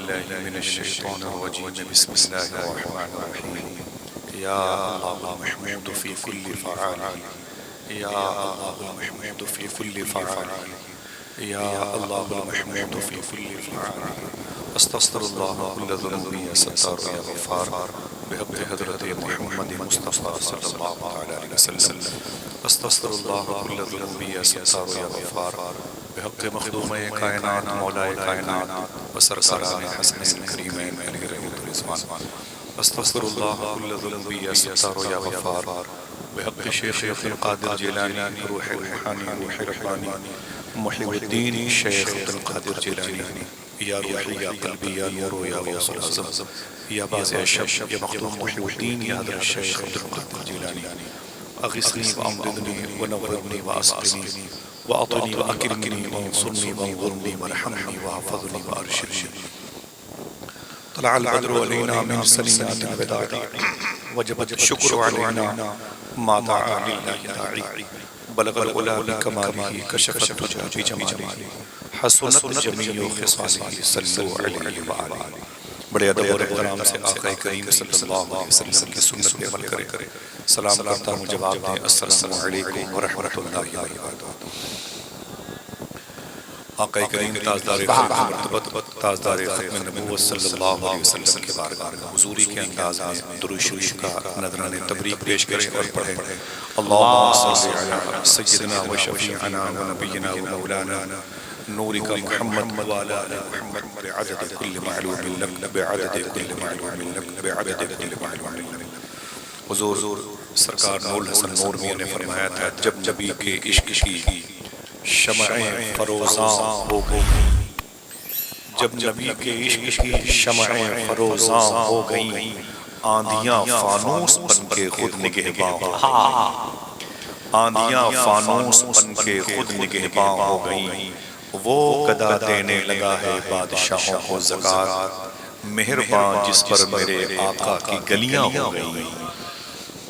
بالله من الشيطان الرجيم بسم الله الرحمن الرحيم يا الله المحمود في كل فعال يا الله المحمود في كل فعال يا الله المحمود في كل فعال استغفر الله كل ذنوب يا ستار يا غفار بحق حضرت محمد مصطفى صلى الله عليه وسلم استغفر الله كل ذنوب يا ستار يا غفار بحق مخدوم کائنات مولا کائنات وسرکاران حسنین کریمین علی رحمت الرضوان استغفر الله كل ذنوب يا ستار يا غفار بحق شیخ عبد القادر جیلانی روح روحانی روح ربانی محی الدین شیخ عبد القادر جیلانی یا روحی یا قلبی یا نور یا غوث العظم یا باز شب یا مخدوم محی الدین یا حضرت الشیخ عبد القادر جیلانی اغثنی وامددنی ونورنی واسقنی وأعطني وأكرمني وانصرني وانظرني وارحمني وحفظني وأرشدني طلع البدر علينا من سنيات الوداع وجب الشكر علينا ما دعا لله داعي بلغ العلا بكماله كشف الدجى بجماله حسنت جميع خصاله صلوا عليه وآله بڑے ادب اور احترام سے آقا کریم صلی اللہ علیہ وسلم کی سنت پہ عمل کرے سلام کرتا ہوں جواب دیں السلام علیکم ورحمۃ اللہ وبرکاتہ آقا کریم تاجدار مرتبت تاجدار ختم نبوت صلی اللہ علیہ وسلم کے بارگاہ میں حضوری کے انداز میں درود شریف کا نذرانِ تبریک پیش کریں اور پڑھیں اللہم صلی علی سیدنا و شفیعنا و نبینا و مولانا نورک محمد وعلی آل محمد بعدد کل معلوم لک بعدد کل معلوم لک بعدد کل معلوم لک حضور سرکار نور الحسن نور میاں نے فرمایا تھا جب نبی کے عشق کی شمعیں فروزاں ہو گئیں جب نبی کے عشق کی شمعیں فروزاں ہو گئیں آندیاں فانوس بن کے خود نگہباں آندیاں فانوس بن کے خود نگہباں ہو گئیں وہ گدا دینے لگا ہے بادشاہوں کو زکات مہربان جس پر میرے آقا کی گلیاں ہو گئیں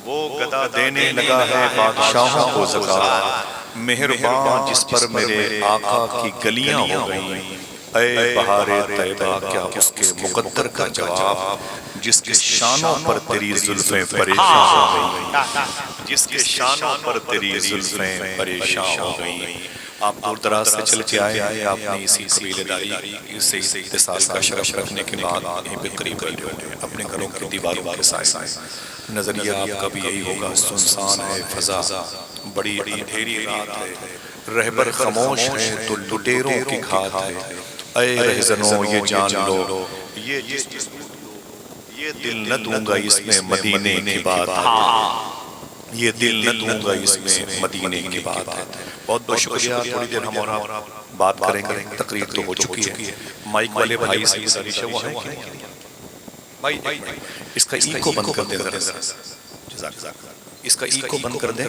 وہ گدا دینے لگا ہے بادشاہوں کو زکات مہربان جس پر میرے آقا کی گلیاں ہو گئیں اے بہار طیبہ کیا اس کے مقدر کا جواب جس کے شانوں پر تیری زلفیں پریشاں ہو گئیں جس کے شانوں پر تیری زلفیں پریشاں ہو گئیں آپ دور دراز سے چل کے آئے ہیں آپ نے اسی قبیلہ داری اسے اتصال کا شرف رکھنے کے بعد یہیں پہ قریب قریب ہوئے ہیں اپنے گھروں کی دیواروں کے سائے نظریہ آپ کا بھی یہی ہوگا سنسان ہے فضا بڑی اندھیری رات ہے رہبر خاموش ہے تو لٹیروں کی گھات ہے اے رہزنوں یہ جان لو یہ دل نہ دوں گا اس میں مدینے کی بات ہے یہ دل نہ دوں گا اس میں مدینے کی بات ہے بہت بہت شکریہ تھوڑی دیر ہم اور بات کریں گے تقریر تو ہو چکی ہے مائک والے بھائی سے گزارش وہ ہے بھائی اس کا ای کو بند کر دیں اس کا ای کو بند کر دیں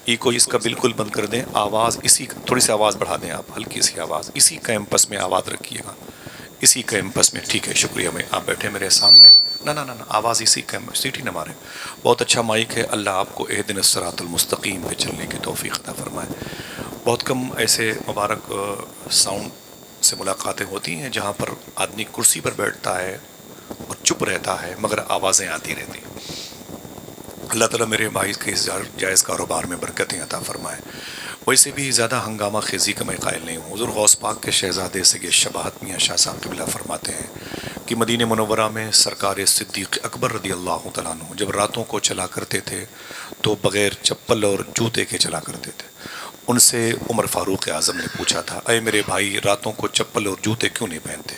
ای کو اس کا بالکل بند کر دیں آواز اسی تھوڑی سی آواز بڑھا دیں آپ ہلکی سی آواز اسی کیمپس میں آواز رکھیے گا اسی کیمپس میں ٹھیک ہے شکریہ میں آپ بیٹھے میرے سامنے نہ آواز اسی کیمپس سیٹی نہ مارے بہت اچھا مائک ہے اللہ آپ کو اہدنا الصراط المستقیم پہ چلنے کی توفیق عطا فرمائے بہت کم ایسے مبارک ساؤنڈ سے ملاقاتیں ہوتی ہیں جہاں پر آدمی کرسی پر بیٹھتا ہے اور چپ رہتا ہے مگر آوازیں آتی رہتی ہیں اللہ تعالیٰ میرے بھائی کے اس جائز کاروبار میں برکتیں عطا فرمائے ویسے بھی زیادہ ہنگامہ خیزی کا میں قائل نہیں ہوں حضور غوث پاک کے شہزادے سید شباہت میاں شاہ صاحب قبلہ فرماتے ہیں کہ مدینہ منورہ میں سرکار صدیق اکبر رضی اللہ تعالیٰ عنہ جب راتوں کو چلا کرتے تھے تو بغیر چپل اور جوتے کے چلا کرتے تھے ان سے عمر فاروق اعظم نے پوچھا تھا اے میرے بھائی راتوں کو چپل اور جوتے کیوں نہیں پہنتے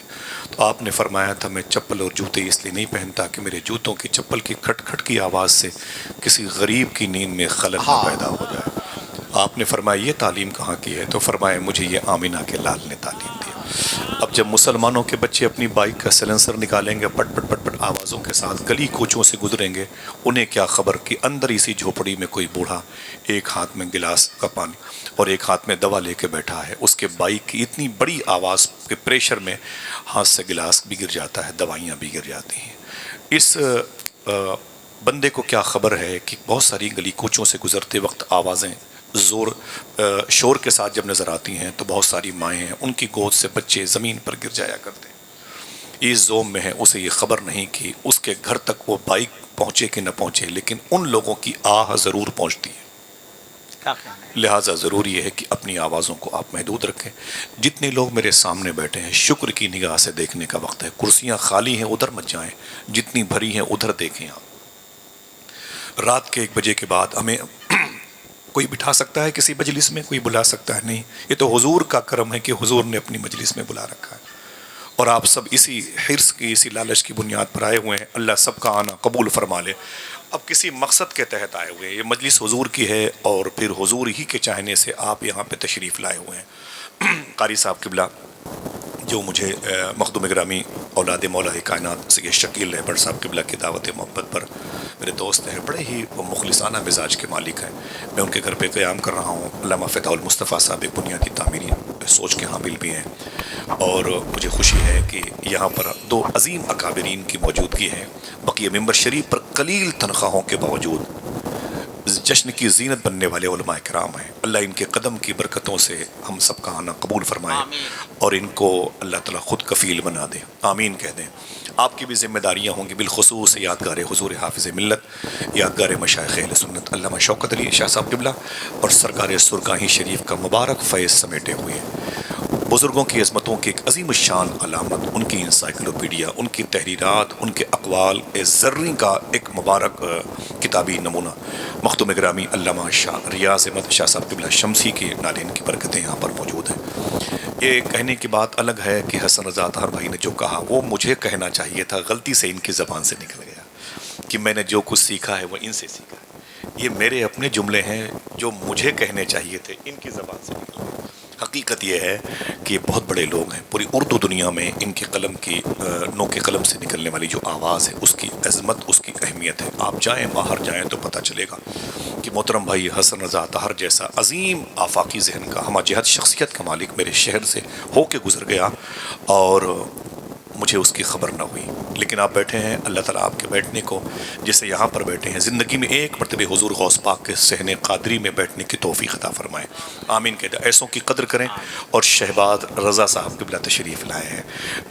تو آپ نے فرمایا تھا میں چپل اور جوتے اس لیے نہیں پہنتا کہ میرے جوتوں کی چپل کی کھٹ کھٹ کی آواز سے کسی غریب کی نیند میں خلل نہ پیدا ہو جائے آپ نے فرمایا یہ تعلیم کہاں کی ہے تو فرمایا مجھے یہ آمینہ کے لال نے تعلیم دیا اب جب مسلمانوں کے بچے اپنی بائک کا سلنسر نکالیں گے پٹ پٹ پٹ پٹ آوازوں کے ساتھ گلی کوچوں سے گزریں گے انہیں کیا خبر کہ اندر اسی جھوپڑی میں کوئی بوڑھا ایک ہاتھ میں گلاس کا پانی اور ایک ہاتھ میں دوا لے کے بیٹھا ہے اس کے بائک کی اتنی بڑی آواز کے پریشر میں ہاتھ سے گلاس بھی گر جاتا ہے دوائیاں بھی گر جاتی ہیں اس بندے کو کیا خبر ہے کہ بہت ساری گلی کوچوں سے گزرتے وقت آوازیں شور کے ساتھ جب نظر آتی ہیں تو بہت ساری مائیں ہیں ان کی گود سے بچے زمین پر گر جایا کرتے ہیں اس زوم میں ہے، اسے یہ خبر نہیں کہ اس کے گھر تک وہ بائک پہنچے کہ نہ پہنچے، لیکن ان لوگوں کی آہ ضرور پہنچتی ہے۔ لہٰذا ضروری ہے کہ اپنی آوازوں کو آپ محدود رکھیں۔ جتنے لوگ میرے سامنے بیٹھے ہیں، شکر کی نگاہ سے دیکھنے کا وقت ہے۔ کرسیاں خالی ہیں ادھر مت جائیں، جتنی بھری ہیں ادھر دیکھیں۔ آپ رات کے 1 بجے کے بعد ہمیں کوئی بٹھا سکتا ہے کسی مجلس میں؟ کوئی بلا سکتا ہے؟ نہیں۔ یہ تو حضور کا کرم ہے کہ حضور نے اپنی مجلس میں بلا رکھا ہے، اور آپ سب اسی حرص کی، اسی لالچ کی بنیاد پر آئے ہوئے ہیں۔ اللہ سب کا آنا قبول فرما لے۔ اب کسی مقصد کے تحت آئے ہوئے ہیں، یہ مجلس حضور کی ہے، اور پھر حضور ہی کے چاہنے سے آپ یہاں پہ تشریف لائے ہوئے ہیں۔ قاری صاحب قبلہ جو مجھے مخدوم گرامی اولاد مولا کائنات سید شکیل رہبر صاحب قبلہ کی دعوت محبت پر میرے دوست ہیں، بڑے ہی مخلصانہ مزاج کے مالک ہیں۔ میں ان کے گھر پہ قیام کر رہا ہوں۔ علامہ فتح المصطفیٰ صاحب ایک بنیادی تعمیری سوچ کے حامل بھی ہیں، اور مجھے خوشی ہے کہ یہاں پر 2 عظیم اکابرین کی موجودگی ہے۔ بقیہ ممبر شریف پر قلیل تنخواہوں کے باوجود جشن کی زینت بننے والے علماء کرام ہیں۔ اللہ ان کے قدم کی برکتوں سے ہم سب کا آنا قبول فرمائے، اور ان کو اللہ تعالیٰ خود کفیل بنا دے، آمین کہہ دیں۔ آپ کی بھی ذمہ داریاں ہوں گی، بالخصوص یادگار حضور حافظ ملت، یادگار مشائخ اہل سنت علامہ شوکت علی شاہ صاحب قبلہ اور سرکار سرگاہی شریف کا مبارک فیض سمیٹے ہوئے ہیں۔ بزرگوں کی عظمتوں کی ایک عظیم الشان علامت، ان کی انسائکلوپیڈیا، ان کی تحریرات، ان کے اقوال زرعی کا ایک مبارک کتابی نمونہ مخدوم گرامی علامہ شاہ ریاض احمد شاہ صاحب قبلہ شمسی کے نالین کی برکتیں یہاں پر موجود ہیں۔ یہ کہنے کی بات الگ ہے کہ حسن رضا طاہر بھائی نے جو کہا وہ مجھے کہنا چاہیے تھا، غلطی سے ان کی زبان سے نکل گیا کہ میں نے جو کچھ سیکھا ہے وہ ان سے سیکھا ہے۔ یہ میرے اپنے جملے ہیں جو مجھے کہنے چاہیے تھے، ان کی زبان سے نکل گئے۔ حقیقت یہ ہے کہ بہت بڑے لوگ ہیں، پوری اردو دنیا میں ان کے قلم کی نو کے قلم سے نکلنے والی جو آواز ہے، اس کی عظمت، اس کی اہمیت ہے۔ آپ جائیں، باہر جائیں تو پتہ چلے گا کہ محترم بھائی حسن رضا طاہر جیسا عظیم آفاقی ذہن کا، ہمہ جہت شخصیت کا مالک میرے شہر سے ہو کے گزر گیا، اور مجھے اس کی خبر نہ ہوئی۔ لیکن آپ بیٹھے ہیں، اللہ تعالیٰ آپ کے بیٹھنے کو، جیسے یہاں پر بیٹھے ہیں، زندگی میں ایک مرتبہ حضور غوث پاک کے صحن قادری میں بیٹھنے کی توفیق عطا فرمائے، آمین کہتے ہیں۔ ایسوں کی قدر کریں۔ اور شہباز رضا صاحب قبلہ تشریف لائے ہیں،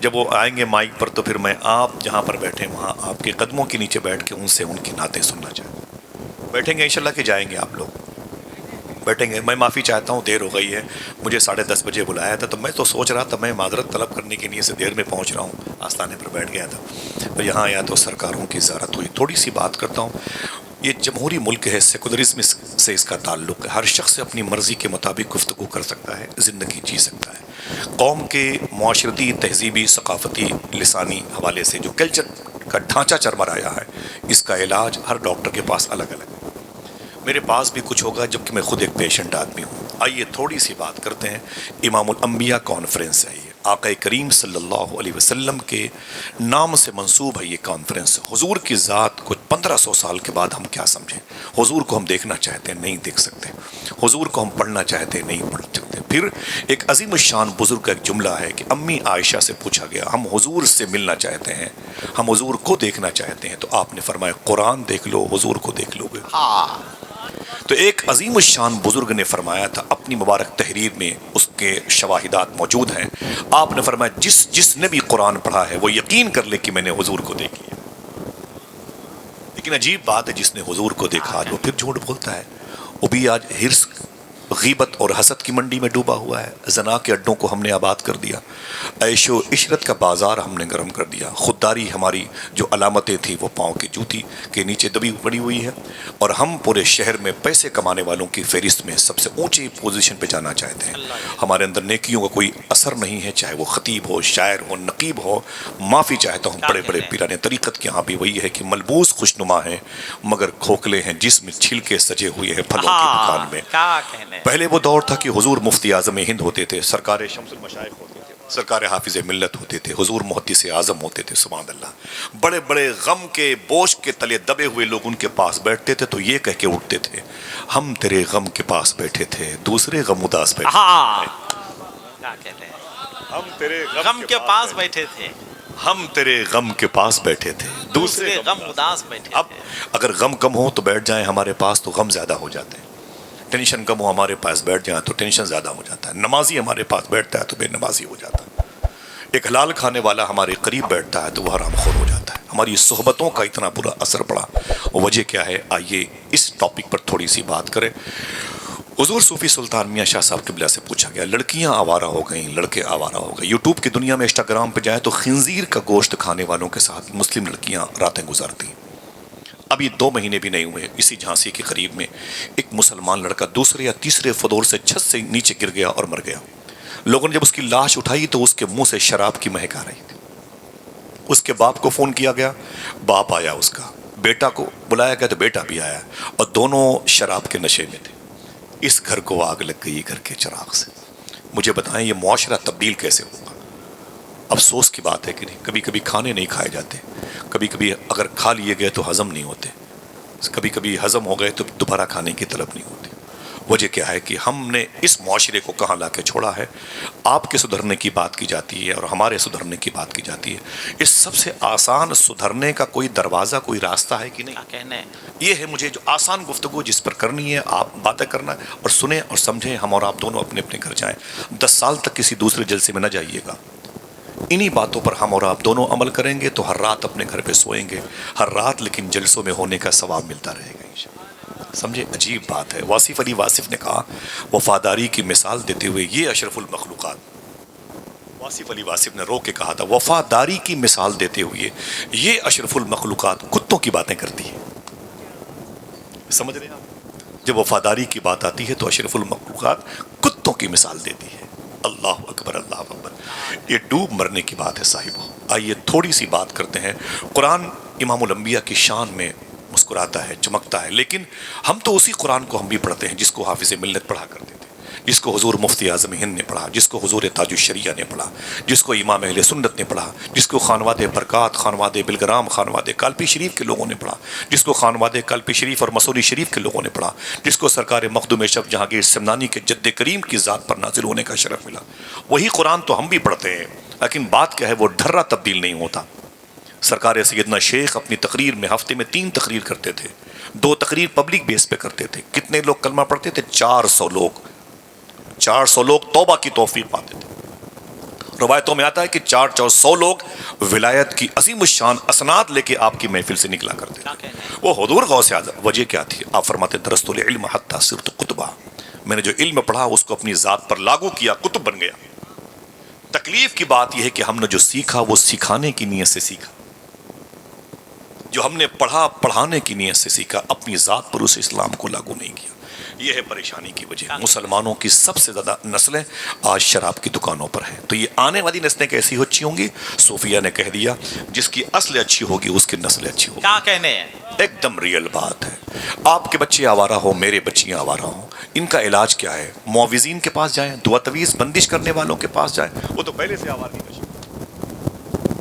جب وہ آئیں گے مائک پر تو پھر میں آپ جہاں پر بیٹھے وہاں آپ کے قدموں کے نیچے بیٹھ کے ان سے ان کی نعتیں سننا چاہتا ہوں۔ بیٹھیں گے انشاءاللہ کہ جائیں گے؟ آپ لوگ بیٹھیں گے؟ میں معافی چاہتا ہوں، دیر ہو گئی ہے، مجھے 10:30 بجے بلایا تھا، تو میں تو سوچ رہا تھا میں معذرت طلب کرنے کے لیے سے دیر میں پہنچ رہا ہوں، آستانے پر بیٹھ گیا تھا، اور یہاں آیا تو سرکاروں کی زیارت ہوئی۔ تھوڑی سی بات کرتا ہوں۔ یہ جمہوری ملک ہے، سیکولرزم سے اس کا تعلق ہے، ہر شخص اپنی مرضی کے مطابق گفتگو کر سکتا ہے، زندگی جی سکتا ہے۔ قوم کے معاشرتی، تہذیبی، ثقافتی، لسانی حوالے سے جو کلچر کا ڈھانچہ چرمرایا ہے، اس کا علاج ہر ڈاکٹر کے پاس الگ الگ ہے۔ میرے پاس بھی کچھ ہوگا جبکہ میں خود ایک پیشنٹ آدمی ہوں۔ آئیے تھوڑی سی بات کرتے ہیں۔ امام الانبیاء کانفرنس ہے، یہ آقا کریم صلی اللہ علیہ وسلم کے نام سے منسوب ہے یہ کانفرنس۔ حضور کی ذات کو 1500 سال کے بعد ہم کیا سمجھیں؟ حضور کو ہم دیکھنا چاہتے ہیں، نہیں دیکھ سکتے۔ حضور کو ہم پڑھنا چاہتے ہیں، نہیں پڑھ سکتے۔ پھر ایک عظیم الشان بزرگ کا ایک جملہ ہے کہ امی عائشہ سے پوچھا گیا، ہم حضور سے ملنا چاہتے ہیں، ہم حضور کو دیکھنا چاہتے ہیں، تو آپ نے فرمایا قرآن دیکھ لو، حضور کو دیکھ لو گے۔ تو ایک عظیم الشان بزرگ نے فرمایا تھا اپنی مبارک تحریر میں، اس کے شواہدات موجود ہیں۔ آپ نے فرمایا جس نے بھی قرآن پڑھا ہے وہ یقین کر لے کہ میں نے حضور کو دیکھ لیا۔ لیکن عجیب بات ہے، جس نے حضور کو دیکھا آج وہ پھر جھوٹ بولتا ہے۔ وہ بھی آج حرص، غیبت اور حسد کی منڈی میں ڈوبا ہوا ہے۔ زنا کے اڈوں کو ہم نے آباد کر دیا، عیش و عشرت کا بازار ہم نے گرم کر دیا۔ خودداری ہماری جو علامتیں تھیں وہ پاؤں کی جوتی کے نیچے دبی پڑی ہوئی ہے، اور ہم پورے شہر میں پیسے کمانے والوں کی فہرست میں سب سے اونچی پوزیشن پہ جانا چاہتے ہیں۔ ہمارے اندر نیکیوں کا کوئی اثر نہیں ہے، چاہے وہ خطیب ہو، شاعر ہو، نقیب ہو۔ معافی چاہتا ہوں بڑے بڑے پیرانے طریقت کے، یہاں بھی وہی ہے کہ ملبوس خوشنما ہیں مگر کھوکھلے ہیں، جس میں چھلکے سجے ہوئے ہیں پھلوں کی دکان میں۔ پہلے وہ دور تھا کہ حضور مفتی اعظم ہند ہوتے تھے، سرکار شمس المشائخ ہوتے تھے، سرکار حافظ ملت ہوتے تھے، حضور محدث اعظم ہوتے تھے، سبحان اللہ۔ بڑے بڑے غم کے بوجھ کے تلے دبے ہوئے لوگ ان کے پاس بیٹھتے تھے تو یہ کہہ کے اٹھتے تھے، ہم تیرے غم کے پاس بیٹھے تھے، دوسرے غم اداس بیٹھے تھے۔ ہم تیرے غم کے پاس بیٹھے تھے، ہم تیرے غم کے پاس بیٹھے تھے، دوسرے غم اداس بیٹھے تھے۔ اب اگر غم کم ہو تو بیٹھ جائیں ہمارے پاس تو غم زیادہ ہو جاتے ہیں، ٹینشن کم ہو ہمارے پاس بیٹھ جائیں تو ٹینشن زیادہ ہو جاتا ہے، نمازی ہمارے پاس بیٹھتا ہے تو بے نمازی ہو جاتا ہے۔ ایک حلال کھانے والا ہمارے قریب بیٹھتا ہے تو وہ حرام خور ہو جاتا ہے. ہماری صحبتوں کا اتنا برا اثر پڑا. وجہ کیا ہے؟ آئیے اس ٹاپک پر تھوڑی سی بات کریں. حضور صوفی سلطان میاں شاہ صاحب قبلہ سے پوچھا گیا، لڑکیاں آوارہ ہو گئیں، لڑکے آوارہ ہو گئے. یوٹیوب کی دنیا میں انسٹاگرام پہ جائیں تو خنزیر کا گوشت کھانے والوں کے ساتھ مسلم لڑکیاں راتیں گزارتی ہیں. ابھی 2 مہینے بھی نہیں ہوئے، اسی جھانسی کے قریب میں ایک مسلمان لڑکا دوسرے یا تیسرے فلور سے چھت سے نیچے گر گیا اور مر گیا. لوگوں نے جب اس کی لاش اٹھائی تو اس کے منہ سے شراب کی مہک آ رہی تھی. اس کے باپ کو فون کیا گیا، باپ آیا، اس کا بیٹا کو بلایا گیا تو بیٹا بھی آیا، اور دونوں شراب کے نشے میں تھے. اس گھر کو آگ لگ گئی گھر کے چراغ سے. مجھے بتائیں یہ معاشرہ تبدیل کیسے ہوگا؟ افسوس کی بات ہے کہ نہیں. کبھی کبھی کھانے نہیں کھائے جاتے، کبھی کبھی اگر کھا لیے گئے تو ہضم نہیں ہوتے، کبھی کبھی ہضم ہو گئے تو دوبارہ کھانے کی طلب نہیں ہوتی. وجہ کیا ہے کہ ہم نے اس معاشرے کو کہاں لا کے چھوڑا ہے. آپ کے سدھرنے کی بات کی جاتی ہے اور ہمارے سدھرنے کی بات کی جاتی ہے. اس سب سے آسان سدھرنے کا کوئی دروازہ، کوئی راستہ ہے کہ نہیں؟ یہ ہے مجھے جو آسان گفتگو جس پر کرنی ہے، آپ باتیں کرنا ہے اور سنیں اور سمجھیں. ہم اور آپ دونوں اپنے اپنے گھر جائیں. 10 سال تک کسی دوسرے جلسے میں نہ جائیے گا. انہی باتوں پر ہم اور آپ دونوں عمل کریں گے تو ہر رات اپنے گھر پہ سوئیں گے ہر رات، لیکن جلسوں میں ہونے کا ثواب ملتا رہے گا انشاءاللہ. سمجھے؟ عجیب بات ہے. واصف علی واصف نے کہا وفاداری کی مثال دیتے ہوئے، یہ اشرف المخلوقات، واصف علی واصف نے رو کے کہا تھا وفاداری کی مثال دیتے ہوئے یہ اشرف المخلوقات کتوں کی باتیں کرتی ہے. سمجھ رہے ہیں آپ؟ جب وفاداری کی بات آتی ہے تو اشرف المخلوقات کتوں کی مثال دیتی ہے. اللہ اکبر، اللہ اکبر. یہ ڈوب مرنے کی بات ہے صاحبوں. آئیے تھوڑی سی بات کرتے ہیں. قرآن امام الانبیاء کی شان میں مسکراتا ہے، چمکتا ہے، لیکن ہم تو اسی قرآن کو ہم بھی پڑھتے ہیں جس کو حافظ ملت پڑھا کرتے تھے، جس کو حضور مفتی اعظم ہند نے پڑھا، جس کو حضور تاج الشریعہ نے پڑھا، جس کو امام اہل سنت نے پڑھا، جس کو خانواد برکات، خانواد بلگرام، خانواد کالپی شریف کے لوگوں نے پڑھا، جس کو خانواد کالپی شریف اور مسوری شریف کے لوگوں نے پڑھا، جس کو سرکار مخدوم شب جہانگیر سمنانی کے جد کریم کی ذات پر نازل ہونے کا شرف ملا. وہی قرآن تو ہم بھی پڑھتے ہیں، لیکن بات کیا ہے، وہ ڈھرا تبدیل نہیں ہوتا. سرکار سیدنا شیخ اپنی تقریر میں ہفتے میں 3 تقریر کرتے تھے. 2 تقریر پبلک بیس پہ کرتے تھے. کتنے لوگ کلمہ پڑھتے تھے؟ 400 لوگ. 400 لوگ توبہ کی توفیق پاتے تھے. روایتوں میں آتا ہے کہ 400 لوگ ولایت کی عظیم الشان اسناد لے کے آپ کی محفل سے نکلا کرتے تھے. وہ حضور غوث اعظم. وجہ کیا تھی؟ آپ فرماتے درست العلم حتی صرت قطبہ، میں نے جو علم پڑھا اس کو اپنی ذات پر لاگو کیا، قطب بن گیا. تکلیف کی بات یہ ہے کہ ہم نے جو سیکھا وہ سکھانے کی نیت سے سیکھا، جو ہم نے پڑھا پڑھانے کی نیت سے سیکھا، اپنی ذات پر اس اسلام کو لاگو نہیں کیا. یہ ہے پریشانی کی وجہ. مسلمانوں کی سب سے زیادہ نسلیں آج شراب کی دکانوں پر ہیں. تو یہ آنے والی نسلیں کیسی اچھی ہوں گی؟ صوفیہ نے کہہ دیا جس کی اصل اچھی ہوگی اس کی نسل اچھی ہوگی. کیا کہنے ہیں؟ ایک دم ریئل بات ہے. آپ کے بچے آوارہ ہو، میرے بچیاں آوارہ ہوں، ان کا علاج کیا ہے؟ معوذین کے پاس جائیں، دعا تویز بندش کرنے والوں کے پاس جائیں. وہ تو پہلے سے آوارہ نہیں.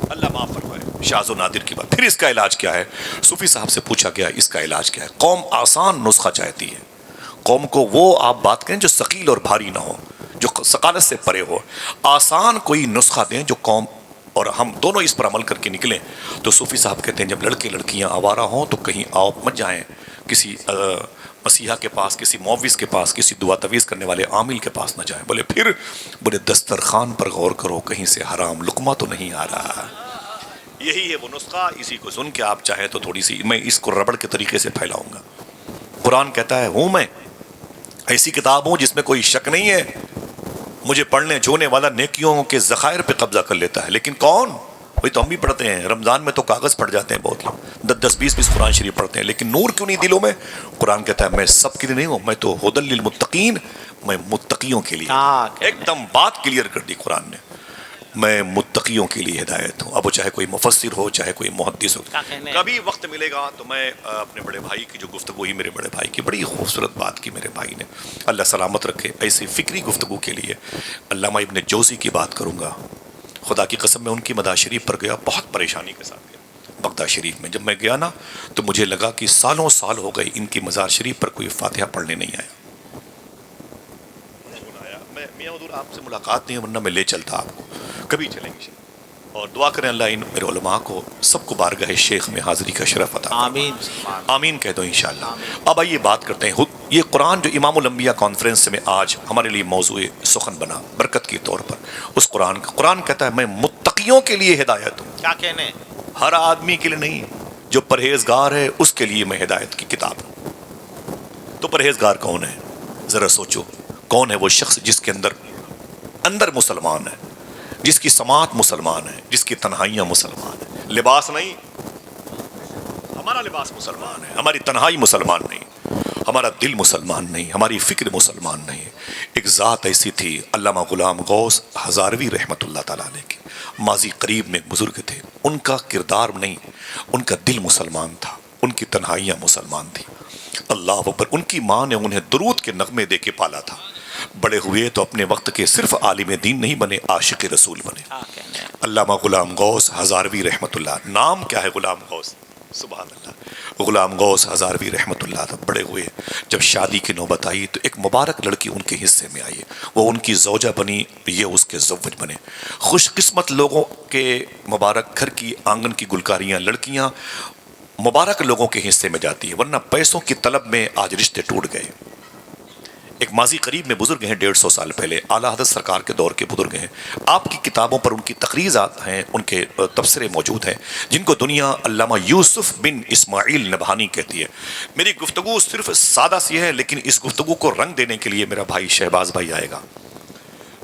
اللہ معاف فرمائے. شاذ و نادر کی بات. پھر اس کا علاج کیا ہے؟ صوفی صاحب سے پوچھا گیا اس کا علاج کیا ہے؟ قوم آسان نسخہ چاہتی ہے. قوم کو وہ آپ بات کریں جو ثقیل اور بھاری نہ ہو، جو ثقالت سے پرے ہو. آسان کوئی نسخہ دیں جو قوم اور ہم دونوں اس پر عمل کر کے نکلیں. تو صوفی صاحب کہتے ہیں جب لڑکے لڑکیاں آوارہ ہوں تو کہیں آپ مت جائیں کسی مسیحا کے پاس، کسی معوذ کے پاس، کسی دعا تویز کرنے والے عامل کے پاس نہ جائیں. بولے پھر؟ بولے دسترخوان پر غور کرو، کہیں سے حرام لقمہ تو نہیں آ رہا. یہی ہے وہ نسخہ. اسی کو سن کے آپ چاہیں تو تھوڑی سی میں اس کو ربڑ کے طریقے سے پھیلاؤں گا. قرآن کہتا ہے ہوں میں ایسی کتاب ہوں جس میں کوئی شک نہیں ہے، مجھے پڑھنے جھونے والا نیکیوں کے ذخائر پہ قبضہ کر لیتا ہے. لیکن کون؟ وہی تو ہم بھی پڑھتے ہیں. رمضان میں تو کاغذ پڑھ جاتے ہیں بہت لوگ، 10 20 قرآن شریف پڑھتے ہیں، لیکن نور کیوں نہیں دلوں میں؟ قرآن کہتا ہے میں سب کے لیے نہیں ہوں، میں تو ہدی للمتقین، میں متقیوں کے لیے. ایک دم بات کلیئر کر دی قرآن نے، میں متقیوں کے لیے ہدایت ہوں. اب وہ چاہے کوئی مفسر ہو، چاہے کوئی محدث ہو. کبھی وقت ملے گا تو میں اپنے بڑے بھائی کی جو گفتگو ہی، میرے بڑے بھائی کی بڑی خوبصورت بات کی میرے بھائی نے، اللہ سلامت رکھے. ایسی فکری گفتگو کے لیے علامہ ابن جوزی کی بات کروں گا. خدا کی قسم میں ان کی مداح شریف پر گیا، بہت پریشانی کے ساتھ گیا بغداد شریف میں. جب میں گیا نا تو مجھے لگا کہ سالوں سال ہو گئے ان کی مزار شریف پر کوئی فاتحہ پڑھنے نہیں آیا. میں میاں حضور آپ سے ملاقات نہیں، ورنہ میں لے چلتا آپ کو. کبھی چلیں گے اور دعا کریں اللہ ان میرے علماء کو سب کو بارگاہ شیخ میں حاضری کا شرف عطا. آمین آمین کہہ دو انشاءاللہ. اب آئیے بات کرتے ہیں. یہ قرآن جو امام الانبیاء کانفرنس میں آج ہمارے لیے موضوع سخن بنا برکت کے طور پر، اس قرآن کہتا ہے میں متقی متقیوں کے لیے ہدایت ہوں. کیا کہنے؟ ہر آدمی کے لیے نہیں. جو پرہیزگار ہے اس کے لیے میں ہدایت کی کتاب ہوں. تو پرہیزگار کون ہے؟ ذرا سوچو. کون ہے وہ شخص جس کے اندر مسلمان ہے، جس کی سماعت مسلمان ہے، جس کی تنہائیاں مسلمان ہے؟ لباس نہیں، ہمارا لباس مسلمان ہے، ہماری تنہائی مسلمان نہیں، ہمارا دل مسلمان نہیں، ہماری فکر مسلمان نہیں. ایک ذات ایسی تھی علامہ غلام غوث ہزاروی رحمۃ اللہ تعالیٰ علیہ کی، ماضی قریب میں ایک بزرگ تھے. ان کا کردار نہیں، ان کا دل مسلمان تھا، ان کی تنہائیاں مسلمان تھی. اللہ اکبر. ان کی ماں نے انہیں درود کے نغمے دے کے پالا تھا. بڑے ہوئے تو اپنے وقت کے صرف عالم دین نہیں بنے، عاشق رسول بنے. علامہ غلام غوث ہزاروی رحمۃ اللہ. نام کیا ہے غلام غوث؟ سبحان اللہ. غلام غوث ہزاروی رحمۃ اللہ تھا. بڑے ہوئے، جب شادی کی نوبت آئی تو ایک مبارک لڑکی ان کے حصے میں آئی. وہ ان کی زوجہ بنی، یہ اس کے زوج بنے. خوش قسمت لوگوں کے مبارک گھر کی آنگن کی گلکاریاں، لڑکیاں مبارک لوگوں کے حصے میں جاتی ہیں، ورنہ پیسوں کی طلب میں آج رشتے ٹوٹ گئے. ایک ماضی قریب میں بزرگ ہیں، 150 سال پہلے اعلیٰ حضرت سرکار کے دور کے بزرگ ہیں. آپ کی کتابوں پر ان کی تقریرات ہیں، ان کے تبصرے موجود ہیں، جن کو دنیا علامہ یوسف بن اسماعیل نبہانی کہتی ہے. میری گفتگو صرف سادہ سی ہے، لیکن اس گفتگو کو رنگ دینے کے لیے میرا بھائی شہباز بھائی آئے گا.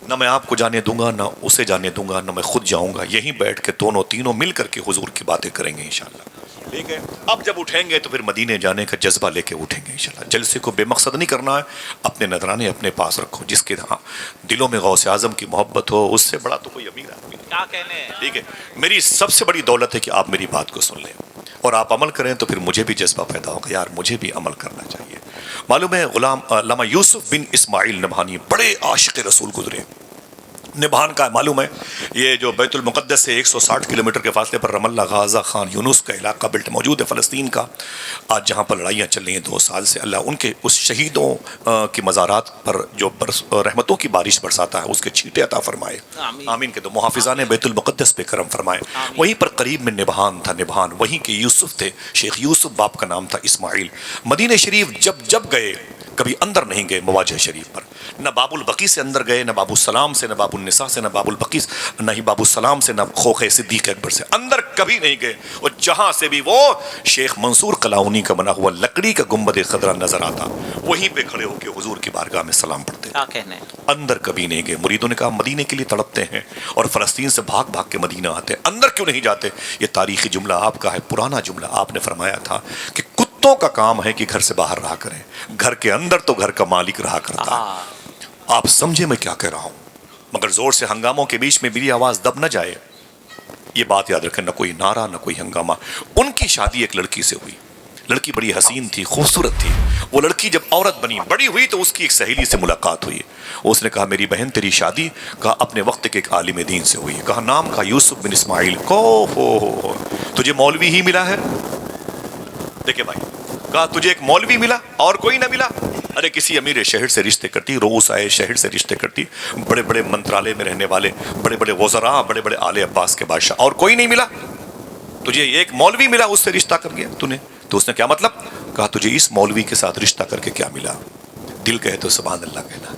نہ میں آپ کو جانے دوں گا، نہ اسے جانے دوں گا، نہ میں خود جاؤں گا. یہیں بیٹھ کے دونوں تینوں مل کر کے حضور کی باتیں کریں گے انشاءاللہ. ٹھیک ہے. اب جب اٹھیں گے تو پھر مدینے جانے کا جذبہ لے کے اٹھیں گے انشاءاللہ. جلسے کو بے مقصد نہیں کرنا ہے، اپنے نذرانے اپنے پاس رکھو. جس کے دلوں میں غوث اعظم کی محبت ہو، اس سے بڑا تو کوئی امیر آدمی نہیں. کیا کہنے؟ ٹھیک ہے. میری سب سے بڑی دولت ہے کہ آپ میری بات کو سن لیں اور آپ عمل کریں، تو پھر مجھے بھی جذبہ پیدا ہوگا، یار مجھے بھی عمل کرنا چاہیے. معلوم ہے غلام علامہ یوسف بن اسماعیل نبہانی بڑے عاشق رسول گزرے. نبہان کا معلوم ہے، یہ جو بیت المقدس سے 160 کلومیٹر کے فاصلے پر رم اللہ غازہ خان یونس کا علاقہ بیلٹ موجود ہے فلسطین کا. آج جہاں پر لڑائیاں چل رہی ہیں 2 سال سے، اللہ ان کے اس شہیدوں کی مزارات پر جو رحمتوں کی بارش برساتا ہے، اس کے چھینٹے عطا فرمائے. آمین. کے دو محافظان بیت المقدس پہ کرم فرمائے. وہیں پر قریب میں نبہان تھا. نبہان وہیں کے یوسف تھے، شیخ یوسف. باپ کا نام تھا اسماعیل. مدینہ شریف جب گئے، کبھی اندر نہیں گئے مواجہ شریف پر. نہ باب البقیع سے اندر گئے، نہ باب السلام سے، نہ باب النساء سے، نہ باب البقیع، نہ ہی باب السلام سے، نہ خوخ صدیق اکبر سے. اندر کبھی نہیں گئے. اور جہاں سے بھی وہ شیخ منصور قلاؤنی کا بنا ہوا لکڑی کا گنبد خضرا نظر آتا، وہیں پہ کھڑے ہو کے حضور کی بارگاہ میں سلام پڑھتے. اندر کبھی نہیں گئے. مریدوں نے کہا مدینے کے لیے تڑپتے ہیں اور فلسطین سے بھاگ بھاگ کے مدینہ آتے ہیں، اندر کیوں نہیں جاتے؟ یہ تاریخی جملہ آپ کا ہے، پرانا جملہ. آپ نے فرمایا تھا کہ کتوں کا کام ہے کہ گھر سے باہر رہا کریں، گھر کے اندر تو گھر کا مالک رہا کرتا ہے. آپ سمجھے میں کیا کہہ رہا ہوں؟ مگر زور سے ہنگاموں کے بیچ میں میری آواز دب نہ جائے، یہ بات یاد رکھیں. نہ کوئی نعرہ، نہ کوئی ہنگامہ. ان کی شادی ایک لڑکی سے ہوئی. لڑکی بڑی حسین تھی، خوبصورت تھی. وہ لڑکی جب عورت بنی، بڑی ہوئی، تو اس کی ایک سہیلی سے ملاقات ہوئی. اس نے کہا میری بہن تیری شادی کہا اپنے وقت کے ایک عالم دین سے ہوئی. کہا نام کا یوسف بن اسماعیل. ہو تجھے مولوی ہی ملا ہے؟ دیکھیں بھائی، کہا تجھے ایک مولوی ملا اور کوئی نہ ملا؟ ارے کسی امیر شہر سے رشتے کرتی، روس آئے شہر سے رشتے کرتی، بڑے بڑے منترالے میں رہنے والے بڑے بڑے وزراء، بڑے بڑے آل عباس کے بادشاہ، اور کوئی نہیں ملا؟ تجھے ایک مولوی ملا، اس سے رشتہ کر گیا تو نے؟ تو اس نے کیا مطلب؟ کہا تجھے اس مولوی کے ساتھ رشتہ کر کے کیا ملا؟ دل کہے تو سبحان اللہ کہنا.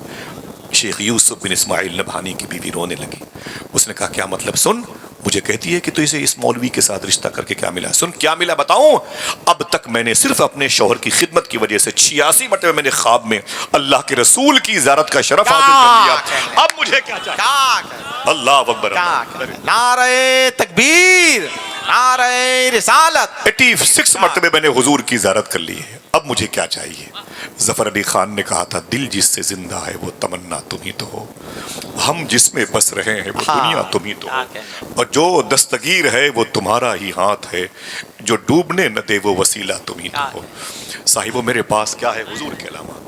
شیخ یوسف بن اسماعیل نبہانی کی بیوی رونے لگی. اس نے کہا کیا مطلب؟ سن، مجھے کہتی ہے کہ تو اسے اس مولوی کے ساتھ رشتہ کر کے کیا ملا. سن کیا ملا بتاؤں. اب تک میں نے صرف اپنے شوہر کی خدمت کی وجہ سے 86 مرتبہ میں نے خواب میں اللہ کے رسول کی زیارت کا شرف حاصل کر لیا. اب مجھے کیا چاہیے؟ اللہ اکبر. نعرہ تکبیر، نعرہ رسالت. 86 مرتبہ میں نے حضور کی زیارت کر لی ہے. اب مجھے کیا چاہیے؟ ظفر علی خان نے کہا تھا دل جس سے زندہ ہے وہ تمنا تم ہی تو ہو، ہم جس میں بس رہے ہیں وہ دنیا تم ہی تو ہو، اور جو دستگیر ہے وہ تمہارا ہی ہاتھ ہے، جو ڈوبنے نہ دے وہ وسیلہ تم ہی تو ہو. صاحبو میرے پاس کیا ہے حضور کے علاوہ؟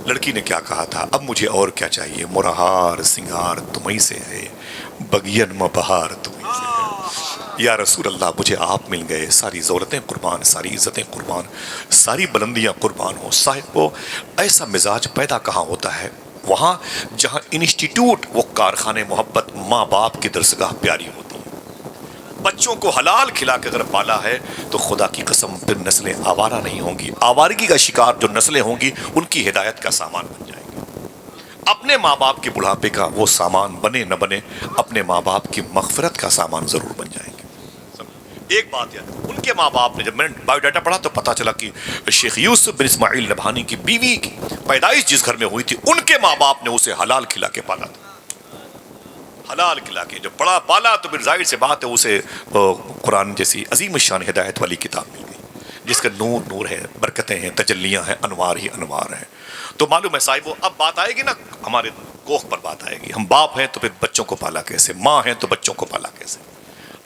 لڑکی نے کیا کہا تھا؟ اب مجھے اور کیا چاہیے؟ مرہار سنگار تمہیں سے ہے، بگین میں بہار تمہیں سے ہے. یا رسول اللہ مجھے آپ مل گئے، ساری ضرورتیں قربان، ساری عزتیں قربان، ساری بلندیاں قربان ہو. صاحب کو ایسا مزاج پیدا کہاں ہوتا ہے؟ وہاں جہاں انسٹیٹیوٹ، وہ کارخانے محبت، ماں باپ کی درسگاہ پیاری ہوتی ہے. بچوں کو حلال کھلا کے اگر پالا ہے تو خدا کی قسم پھر نسلیں آوارہ نہیں ہوں گی. آوارگی کا شکار جو نسلیں ہوں گی ان کی ہدایت کا سامان بن جائیں گی. اپنے ماں باپ کے بڑھاپے کا وہ سامان بنے نہ بنے، اپنے ماں باپ کی مغفرت کا سامان ضرور بن جائیں گے۔ ایک بات یاد، ان کے ماں باپ نے، جب میں نے بایو ڈاٹا پڑھا تو پتا چلا کہ شیخ یوسف بن اسماعیل نبہانی کی بیوی کی پیدائش جس گھر میں ہوئی تھی، ان کے ماں باپ نے اسے حلال کھلا کے پالا تھا، حلال کھلا کے جب بڑا پالا تو پھر ظاہر سے بات ہے اسے قرآن جیسی عظیم الشان ہدایت والی کتاب مل گئی، جس کا نور نور ہے، برکتیں ہیں، تجلیاں ہیں، انوار ہی انوار ہیں۔ تو معلوم ہے صاحب، اب بات آئے گی نا، ہمارے کوخ پر بات آئے گی، ہم باپ ہیں تو پھر بچوں کو پالا کیسے، ماں ہیں تو بچوں کو پالا کیسے۔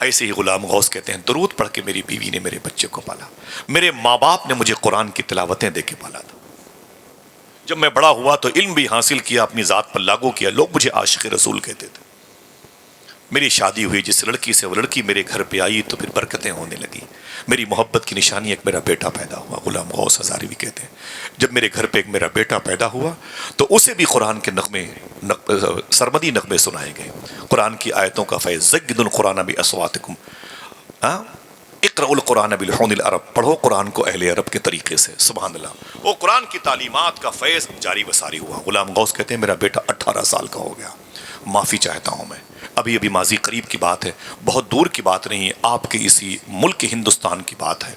ایسے ہی غلام غوث کہتے ہیں درود پڑھ کے میری بیوی نے میرے بچے کو پالا، میرے ماں باپ نے مجھے قرآن کی تلاوتیں دے کے پالا تھا، جب میں بڑا ہوا تو علم بھی حاصل کیا، اپنی ذات پر لاگو کیا، لوگ مجھے عاشق رسول کہتے تھے۔ میری شادی ہوئی جس لڑکی سے، وہ لڑکی میرے گھر پہ آئی تو پھر برکتیں ہونے لگی، میری محبت کی نشانی ایک میرا بیٹا پیدا ہوا، غلام غوث ہزاری بھی کہتے ہیں۔ جب میرے گھر پہ ایک میرا بیٹا پیدا ہوا تو اسے بھی قرآن کے نغمے، سرمدی نغمے سنائے گئے، قرآن کی آیتوں کا فیض، زید القرآن باصواتکم، اقرأ القرآن بلحون العرب، پڑھو قرآن کو اہل عرب کے طریقے سے، سبحان اللہ۔ وہ قرآن کی تعلیمات کا فیض جاری وساری ہوا۔ غلام غوث کہتے ہیں میرا بیٹا 18 سال کا ہو گیا، معافی چاہتا ہوں میں، ابھی ابھی ماضی قریب کی بات ہے، بہت دور کی بات نہیں ہے، آپ کے اسی ملک ہندوستان کی بات ہے۔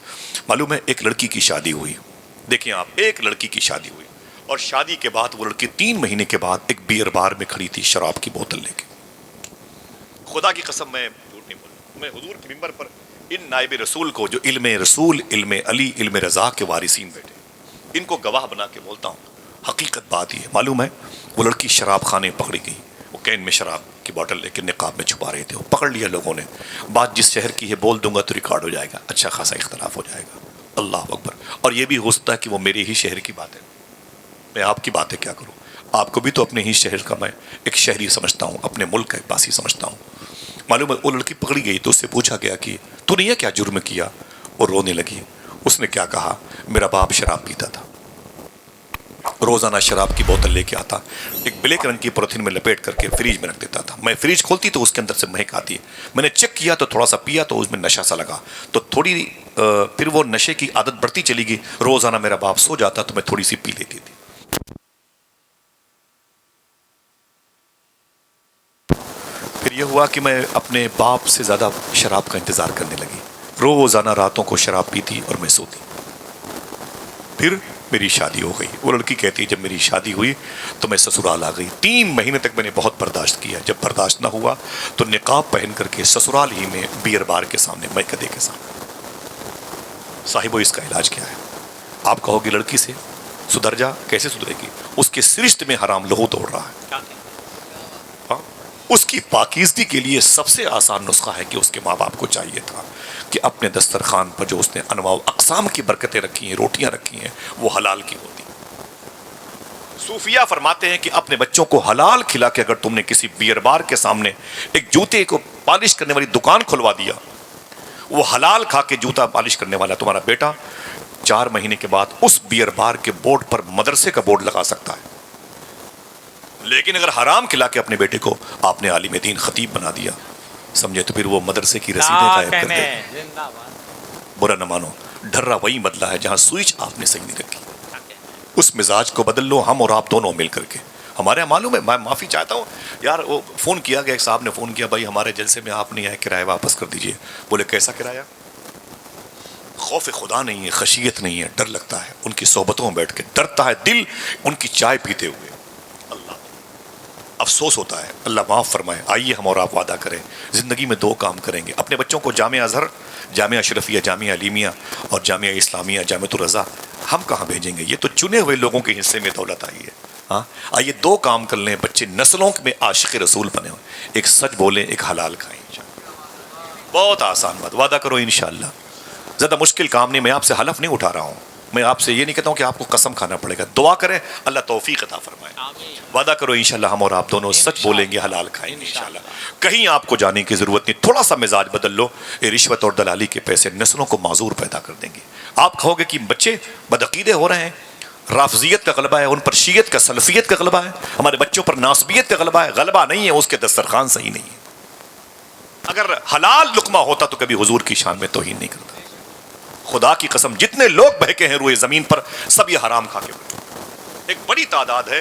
معلوم ہے ایک لڑکی کی شادی ہوئی، دیکھیں آپ، ایک لڑکی کی شادی ہوئی اور شادی کے بعد وہ لڑکی 3 مہینے کے بعد ایک بیئر بار میں کھڑی تھی شراب کی بوتل لے کے۔ خدا کی قسم میں جھوٹ نہیں بولوں، میں حضور کے منبر پر ان نائب رسول کو جو علم رسول، علم علی، علم رضا کے وارثین بیٹھے، ان کو گواہ بنا کے بولتا ہوں، حقیقت بات یہ ہے۔ معلوم ہے وہ لڑکی شراب خانے پکڑی گئی، وہ کین میں شراب کی بوتل لے کے نقاب میں چھپا رہے تھے، وہ پکڑ لیا لوگوں نے، بات جس شہر کی ہے بول دوں گا تو ریکارڈ ہو جائے گا، اچھا خاصا اختلاف ہو جائے گا، اللہ اکبر۔ اور یہ بھی ہو سکتا ہے کہ وہ میرے ہی شہر کی بات ہے، میں آپ کی باتیں کیا کروں، آپ کو بھی تو اپنے ہی شہر کا میں ایک شہری سمجھتا ہوں، اپنے ملک کا ایک باسی سمجھتا ہوں۔ معلوم ہے وہ لڑکی پکڑی گئی تو اس سے پوچھا گیا کہ تو نے یہ کیا جرم کیا، وہ رونے لگی۔ اس نے کیا کہا، میرا باپ شراب پیتا تھا، روزانہ شراب کی بوتل لے کے آتا، ایک بلیک رنگ کی پولیتھین میں لپیٹ کر کے فریج میں رکھ دیتا تھا، میں فریج کھولتی تو اس کے اندر سے مہک آتی ہے، میں نے چیک کیا تو تھوڑا سا پیا تو اس میں نشہ سا لگا، تو تھوڑی پھر وہ نشے کی عادت بڑھتی چلی گئی، روزانہ میرا باپ سو جاتا تو میں تھوڑی سی پی لیتی تھی۔ پھر یہ ہوا کہ میں اپنے باپ سے زیادہ شراب کا انتظار کرنے لگی، روزانہ راتوں کو شراب پیتی اور میں سوتی۔ پھر میری شادی ہو گئی، وہ لڑکی کہتی ہے جب میری شادی ہوئی تو میں سسرال آ گئی، 3 مہینے تک میں نے بہت برداشت کیا، جب برداشت نہ ہوا تو نقاب پہن کر کے سسرال ہی میں بیئر بار کے سامنے، میکدے کے سامنے۔ صاحبو اس کا علاج کیا ہے؟ آپ کہو گے لڑکی سے سدھر جا، کیسے سدھرے گی؟ اس کے سرشت میں حرام لہو دوڑ رہا ہے، اس کی پاکیزگی کے لیے سب سے آسان نسخہ ہے کہ اس کے ماں باپ کو چاہیے تھا کہ اپنے دسترخوان پر جو اس نے انواع و اقسام کی برکتیں رکھی ہیں، روٹیاں رکھی ہیں، وہ حلال کی ہوتی۔ صوفیہ فرماتے ہیں کہ اپنے بچوں کو حلال کھلا کے اگر تم نے کسی بیئر بار کے سامنے ایک جوتے کو پالش کرنے والی دکان کھلوا دیا، وہ حلال کھا کے جوتا پالش کرنے والا تمہارا بیٹا 4 مہینے کے بعد اس بیئر بار کے بورڈ پر مدرسے کا بورڈ لگا سکتا ہے۔ لیکن اگر حرام کھلا کے اپنے بیٹے کو آپ نے عالم دین خطیب بنا دیا، سمجھے، تو پھر وہ مدرسے کی رسیدیں غائب کر دے۔ برا نہ مانو، ڈھرا وہی بدلا ہے جہاں سوئچ آپ نے صحیح نہیں رکھی، اس مزاج کو بدل لو، ہم اور آپ دونوں مل کر کے۔ ہمارے یہاں معلوم ہے، میں معافی چاہتا ہوں یار، وہ فون کیا گیا، ایک صاحب نے فون کیا، بھائی ہمارے جلسے میں آپ نہیں آئے، کرایہ واپس کر دیجئے۔ بولے کیسا کرایہ؟ خوف خدا نہیں ہے، خشیت نہیں ہے، ڈر لگتا ہے، ان کی صحبتوں میں بیٹھ کے ڈرتا ہے دل، ان کی چائے پیتے ہوئے، اللہ افسوس ہوتا ہے۔ اللہ معاف فرمائے۔ آئیے ہم اور آپ وعدہ کریں، زندگی میں 2 کام کریں گے، اپنے بچوں کو جامعہ ازہر، جامعہ اشرفیہ، جامعہ علیمیہ اور جامعہ اسلامیہ، جامعۃ الرضا ہم کہاں بھیجیں گے؟ یہ تو چنے ہوئے لوگوں کے حصے میں دولت آئی ہے۔ ہاں آئیے 2 کام کر لیں، بچے نسلوں میں عاشق رسول بنے ہوئے، ایک سچ بولیں، ایک حلال کھائیں، بہت آسان بات، وعدہ کرو انشاءاللہ، زیادہ مشکل کام نہیں، میں آپ سے حلف نہیں اٹھا رہا ہوں، میں آپ سے یہ نہیں کہتا ہوں کہ آپ کو قسم کھانا پڑے گا، دعا کریں اللہ توفیق عطا فرمائے، وعدہ کرو انشاءاللہ ہم اور آپ دونوں سچ بولیں گے، حلال کھائیں گے انشاءاللہ، کہیں آپ کو جانے کی ضرورت نہیں، تھوڑا سا مزاج بدل لو، یہ رشوت اور دلالی کے پیسے نسلوں کو معذور پیدا کر دیں گے۔ آپ کہو گے کہ بچے بدعقیدے ہو رہے ہیں، رافضیت کا غلبہ ہے، ان پر شیعت کا، سلفیت کا غلبہ ہے، ہمارے بچوں پر ناسبیت کا غلبہ ہے، غلبہ نہیں ہے، اس کے دسترخوان صحیح نہیں ہے۔ اگر حلال لقمہ ہوتا تو کبھی حضور کی شان میں توہین نہیں کرتا۔ خدا کی قسم جتنے لوگ بہکے ہیں روئے زمین پر، سب یہ حرام کھا کے بڑھے، ایک بڑی تعداد ہے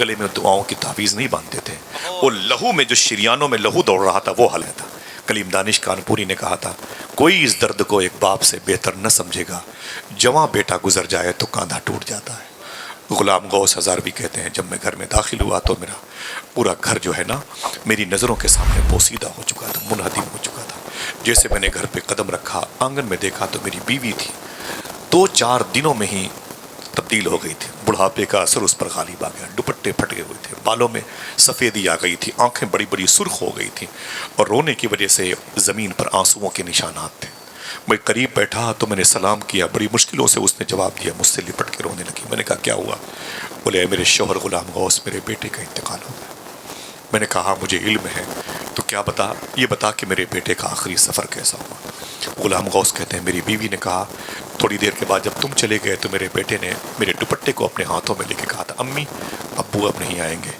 گلے میں دعاؤں کی تعویذ نہیں باندھتے تھے، وہ لہو میں جو شریانوں میں لہو دوڑ رہا تھا وہ حل تھا۔ کلیم دانش کانپوری نے کہا تھا کوئی اس درد کو ایک باپ سے بہتر نہ سمجھے گا، جواں بیٹا گزر جائے تو کاندھا ٹوٹ جاتا ہے۔ غلام غوث ہزاروی کہتے ہیں جب میں گھر میں داخل ہوا تو میرا پورا گھر جو ہے نا میری نظروں کے سامنے بوسیدہ ہو چکا تھا، منہدم ہو چکا تھا۔ جیسے میں نے گھر پہ قدم رکھا، آنگن میں دیکھا تو میری بیوی تھی، 2-4 دنوں میں ہی تبدیل ہو گئی تھی، بڑھاپے کا اثر اس پر غالب آ گیا، دوپٹے پھٹ گئے ہوئے تھے، بالوں میں سفیدی آ گئی تھی، آنکھیں بڑی بڑی سرخ ہو گئی تھیں، اور رونے کی وجہ سے زمین پر آنسوؤں کے نشانات تھے۔ میں قریب بیٹھا تو میں نے سلام کیا، بڑی مشکلوں سے اس نے جواب دیا، مجھ سے لپٹ کے رونے لگی۔ میں نے کہا کیا ہوا؟ بولے میرے شوہر غلام غوث میرے بیٹے کا انتقال ہو گیا۔ میں نے کہا مجھے علم ہے، تو کیا بتا، یہ بتا کہ میرے بیٹے کا آخری سفر کیسا ہوا؟ غلام غوث کہتے ہیں میری بیوی نے کہا تھوڑی دیر کے بعد جب تم چلے گئے تو میرے بیٹے نے میرے دوپٹے کو اپنے ہاتھوں میں لے کے کہا تھا امی ابو اب نہیں آئیں گے۔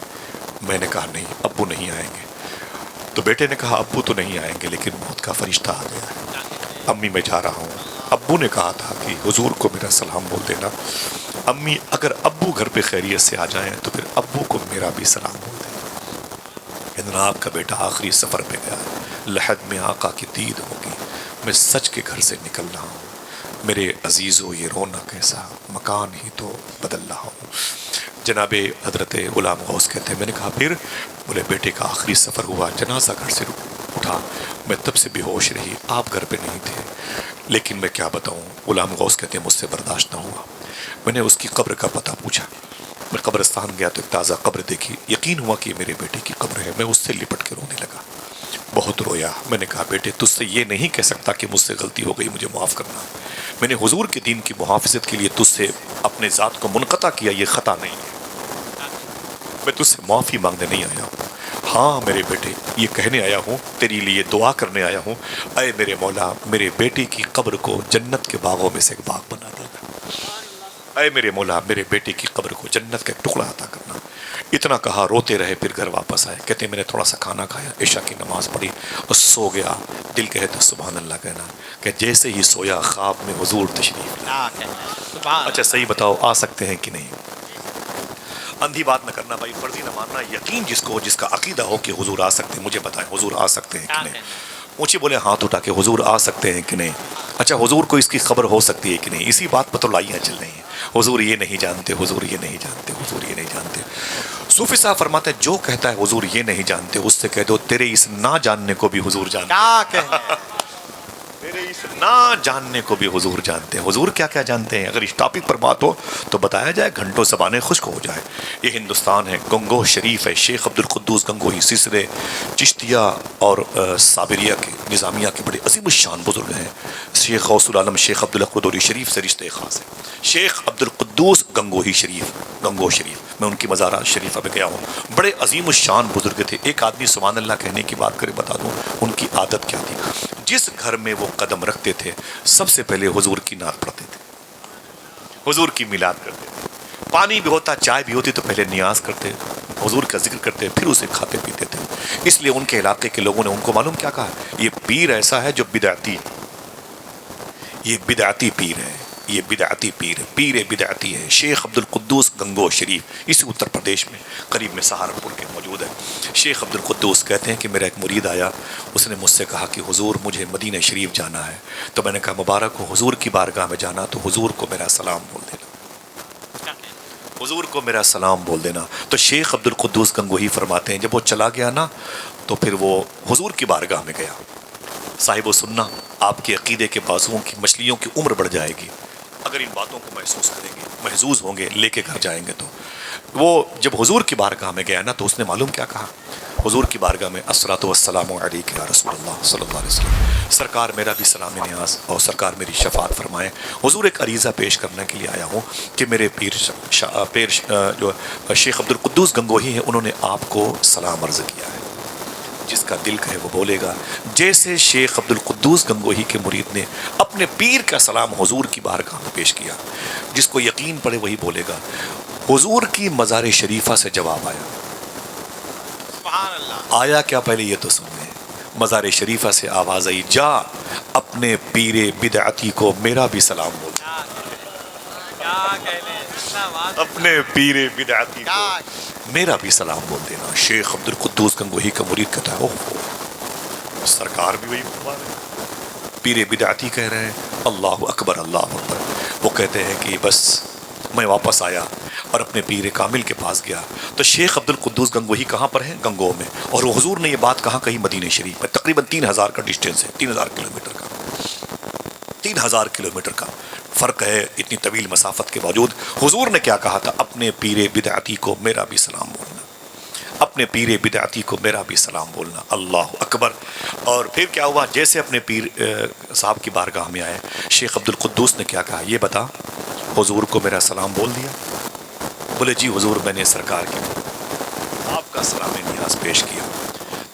میں نے کہا نہیں ابو نہیں آئیں گے۔ تو بیٹے نے کہا ابو تو نہیں آئیں گے لیکن موت کا فرشتہ آ گیا ہے، امی میں جا رہا ہوں۔ ابو نے کہا تھا کہ حضور کو میرا سلام بول دینا۔ امی اگر ابو گھر پہ خیریت سے آ جائیں تو پھر ابو کو میرا بھی سلام بول دینا۔ آپ کا بیٹا آخری سفر پہ گیا، لحد میں آقا کی دید ہوگی، میں سچ کے گھر سے نکل رہا ہوں، میرے عزیزو یہ رونا کیسا، مکان ہی تو بدل رہا ہوں۔ جناب حضرت غلام غوث کہتے ہیں میں نے کہا پھر؟ بولے بیٹے کا آخری سفر ہوا، جنازہ گھر سے اٹھا، میں تب سے بے ہوش رہی، آپ گھر پہ نہیں تھے، لیکن میں کیا بتاؤں۔ غلام غوث کہتے ہیں مجھ سے برداشت نہ ہوا، میں نے اس کی قبر کا پتہ پوچھا، میں قبرستان گیا تو ایک تازہ قبر دیکھی، یقین ہوا کہ میرے بیٹے کی قبر ہے، میں اس سے لپٹ کے رونے لگا، بہت رویا۔ میں نے کہا بیٹے تجھ سے یہ نہیں کہہ سکتا کہ مجھ سے غلطی ہو گئی، مجھے معاف کرنا، میں نے حضور کے دین کی محافظت کے لیے تجھ سے اپنے ذات کو منقطع کیا، یہ خطا نہیں ہے، میں تجھ سے معافی مانگنے نہیں آیا ہوں، ہاں میرے بیٹے یہ کہنے آیا ہوں، تیری لیے دعا کرنے آیا ہوں، اے میرے مولا میرے بیٹے کی قبر کو جنت کے باغوں میں سے ایک باغ بنا دینا، اے میرے مولا میرے بیٹے کی قبر کو جنت کا ایک ٹکڑا عطا کرنا۔ اتنا کہا، روتے رہے، پھر گھر واپس آئے، کہتے ہیں میں نے تھوڑا سا کھانا کھایا، عشاء کی نماز پڑھی اور سو گیا، دل کہتا سبحان اللہ کہنا، کہ جیسے ہی سویا خواب میں حضور تشریف لائے۔ اچھا صحیح بتاؤ آ سکتے ہیں کہ نہیں؟ اندھی بات نہ کرنا بھائی، فرضی نہ ماننا، یقین جس کا عقیدہ ہو کہ حضور آ سکتے ہیں مجھے بتائیں حضور آ سکتے ہیں کہ نہیں؟ اونچی بولے ہاتھ اٹھا کے حضور آ سکتے ہیں کہ نہیں؟ اچھا حضور کو اس کی خبر ہو سکتی ہے کہ نہیں؟ اسی بات پر تو لائیاں چل رہی ہیں، حضور یہ نہیں جانتے، حضور یہ نہیں جانتے، حضور یہ نہیں جانتے۔ صوفی صاحب فرماتے ہیں جو کہتا ہے حضور یہ نہیں جانتے اس سے کہہ دو تیرے اس نہ جاننے کو بھی حضور جانتے ہیں، تیرے اس نہ جاننے کو بھی حضور جانتے ہیں۔ حضور کیا کیا جانتے ہیں؟ اگر اس ٹاپک پر بات ہو تو بتایا جائے، گھنٹوں زبانیں خشک ہو جائے۔ یہ ہندوستان ہے، گنگوہ شریف ہے، شیخ عبد القدوس گنگوہی سلسلے چشتیہ اور صابریہ کے نظامیہ کے بڑے عظیم الشان بزرگ ہیں۔ شیخ غوث العالم شیخ عبد القدوری شریف سے رشتے خاص ہیں۔ شیخ عبد القدوس گنگوہی شریف، گنگوہ شریف، میں ان کی مزارات شریفہ پہ گیا ہوں، بڑے عظیم الشان بزرگ تھے۔ ایک آدمی سبحان اللہ کہنے کی بات کرے بتا دوں ان کی عادت کیا تھی، جس گھر میں وہ قدم رکھتے تھے سب سے پہلے حضور کی نعت پڑھتے تھے، حضور کی میلاد کرتے تھے، پانی بھی ہوتا چائے بھی ہوتی تو پہلے نیاز کرتے، حضور کا ذکر کرتے، پھر اسے کھاتے پیتے تھے۔ اس لیے ان کے علاقے کے لوگوں نے ان کو معلوم کیا کہا، یہ پیر ایسا ہے جو بدعتی، یہ بدعتی پیر ہے، یہ بدعتی پیر ہے، پیر بدعتی ہے۔ شیخ عبد القدوس گنگوہ شریف اسی اتر پردیش میں قریب میں سہارنپور کے موجود ہے۔ شیخ عبد القدوس کہتے ہیں کہ میرا ایک مرید آیا، اس نے مجھ سے کہا کہ حضور مجھے مدینہ شریف جانا ہے، تو میں نے کہا مبارک ہو، حضور کی بارگاہ میں جانا تو حضور کو میرا سلام بول دینا، حضور کو میرا سلام بول دینا۔ تو شیخ عبد القدوس گنگوہی فرماتے ہیں جب وہ چلا گیا نا تو پھر وہ حضور کی بارگاہ میں گیا، صاحب و سننا آپ کے عقیدے کے بازوؤں کی مچھلیوں کی عمر بڑھ جائے گی اگر ان باتوں کو محسوس کریں گے، محظوظ ہوں گے، لے کے گھر جائیں گے۔ تو وہ جب حضور کی بارگاہ میں گیا نا تو اس نے معلوم کیا کہا، حضور کی بارگاہ میں الصلاۃ والسلام علیک یا رسول اللہ صلی اللہ علیہ وسلم، سرکار میرا بھی سلام نیاز اور سرکار میری شفاعت فرمائیں، حضور ایک عریضہ پیش کرنے کے لیے آیا ہوں کہ میرے پیر جو شیخ عبد القدوس گنگوہی ہیں انہوں نے آپ کو سلام عرض کیا ہے، جس کا دل کہے وہ بولے گا۔ جیسے شیخ عبد القدوس گنگوہی کے مرید نے اپنے پیر کا سلام حضور کی بارگاہ میں پیش کیا، جس کو یقین پڑے وہی بولے گا۔ حضور کی مزار شریفہ سے جواب آیا، سبحان اللہ، آیا کیا پہلے یہ تو سن لیں، مزار شریفہ سے آواز آئی جا اپنے پیر بدعتی کو میرا بھی سلام بول۔ کیا کہنے اپنے پیر بدعتی کو کیا میرا بھی سلام بول دینا. شیخ عبد القدوس گنگوہی کا مرید کہتا ہے اوہ سرکار بھی وہی فرما رہے ہیں. پیر بدعتی کہہ رہے ہیں اللہ اکبر اللہ اکبر. وہ کہتے ہیں کہ بس میں واپس آیا اور اپنے پیر کامل کے پاس گیا تو شیخ عبد القدوس گنگوہی کہاں پر ہیں؟ گنگو میں. اور حضور نے یہ بات کہاں کہی؟ مدینہ شریف میں. تقریباً 3000 کا ڈسٹینس ہے, 3000 کلومیٹر کا, 3000 کلومیٹر کا فرق ہے. اتنی طویل مسافت کے باوجود حضور نے کیا کہا تھا؟ اپنے پیر بدعتی کو میرا بھی سلام بولنا, اپنے پیر بدعتی کو میرا بھی سلام بولنا. اللہ اکبر. اور پھر کیا ہوا؟ جیسے اپنے پیر صاحب کی بارگاہ میں آئے, شیخ عبد القدوس نے کیا کہا؟ یہ بتا حضور کو میرا سلام بول دیا؟ بولے جی حضور میں نے سرکار کی آپ کا سلام نیاز پیش کیا.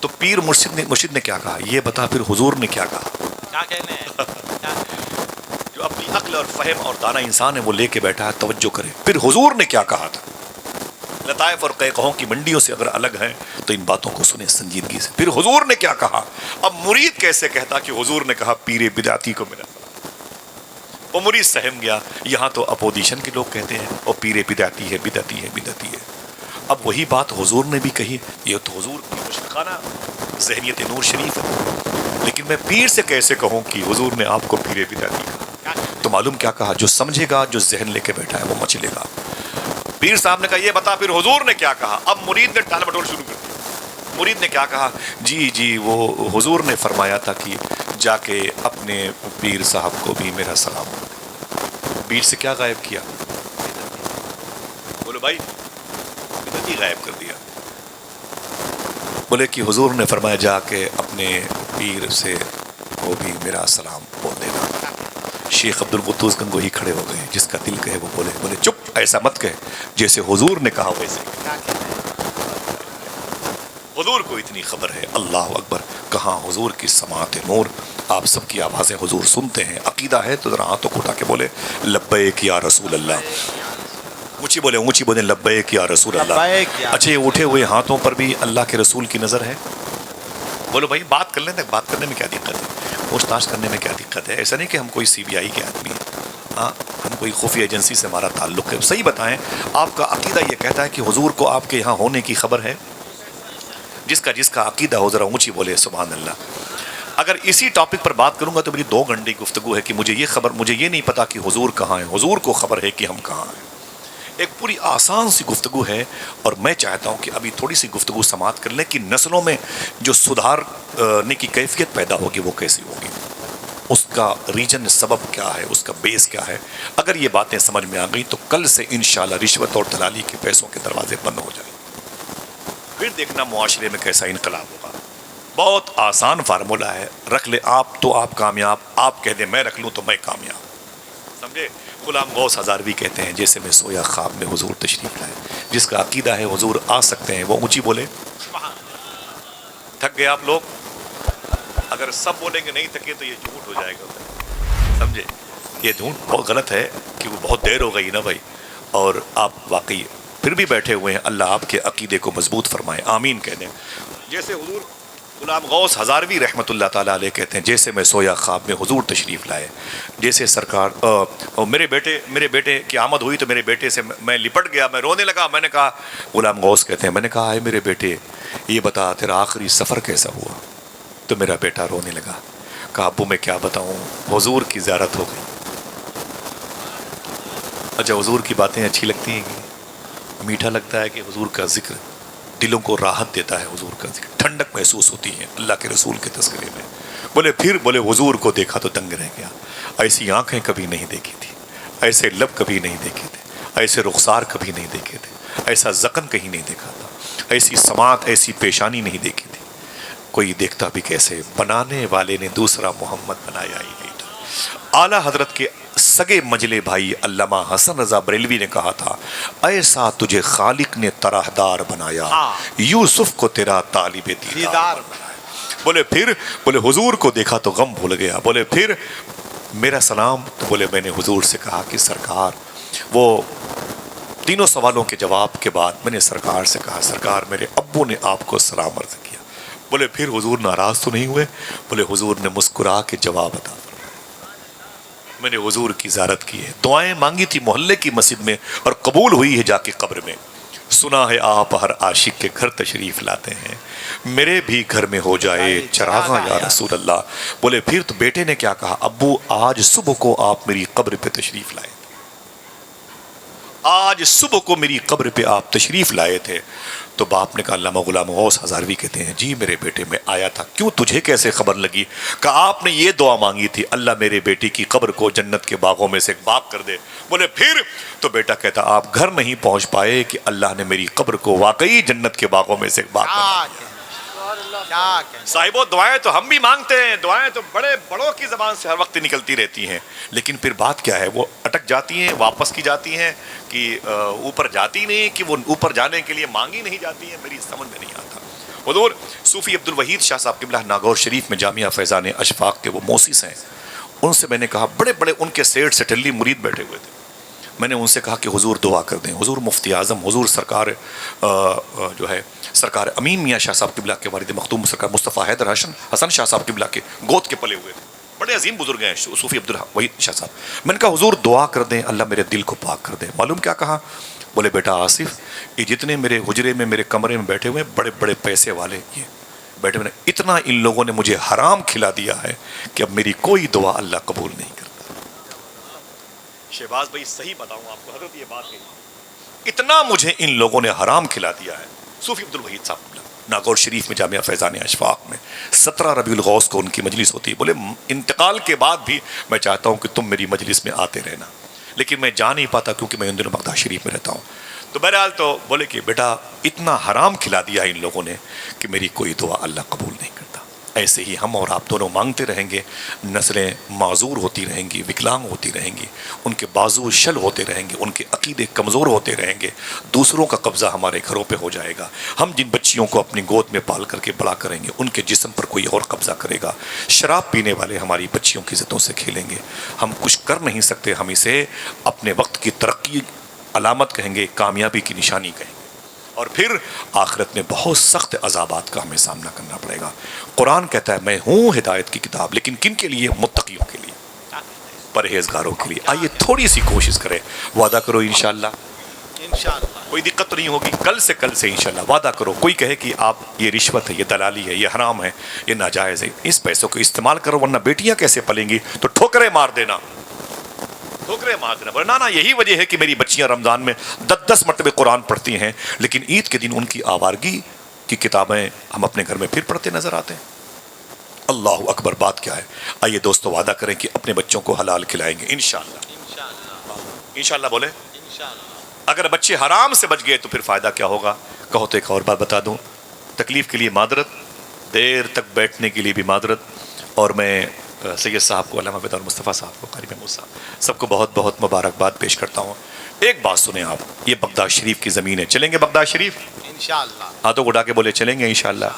تو پیر مرشد نے کیا کہا؟ یہ بتا پھر حضور نے کیا کہا؟ کیا کہنے ہیں؟ جو اپنی عقل اور فہم اور دانا انسان ہے وہ لے کے بیٹھا ہے, توجہ کرے. پھر حضور نے کیا کہا تھا؟ لطائف اور قہقہوں کی منڈیوں سے اگر الگ ہیں تو ان باتوں کو سنیں سنجیدگی سے. پھر حضور نے کیا کہا؟ اب مرید کیسے کہتا کہ حضور نے کہا پیر بدعتی کو میرا؟ وہ مرید سہم گیا. یہاں تو اپوزیشن کے لوگ کہتے ہیں وہ پیر بدعتی ہے بدعتی ہے بدعتی ہے. اب وہی بات حضور نے بھی کہی. یہ تو حضور کی مشرکانہ ذہنیت نور شریف ہے, لیکن میں پیر سے کیسے کہوں کہ حضور نے آپ کو پیر بدعتی کہا؟ تو معلوم کیا کہا؟ جو سمجھے گا, جو ذہن لے کے بیٹھا ہے وہ مچلے گا. پیر صاحب نے کہا یہ بتا پھر حضور نے کیا کہا؟ اب مرید نے ٹال مٹول شروع کر دیا. مرید نے کیا کہا؟ جی وہ حضور نے فرمایا تھا کہ جا کے اپنے پیر صاحب کو بھی میرا سلام بول دے. پیر سے کیا غائب کیا؟ بولو بھائی, بدعتی غائب کر دیا. بولے کہ حضور نے فرمایا جا کے اپنے پیر سے کو بھی میرا سلام بول دینا. شیخ عبد القدوس گنگوہی کھڑے ہو گئے, جس کا دل کہے وہ بولے چپ ایسا مت کہے, جیسے حضور نے کہا ویسے. حضور کو اتنی خبر ہے. اللہ اکبر. کہاں حضور کی سماعت نور, آپ سب کی آوازیں حضور سنتے ہیں. عقیدہ ہے تو ذرا ہاتھوں کو اٹھا کے بولے لبیک یا رسول اللہ. اونچی بولے لبیک یا رسول اللہ. اچھا یہ اٹھے ہوئے ہاتھوں پر بھی اللہ کے رسول کی نظر ہے؟ بولو بھائی بات کر لیں, بات کرنے میں کیا دقت ہے؟ پوچھ تاچھ کرنے میں کیا دقت ہے؟ ایسا نہیں کہ ہم کوئی سی بی آئی کے آدمی ہیں, ہاں ہم کوئی خفیہ ایجنسی سے ہمارا تعلق ہے. صحیح بتائیں, آپ کا عقیدہ یہ کہتا ہے کہ حضور کو آپ کے یہاں ہونے کی خبر ہے؟ جس کا عقیدہ ہو ذرا اونچی بولے سبحان اللہ. اگر اسی ٹاپک پر بات کروں گا تو میری 2 گھنٹے کی گفتگو ہے کہ مجھے یہ نہیں پتا کہ حضور کہاں ہے. حضور کو خبر ہے کہ ہم کہاں ہیں. ایک پوری آسان سی گفتگو ہے, اور میں چاہتا ہوں کہ ابھی تھوڑی سی گفتگو سماعت کر لیں کہ نسلوں میں جو سدھارنے کی کیفیت پیدا ہوگی وہ کیسی ہوگی, اس کا ریجن سبب کیا ہے, اس کا بیس کیا ہے. اگر یہ باتیں سمجھ میں آ گئی تو کل سے انشاءاللہ رشوت اور دلالی کے پیسوں کے دروازے بند ہو جائیں. پھر دیکھنا معاشرے میں کیسا انقلاب ہوگا. بہت آسان فارمولہ ہے, رکھ لے آپ تو آپ کامیاب, آپ کہہ دیں میں رکھ لوں تو میں کامیاب. سمجھے؟ غلام غوث ہزاروی کہتے ہیں جیسے میں سویا خواب میں حضور تشریف لائے. جس کا عقیدہ ہے حضور آ سکتے ہیں وہ اونچی بولے. تھک گئے آپ لوگ؟ اگر سب بولیں گے نہیں تھکے تو یہ جھوٹ ہو جائے گا. سمجھے؟ یہ جھوٹ بہت غلط ہے کہ وہ بہت دیر ہو گئی نا بھائی, اور آپ واقعی پھر بھی بیٹھے ہوئے ہیں. اللہ آپ کے عقیدے کو مضبوط فرمائے, آمین کہہ دیں. جیسے حضور غلام غوث ہزاروی رحمۃ اللہ تعالیٰ علیہ کہتے ہیں جیسے میں سویا خواب میں حضور تشریف لائے. جیسے سرکار میرے بیٹے کی آمد ہوئی تو میرے بیٹے سے میں لپٹ گیا, میں رونے لگا. میں نے کہا, غلام غوث کہتے ہیں میں نے کہا اے میرے بیٹے یہ بتا تیرا آخری سفر کیسا ہوا؟ تو میرا بیٹا رونے لگا. کہا ابو میں کیا بتاؤں, حضور کی زیارت ہو گئی. اچھا حضور کی باتیں اچھی لگتی ہیں, میٹھا لگتا ہے کہ حضور کا ذکر دلوں کو راحت دیتا ہے, حضور کا ذکر ٹھنڈک محسوس ہوتی ہے اللہ کے رسول کے تذکرے میں. بولے حضور کو دیکھا تو دنگ رہ گیا. ایسی آنکھیں کبھی نہیں دیکھی تھی, ایسے لب کبھی نہیں دیکھے تھے, ایسے رخسار کبھی نہیں دیکھے تھے, ایسا زخم کہیں نہیں دیکھا تھا, ایسی سماعت ایسی پیشانی نہیں دیکھی تھی. کوئی دیکھتا بھی کیسے, بنانے والے نے دوسرا محمد بنایا ہی نہیں تھا. اعلیٰ حضرت کے سگے مجلے بھائی علامہ حسن رضا بریلوی نے کہا تھا ایسا تجھے خالق نے طرحدار بنایا, یوسف کو تیرا طالب دیدار بنایا. بولے حضور کو دیکھا تو غم بھول گیا. بولے پھر میرا سلام, تو بولے میں نے حضور سے کہا کہ سرکار, وہ تینوں سوالوں کے جواب کے بعد میں نے سرکار سے کہا سرکار میرے ابو نے آپ کو سلام عرض کیا. بولے پھر حضور ناراض تو نہیں ہوئے؟ بولے حضور نے مسکرا کے جواب عطا فرمایا. میں نے حضور کی زیارت کی ہے، دعائیں مانگی تھی محلے کی مسجد میں اور قبول ہوئی ہے جا کے قبر میں. سنا ہے آپ ہر عاشق کے گھر تشریف لاتے ہیں، میرے بھی گھر میں ہو جائے چراغاں یا رسول اللہ. بولے پھر تو بیٹے نے کیا کہا؟ ابو آج صبح کو آپ میری قبر پہ تشریف لائے تھے، آج صبح کو میری قبر پہ آپ تشریف لائے تھے. تو باپ نے کہا، علامہ غلام غوث ہزاروی کہتے ہیں، جی میرے بیٹے میں آیا تھا. کیوں، تجھے کیسے خبر لگی؟ کہا آپ نے یہ دعا مانگی تھی، اللہ میرے بیٹی کی قبر کو جنت کے باغوں میں سے ایک باغ کر دے. بولے پھر؟ تو بیٹا کہتا آپ گھر نہیں پہنچ پائے کہ اللہ نے میری قبر کو واقعی جنت کے باغوں میں سے ایک باغ بنا دیا. صاحبو دعائیں تو ہم بھی مانگتے ہیں، دعائیں تو بڑے بڑوں کی زبان سے ہر وقت نکلتی رہتی ہیں، لیکن پھر بات کیا ہے، وہ اٹک جاتی ہیں، واپس کی جاتی ہیں کہ اوپر جاتی نہیں، کہ وہ اوپر جانے کے لیے مانگی نہیں جاتی ہیں. میری سمجھ میں نہیں آتا. حضور صوفی عبدالوحید شاہ صاحب قبلہ ناگور شریف میں جامعہ فیضان اشفاق کے وہ موسس ہیں. ان سے میں نے کہا، بڑے بڑے ان کے سیٹ سے ٹلی مرید بیٹھے ہوئے تھے. میں نے ان سے کہا کہ حضور دعا کر دیں. حضور مفتی اعظم حضور سرکار جو ہے سرکار امین میاں شاہ صاحب قبلہ کے والد مختوم سرکار مصطفیٰ حیدر حسن شاہ صاحب قبلہ کے گود کے پلے ہوئے تھے. بڑے عظیم بزرگ ہیں صوفی عبدالوحید شاہ صاحب. میں نے کہا حضور دعا کر دیں، اللہ میرے دل کو پاک کر دیں. معلوم کیا کہا؟ بولے بیٹا آصف، یہ جتنے میرے حجرے میں میرے کمرے میں بیٹھے ہوئے بڑے بڑے پیسے والے یہ بیٹھے ہوئے، اتنا ان لوگوں نے مجھے حرام کھلا دیا ہے کہ اب میری کوئی دعا اللہ قبول نہیں کرتا. شہباز بھائی صحیح بتاؤں آپ کو، حضرت یہ بات کہی، اتنا مجھے ان لوگوں نے حرام کھلا دیا ہے. صوفی عبدالوحید صاحب ناگور شریف میں جامعہ فیضان اشفاق میں 17 ربیع الغوث کو ان کی مجلس ہوتی ہے. بولے انتقال کے بعد بھی میں چاہتا ہوں کہ تم میری مجلس میں آتے رہنا، لیکن میں جا نہیں پاتا کیونکہ میں ان دنوں بغداد شریف میں رہتا ہوں. تو بہرحال تو بولے کہ بیٹا اتنا حرام کھلا دیا ان لوگوں نے کہ میری کوئی دعا اللہ قبول نہیں کرتا. ایسے ہی ہم اور آپ دونوں مانگتے رہیں گے، نسلیں معذور ہوتی رہیں گی، وکلانگ ہوتی رہیں گی، ان کے بازو شل ہوتے رہیں گے، ان کے عقیدے کمزور ہوتے رہیں گے، دوسروں کا قبضہ ہمارے گھروں پہ ہو جائے گا. ہم جن بچیوں کو اپنی گود میں پال کر کے بڑا کریں گے ان کے جسم پر کوئی اور قبضہ کرے گا. شراب پینے والے ہماری بچیوں کی عزتوں سے کھیلیں گے. ہم کچھ کر نہیں سکتے، ہم اسے اپنے وقت کی ترقی علامت کہیں گے، کامیابی کی نشانی کہیں گے. اور پھر آخرت میں بہت سخت عذابات کا ہمیں سامنا کرنا پڑے گا. قرآن کہتا ہے میں ہوں ہدایت کی کتاب، لیکن کن کے لیے؟ متقیوں کے لیے، پرہیزگاروں کے لیے. آئیے تھوڑی سی کوشش کریں، وعدہ کرو انشاءاللہ کوئی دقت نہیں ہوگی. کل سے انشاءاللہ وعدہ کرو. کوئی کہے کہ آپ یہ رشوت ہے، یہ دلالی ہے، یہ حرام ہے، یہ ناجائز ہے، اس پیسوں کو استعمال کرو ورنہ بیٹیاں کیسے پلیں گی؟ تو ٹھوکریں مار دینا، ٹھوکریں مار دینا. بولے نا یہی وجہ ہے کہ میری بچیاں رمضان میں 10 مرتبہ قرآن پڑھتی ہیں، لیکن عید کے دن ان کی آوارگی کی کتابیں ہم اپنے گھر میں پھر پڑھتے نظر آتے ہیں. اللہ اکبر. بات کیا ہے؟ آئیے دوستو وعدہ کریں کہ اپنے بچوں کو حلال کھلائیں گے انشاءاللہ. انشاءاللہ بولے. اگر بچے حرام سے بچ گئے تو پھر فائدہ کیا ہوگا؟ کہو تو ایک اور بات بتا دوں، تکلیف کے لیے معذرت، دیر تک بیٹھنے کے لیے بھی معذرت. اور میں سید صاحب کو، علامہ بیدار مصطفیٰ صاحب کو، قاری محمود صاحب، سب کو بہت بہت مبارکباد پیش کرتا ہوں. ایک بات سنیں آپ، یہ بغداد شریف کی زمین ہے. چلیں گے بغداد شریف؟ انشاءاللہ. ہاتھوں کو اٹھا کے بولے چلیں گے انشاءاللہ.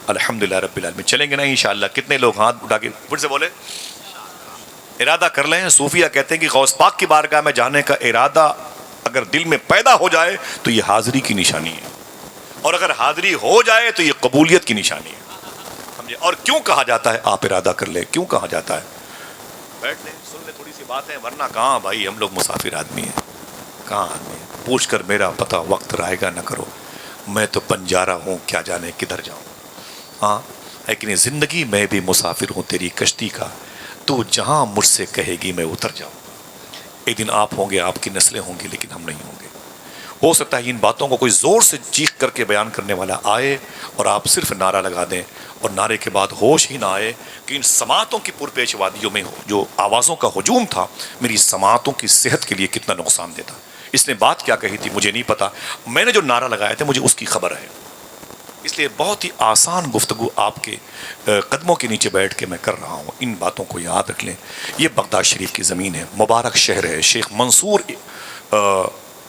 الحمدللہ رب العالمین. چلیں گے نا انشاءاللہ؟ کتنے لوگ ہاتھ اٹھا کے پھر سے بولے؟ ارادہ کر لیں. صوفیہ کہتے ہیں کہ غوث پاک کی بارگاہ میں جانے کا ارادہ اگر دل میں پیدا ہو جائے تو یہ حاضری کی نشانی ہے، اور اگر حاضری ہو جائے تو یہ قبولیت کی نشانی ہے. سمجھے؟ اور کیوں کہا جاتا ہے آپ ارادہ کر لیں؟ کیوں کہا جاتا ہے؟ بیٹھ لیں، سن لیں تھوڑی سی باتیں، ورنہ کہاں بھائی ہم لوگ مسافر آدمی ہیں، کہاں آدمی ہیں. پوچھ کر میرا پتہ وقت رائے گا نہ کرو، میں تو بنجارہ ہوں، کیا جانے کدھر جاؤں. ہاں لیکن زندگی میں بھی مسافر ہوں تیری کشتی کا، تو جہاں مجھ سے کہے گی میں اتر جاؤں. ایک دن آپ ہوں گے، آپ کی نسلیں ہوں گی، لیکن ہم نہیں ہوں گے. ہو سکتا ہے ان باتوں کو کوئی زور سے چیخ کر کے بیان کرنے والا آئے اور آپ صرف نعرہ لگا دیں، اور نعرے کے بعد ہوش ہی نہ آئے کہ ان سماعتوں کی پرپیش وادیوں میں جو آوازوں کا ہجوم تھا میری سماعتوں کی صحت کے لیے کتنا نقصان دہ تھا. اس نے بات کیا کہی تھی مجھے نہیں پتا، میں نے جو نعرہ لگایا تھا مجھے اس کی خبر ہے. اس لیے بہت ہی آسان گفتگو آپ کے قدموں کے نیچے بیٹھ کے میں کر رہا ہوں. ان باتوں کو یاد رکھ لیں. یہ بغداد شریف کی زمین ہے، مبارک شہر ہے. شیخ منصور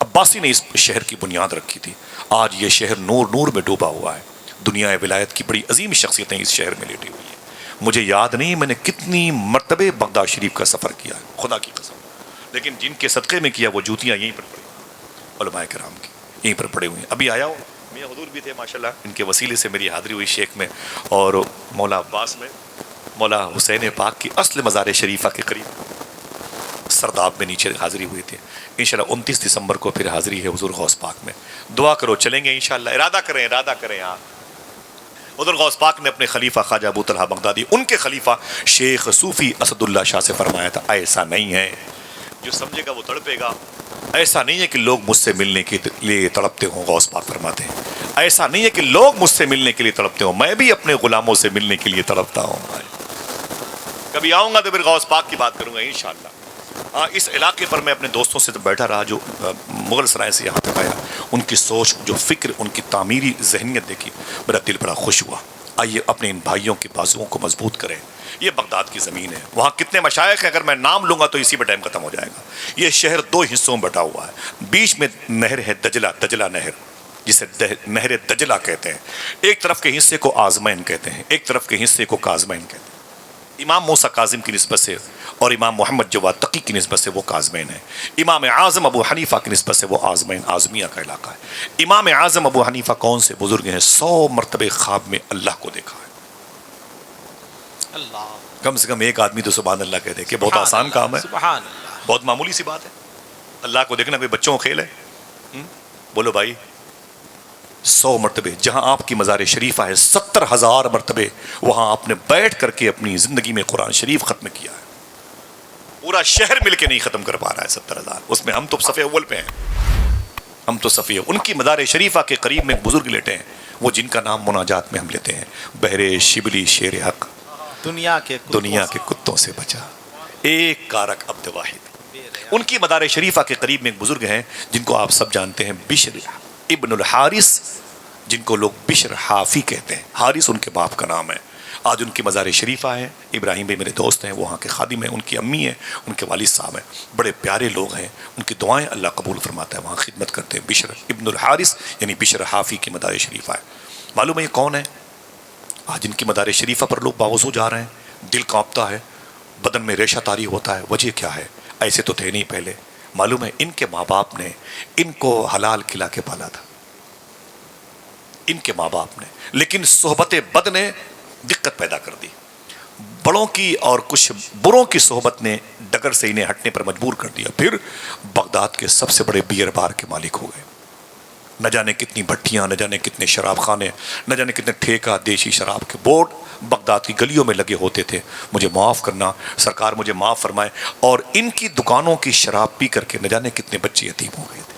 عباسی نے اس شہر کی بنیاد رکھی تھی. آج یہ شہر نور نور میں ڈوبا ہوا ہے. دنیا ولایت کی بڑی عظیم شخصیتیں اس شہر میں لیٹی ہوئی ہیں. مجھے یاد نہیں میں نے کتنی مرتبہ بغداد شریف کا سفر کیا ہے، خدا کی قسم. لیکن جن کے صدقے میں کیا وہ جوتیاں یہیں پر پڑی، علماء کرام کی یہیں پر پڑے ہوئے ہیں. ابھی آیا ہو میاں حضور بھی تھے ماشاءاللہ، ان کے وسیلے سے میری حاضری ہوئی شیخ میں، اور مولا عباس میں، مولا حسین پاک کی اصل مزار شریفہ کے قریب. سرداب میں نیچے حاضری ہوئی تھی. انشاءاللہ 29 دسمبر کو پھر حاضری ہے حضور غوث پاک میں. دعا کرو, چلیں گے انشاءاللہ. ارادہ کریں آپ. ادھر غوث پاک نے اپنے خلیفہ خواجہ ابو طلحہ بغدادی, ان کے خلیفہ شیخ صوفی اسد اللہ شاہ سے فرمایا تھا, ایسا نہیں ہے, جو سمجھے گا وہ تڑپے گا. ایسا نہیں ہے کہ لوگ مجھ سے ملنے کے لیے تڑپتے ہوں. غوث پاک فرماتے ہیں ایسا نہیں ہے کہ لوگ مجھ سے ملنے کے لیے تڑپتے ہوں, میں بھی اپنے غلاموں سے ملنے کے لیے تڑپتا ہوں. کبھی آؤں گا تو پھر غوث پاک کی بات کروں گا انشاءاللہ. اس علاقے پر میں اپنے دوستوں سے بیٹھا رہا جو مغل سرائے سے یہاں تک آیا. ان کی سوچ, جو فکر, ان کی تعمیری ذہنیت دیکھی, میرا دل بڑا خوش ہوا. آئیے اپنے ان بھائیوں کے بازوؤں کو مضبوط کریں. یہ بغداد کی زمین ہے, وہاں کتنے مشائخ ہیں, اگر میں نام لوں گا تو اسی پہ ٹائم ختم ہو جائے گا. یہ شہر 2 حصوں میں بٹا ہوا ہے. بیچ میں نہر ہے دجلہ نہر, جسے نہر دجلہ کہتے ہیں. ایک طرف کے حصے کو آزمین کہتے ہیں, ایک طرف کے حصے کو کاظمین کہتے ہیں. امام موسیٰ کاظم کی نسبت سے اور امام محمد جواد تقی کی نسبت سے وہ کاظمین ہے. امام اعظم ابو حنیفہ کی نسبت سے وہ آزمین, آزمیہ کا علاقہ ہے. امام اعظم ابو حنیفہ کون سے بزرگ ہیں؟ 100 مرتبہ خواب میں اللہ کو دیکھا ہے. اللہ, کم سے کم ایک آدمی تو سبحان اللہ کہتے کہ بہت آسان کام ہے, سبحان اللہ, بہت معمولی سی بات ہے. اللہ کو دیکھنا کوئی بچوں کو کھیل ہے؟ بولو بھائی, 100 مرتبے. جہاں آپ کی مزار شریفہ ہے 70,000 مرتبے وہاں آپ نے بیٹھ کر کے اپنی زندگی میں قرآن شریف ختم کیا ہے. پورا شہر مل کے نہیں ختم کر پا رہا ہے 70,000. اس میں ہم تو صفحے اول پہ ہیں, ہم تو صفحے. ان کی مزار شریفہ کے قریب میں ایک بزرگ لیٹے ہیں, وہ جن کا نام مناجات میں ہم لیتے ہیں, بہرے شبلی شیر حق, دنیا کے کتوں سے بچا, ایک کارک عبد واحد. ان کی مدار شریفہ کے قریب میں ایک بزرگ ہیں جن کو آپ سب جانتے ہیں, بشر ابن الحارث, جن کو لوگ بشر حافی کہتے ہیں. حارث ان کے باپ کا نام ہے. آج ان کی مزار شریفہ ہے. ابراہیم بھائی میرے دوست ہیں, وہاں کے خادم ہیں. ان کی امی ہیں, ان کے والد صاحب ہیں, بڑے پیارے لوگ ہیں. ان کی دعائیں اللہ قبول فرماتا ہے, وہاں خدمت کرتے ہیں. بشر ابن الحارث یعنی بشر حافی کی مدار شریفہ ہے. معلوم ہے یہ کون ہے؟ آج ان کی مدار شریفہ پر لوگ باوضو جا رہے ہیں, دل کانپتا ہے, بدن میں ریشہ طاری ہوتا ہے. وجہ کیا ہے؟ ایسے تو تھے نہیں پہلے. معلوم ہے ان کے ماں باپ نے ان کو حلال کھلا کے پالا تھا, ان کے ماں باپ نے, لیکن صحبت بد نے دقت پیدا کر دی. بڑوں کی اور کچھ بروں کی صحبت نے ڈگر سے انہیں ہٹنے پر مجبور کر دیا. پھر بغداد کے سب سے بڑے بیئر بار کے مالک ہو گئے. نہ جانے کتنی بھٹیاں, نہ جانے کتنے شراب خانے, نہ جانے کتنے ٹھیکہ دیشی شراب کے بورڈ بغداد کی گلیوں میں لگے ہوتے تھے. مجھے معاف کرنا سرکار, مجھے معاف فرمائے. اور ان کی دکانوں کی شراب پی کر کے نہ جانے کتنے بچے یتیم ہو گئے تھے,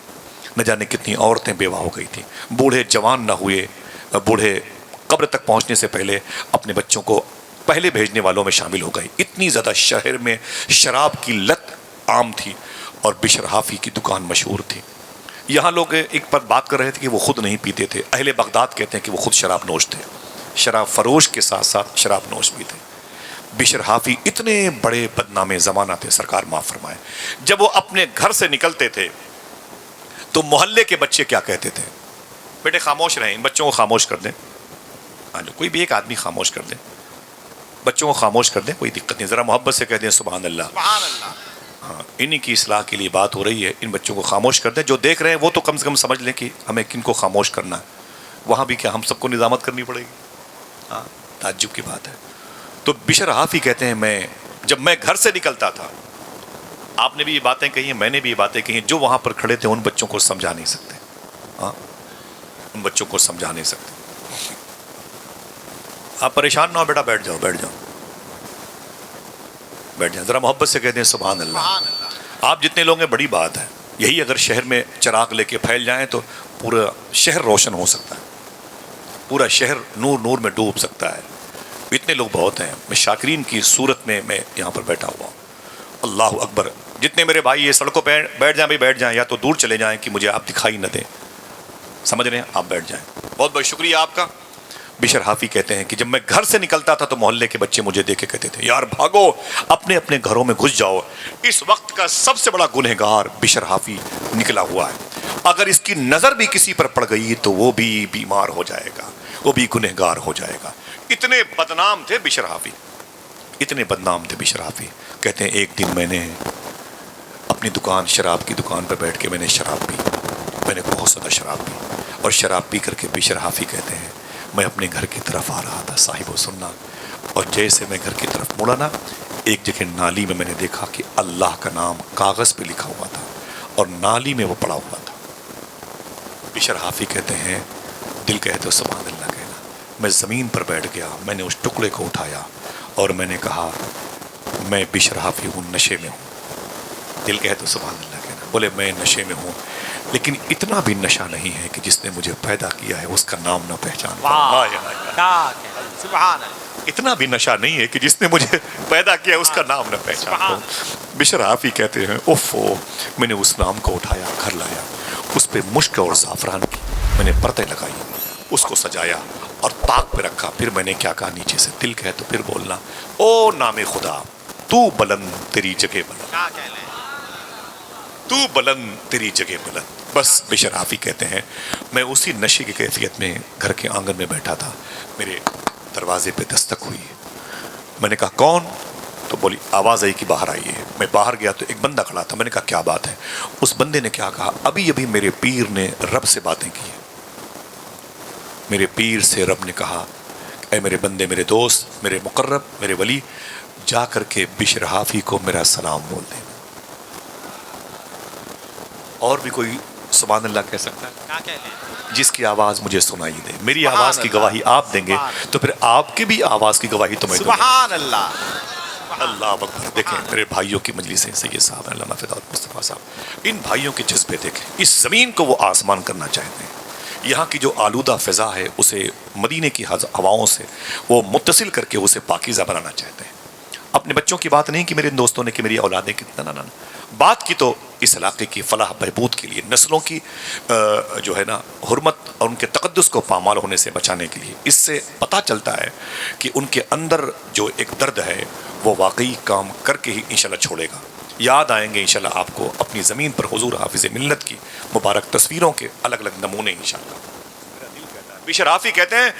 نہ جانے کتنی عورتیں بیوہ ہو گئی تھیں. بوڑھے جوان نہ ہوئے, بوڑھے قبر تک پہنچنے سے پہلے اپنے بچوں کو پہلے بھیجنے والوں میں شامل ہو گئی. اتنی زیادہ شہر میں شراب کی لت عام تھی اور بشر حافی کی دکان مشہور تھی. یہاں لوگ ایک پر بات کر رہے تھے کہ وہ خود نہیں پیتے تھے. اہل بغداد کہتے ہیں کہ وہ خود شراب نوش تھے, شراب فروش کے ساتھ ساتھ شراب نوش بھی تھے. بشر حافی اتنے بڑے بدنام زمانہ تھے, سرکار معاف فرمائے. جب وہ اپنے گھر سے نکلتے تھے تو محلے کے بچے کیا کہتے تھے؟ بیٹے خاموش رہیں, ان بچوں کو خاموش کر دیں. ہاں جو کوئی بھی ایک آدمی خاموش کر دیں, بچوں کو خاموش کر دیں, کوئی دقت نہیں. ذرا محبت سے کہہ دیں سبحان اللہ. سبحان اللہ. ہاں, انہی کی اصلاح کے لیے بات ہو رہی ہے. ان بچوں کو خاموش کر دیں. جو دیکھ رہے ہیں وہ تو کم سے کم سمجھ لیں کہ ہمیں کن کو خاموش کرنا ہے. وہاں بھی کیا ہم سب کو نظامت کرنی پڑے گی؟ ہاں, تعجب کی بات ہے. تو بشر حافی کہتے ہیں جب میں گھر سے نکلتا تھا, آپ نے بھی یہ باتیں کہی ہیں, میں نے بھی یہ باتیں کہی ہیں, جو وہاں پر کھڑے تھے ان بچوں کو سمجھا نہیں سکتے. ہاں, ان بچوں کو سمجھا نہیں سکتے. آپ پریشان نہ ہو بیٹا, بیٹھ جاؤ, بیٹھ جاؤ, بیٹھ جائیں. ذرا محبت سے کہتے ہیں سبحان اللہ. سبحان اللہ. آپ جتنے لوگ ہیں بڑی بات ہے. یہی اگر شہر میں چراغ لے کے پھیل جائیں تو پورا شہر روشن ہو سکتا ہے, پورا شہر نور نور میں ڈوب سکتا ہے. اتنے لوگ بہت ہیں. میں شاکرین کی صورت میں یہاں پر بیٹھا ہوا ہوں. اللہ اکبر. جتنے میرے بھائی یہ سڑکوں پہ بیٹھ جائیں, بھائی بیٹھ جائیں, یا تو دور چلے جائیں کہ مجھے آپ دکھائی نہ دیں. سمجھ رہے ہیں, آپ بیٹھ جائیں. بہت بہت شکریہ آپ کا. بشر حافی کہتے ہیں کہ جب میں گھر سے نکلتا تھا تو محلے کے بچے مجھے دیکھ کے کہتے تھے یار بھاگو, اپنے اپنے گھروں میں گھس جاؤ. اس وقت کا سب سے بڑا گنہگار بشر حافی نکلا ہوا ہے. اگر اس کی نظر بھی کسی پر پڑ گئی تو وہ بھی بیمار ہو جائے گا, وہ بھی گنہگار ہو جائے گا. اتنے بدنام تھے بشر حافی, اتنے بدنام تھے بشر حافی. کہتے ہیں ایک دن میں نے اپنی دکان, شراب کی دکان پہ بیٹھ کے میں نے شراب پی. میں نے بہت زیادہ شراب پی, اور شراب پی کر کے بشر حافی کہتے ہیں میں اپنے گھر کی طرف آ رہا تھا. صاحب و سننا, اور جیسے میں گھر کی طرف مڑا نا, ایک جگہ نالی میں نے دیکھا کہ اللہ کا نام کاغذ پہ لکھا ہوا تھا اور نالی میں وہ پڑا ہوا تھا. بشر حافی کہتے ہیں دل کہے تو سبحان اللہ کہنا. میں زمین پر بیٹھ گیا, میں نے اس ٹکڑے کو اٹھایا اور میں نے کہا میں بشر حافی ہوں, نشے میں ہوں. دل کہے تو سبحان اللہ کہنا. بولے میں نشے میں ہوں لیکن اتنا بھی نشہ نہیں ہے کہ جس نے مجھے پیدا کیا ہے اس کا نام نہ پہچان پاؤں. سبحان اللہ. اتنا بھی نشہ نہیں ہے کہ جس نے مجھے پیدا کیا ہے اس کا نام نہ پہچان پاؤں. بشر حافی کہتے ہیں اوفو, میں نے اس نام کو اٹھایا, گھر لایا, اس پہ مشک اور زعفران کی میں نے پرتیں لگائی, اس کو سجایا اور طاق پہ رکھا. پھر میں نے کیا کہا نیچے سے, دل کہے تو پھر بولنا او نام خدا تو بلند تیری جگہ بلند, تو بلند تیری جگہ بلند. بس بشر حافی کہتے ہیں میں اسی نشے کی کیفیت میں گھر کے آنگن میں بیٹھا تھا, میرے دروازے پہ دستک ہوئی. میں نے کہا کون؟ تو بولی آواز آئی کہ باہر آئیے. میں باہر گیا تو ایک بندہ کھڑا تھا. میں نے کہا کیا بات ہے؟ اس بندے نے کیا کہا, ابھی ابھی میرے پیر نے رب سے باتیں کی. میرے پیر سے رب نے کہا اے میرے بندے, میرے دوست, میرے مقرب, میرے ولی, جا کر کے بشر حافی کو میرا سلام بول دیں. اور بھی کوئی سبحان اللہ کہہ سکتا ہے جس کی آواز مجھے سنائی دے؟ میری آواز کی گواہی آپ دیں گے تو پھر آپ کی بھی آواز کی گواہی تو میں دوں گا. سبحان اللہ. اللہ اکبر. دیکھیں میرے بھائیوں کی مجلس ہیں, سید صاحب علامہ فداء مصطفیٰ صاحب, ان بھائیوں کے جذبے دیکھیں. اس زمین کو وہ آسمان کرنا چاہتے ہیں. یہاں کی جو آلودہ فضا ہے اسے مدینے کی ہواؤں سے وہ متصل کر کے اسے پاکیزہ بنانا چاہتے ہیں. اپنے بچوں کی بات نہیں کہ میرے دوستوں نے کہ میری اولادیں کتنا, نہ بات کی تو اس علاقے کی فلاح بہبود کے لیے, نسلوں کی جو ہے نا حرمت اور ان کے تقدس کو پامال ہونے سے بچانے کے لیے. اس سے پتہ چلتا ہے کہ ان کے اندر جو ایک درد ہے وہ واقعی کام کر کے ہی انشاءاللہ چھوڑے گا. یاد آئیں گے انشاءاللہ آپ کو اپنی زمین پر حضور حافظ ملت کی مبارک تصویروں کے الگ الگ نمونے انشاءاللہ. بشر حافی کہتے ہیں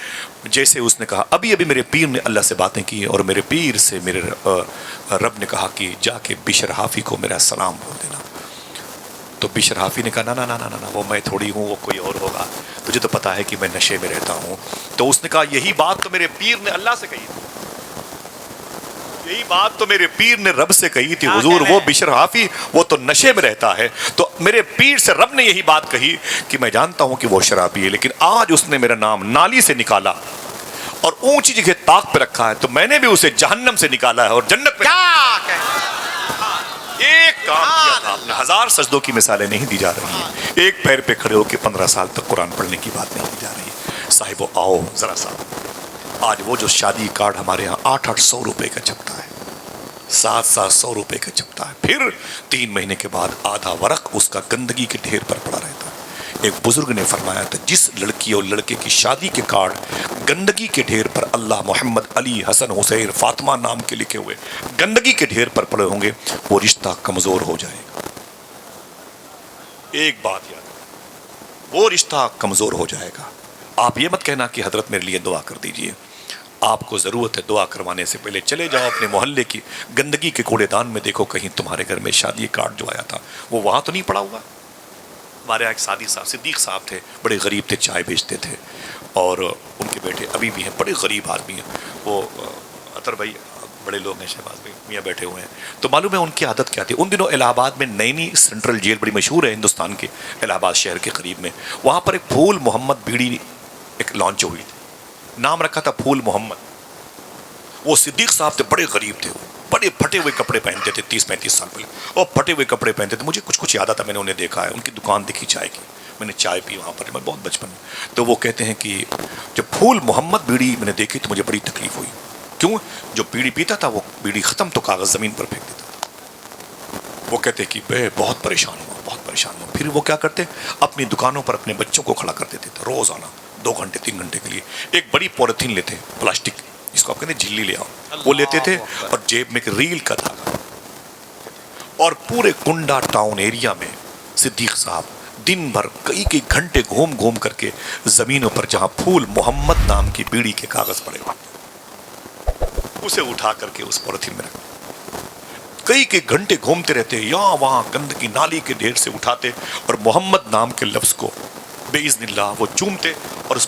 جیسے اس نے کہا ابھی ابھی میرے پیر نے اللہ سے باتیں کی اور میرے پیر سے میرے رب نے کہا کہ جا کے بشر حافی کو میرا سلام بول دینا. تو بشر حافی نے کہا نہ وہ میں تھوڑی ہوں, وہ کوئی اور ہوگا, تجھے تو پتا ہے کہ میں نشے میں رہتا ہوں. تو اس نے کہا یہی بات تو میرے پیر نے اللہ سے کہی تھی, یہی بات تو میرے پیر نے رب سے کہی تھی. حضور وہ بشر حافی وہ تو نشے میں رہتا ہے, تو میرے پیر سے رب نے یہی بات کہی کہ میں جانتا ہوں کہ وہ شرابی ہے, لیکن آج اس نے میرا نام نالی سے نکالا اور اونچی جگہ طاق پہ رکھا ہے, تو میں نے بھی اسے جہنم سے نکالا ہے اور جنت میں ایک کام کیا تھا. آپ نے 1000 سجدوں کی مثالیں نہیں دی جا رہی ہیں. ایک پیر پہ کھڑے ہو کے 15 سال تک قرآن پڑھنے کی بات نہیں کی جا رہی. صاحب آؤ ذرا سا, آج وہ جو شادی کارڈ ہمارے ہاں 800 روپے کا چھپتا ہے, 700 روپے کا چھپتا ہے, پھر 3 مہینے کے بعد آدھا ورق اس کا گندگی کے ڈھیر پر پڑا رہتا ہے. ایک بزرگ نے فرمایا تھا جس لڑکی اور لڑکے کی شادی کے کارڈ گندگی کے ڈھیر پر اللہ محمد علی حسن حسین فاطمہ نام کے لکھے ہوئے گندگی کے ڈھیر پر پڑے ہوں گے, وہ رشتہ کمزور ہو جائے گا. ایک بات یاد, وہ رشتہ کمزور ہو جائے گا. آپ یہ مت کہنا کہ حضرت میرے لیے دعا کر دیجئے. آپ کو ضرورت ہے دعا کروانے سے پہلے چلے جاؤ اپنے محلے کی گندگی کے کوڑے دان میں, دیکھو کہیں تمہارے گھر میں شادی کارڈ جو آیا تھا وہ وہاں تو نہیں پڑا ہوا. ہمارے یہاں ایک سادی صاحب صدیق صاحب تھے, بڑے غریب تھے, چائے بیچتے تھے, اور ان کے بیٹے ابھی بھی ہیں, بڑے غریب آدمی ہیں. وہ اطہر بھائی بڑے لوگ ہیں, شہباز بھائی میاں بیٹھے ہوئے ہیں. تو معلوم ہے ان کی عادت کیا تھی. ان دنوں الہ آباد میں نئی سینٹرل جیل بڑی مشہور ہے ہندوستان کے الہ آباد شہر کے قریب میں, وہاں پر ایک پھول محمد بیڑی ایک لانچ ہوئی تھی, نام رکھا تھا پھول محمد. وہ صدیق صاحب تھے, بڑے غریب تھے, بڑے پھٹے ہوئے کپڑے پہنتے تھے 30-35 سال پہلے, اور پھٹے ہوئے کپڑے پہنتے تھے. مجھے کچھ یاد آتا, میں نے انہیں دیکھا ہے, ان کی دکان دیکھی چائے کی, میں نے چائے پی وہاں پر, میں بہت بچپن میں. تو وہ کہتے ہیں کہ جب پھول محمد بیڑی میں نے دیکھی تو مجھے بڑی تکلیف ہوئی. کیوں؟ جو بیڑی پیتا تھا وہ بیڑی ختم تو کاغذ زمین پر پھینک دیتا تھا. وہ کہتے کہ میں بہت پریشان ہوا, بہت پریشان ہوا. پھر وہ کیا کرتے, اپنی دکانوں پر اپنے بچوں کو کھڑا کر دیتے تھے روزانہ 2 گھنٹے 3 گھنٹے کے لیے. ایک بڑی پولیتھین لیتے, پلاسٹک جس کو آپ کہتے ہیں جھلی لے آؤ, وہ لیتے تھے اور جیب میں ایک ریل کا دھاگا, اور پورے کنڈا ٹاؤن ایریا میں صدیق صاحب دن بھر کئی گھنٹے گھوم گھوم کر کے زمینوں پر جہاں پھول محمد نام کی بیڑی کے کاغذ پڑے ہوئے اسے اٹھا کر کے اس پولیتھین میں رکھتے. کئی گھنٹے گھومتے رہتے, یہاں وہاں گندگی نالی کے ڈھیر سے اٹھاتے اور محمد نام کے لفظ کو بے اذن اللہ وہ چومتے اور اس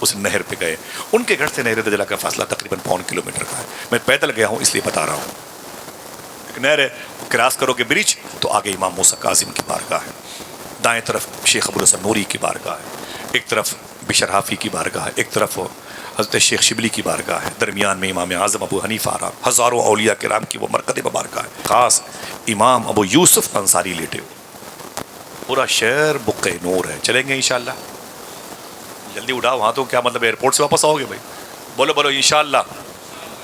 اس نہر پہ گئے. ان کے گھر سے نہر دجلہ کا فاصلہ تقریباً 0.25 کلومیٹر کا ہے. میں پیدل گیا ہوں اس لیے بتا رہا ہوں. ایک نہر ہے, کراس کرو گے برج تو آگے امام موسیٰ کاظم کی بارگاہ ہے, دائیں طرف شیخ ابوالحسن نوری کی بارگاہ ہے, ایک طرف بشر حافی کی بارگاہ ہے, ایک طرف حضرت شیخ شبلی کی بارگاہ ہے, درمیان میں امام اعظم ابو حنیفہ آرام, ہزاروں اولیاء کرام کی وہ مرکز بارگاہ ہے. خاص امام ابو یوسف انصاری لیٹے ہو. پورا شہر بقع نور ہے. چلیں گے انشاءاللہ؟ جلدی اٹھاؤ ہاں. تو کیا مطلب ایئرپورٹ سے واپس آؤ گے بھائی؟ بولو بولو انشاءاللہ.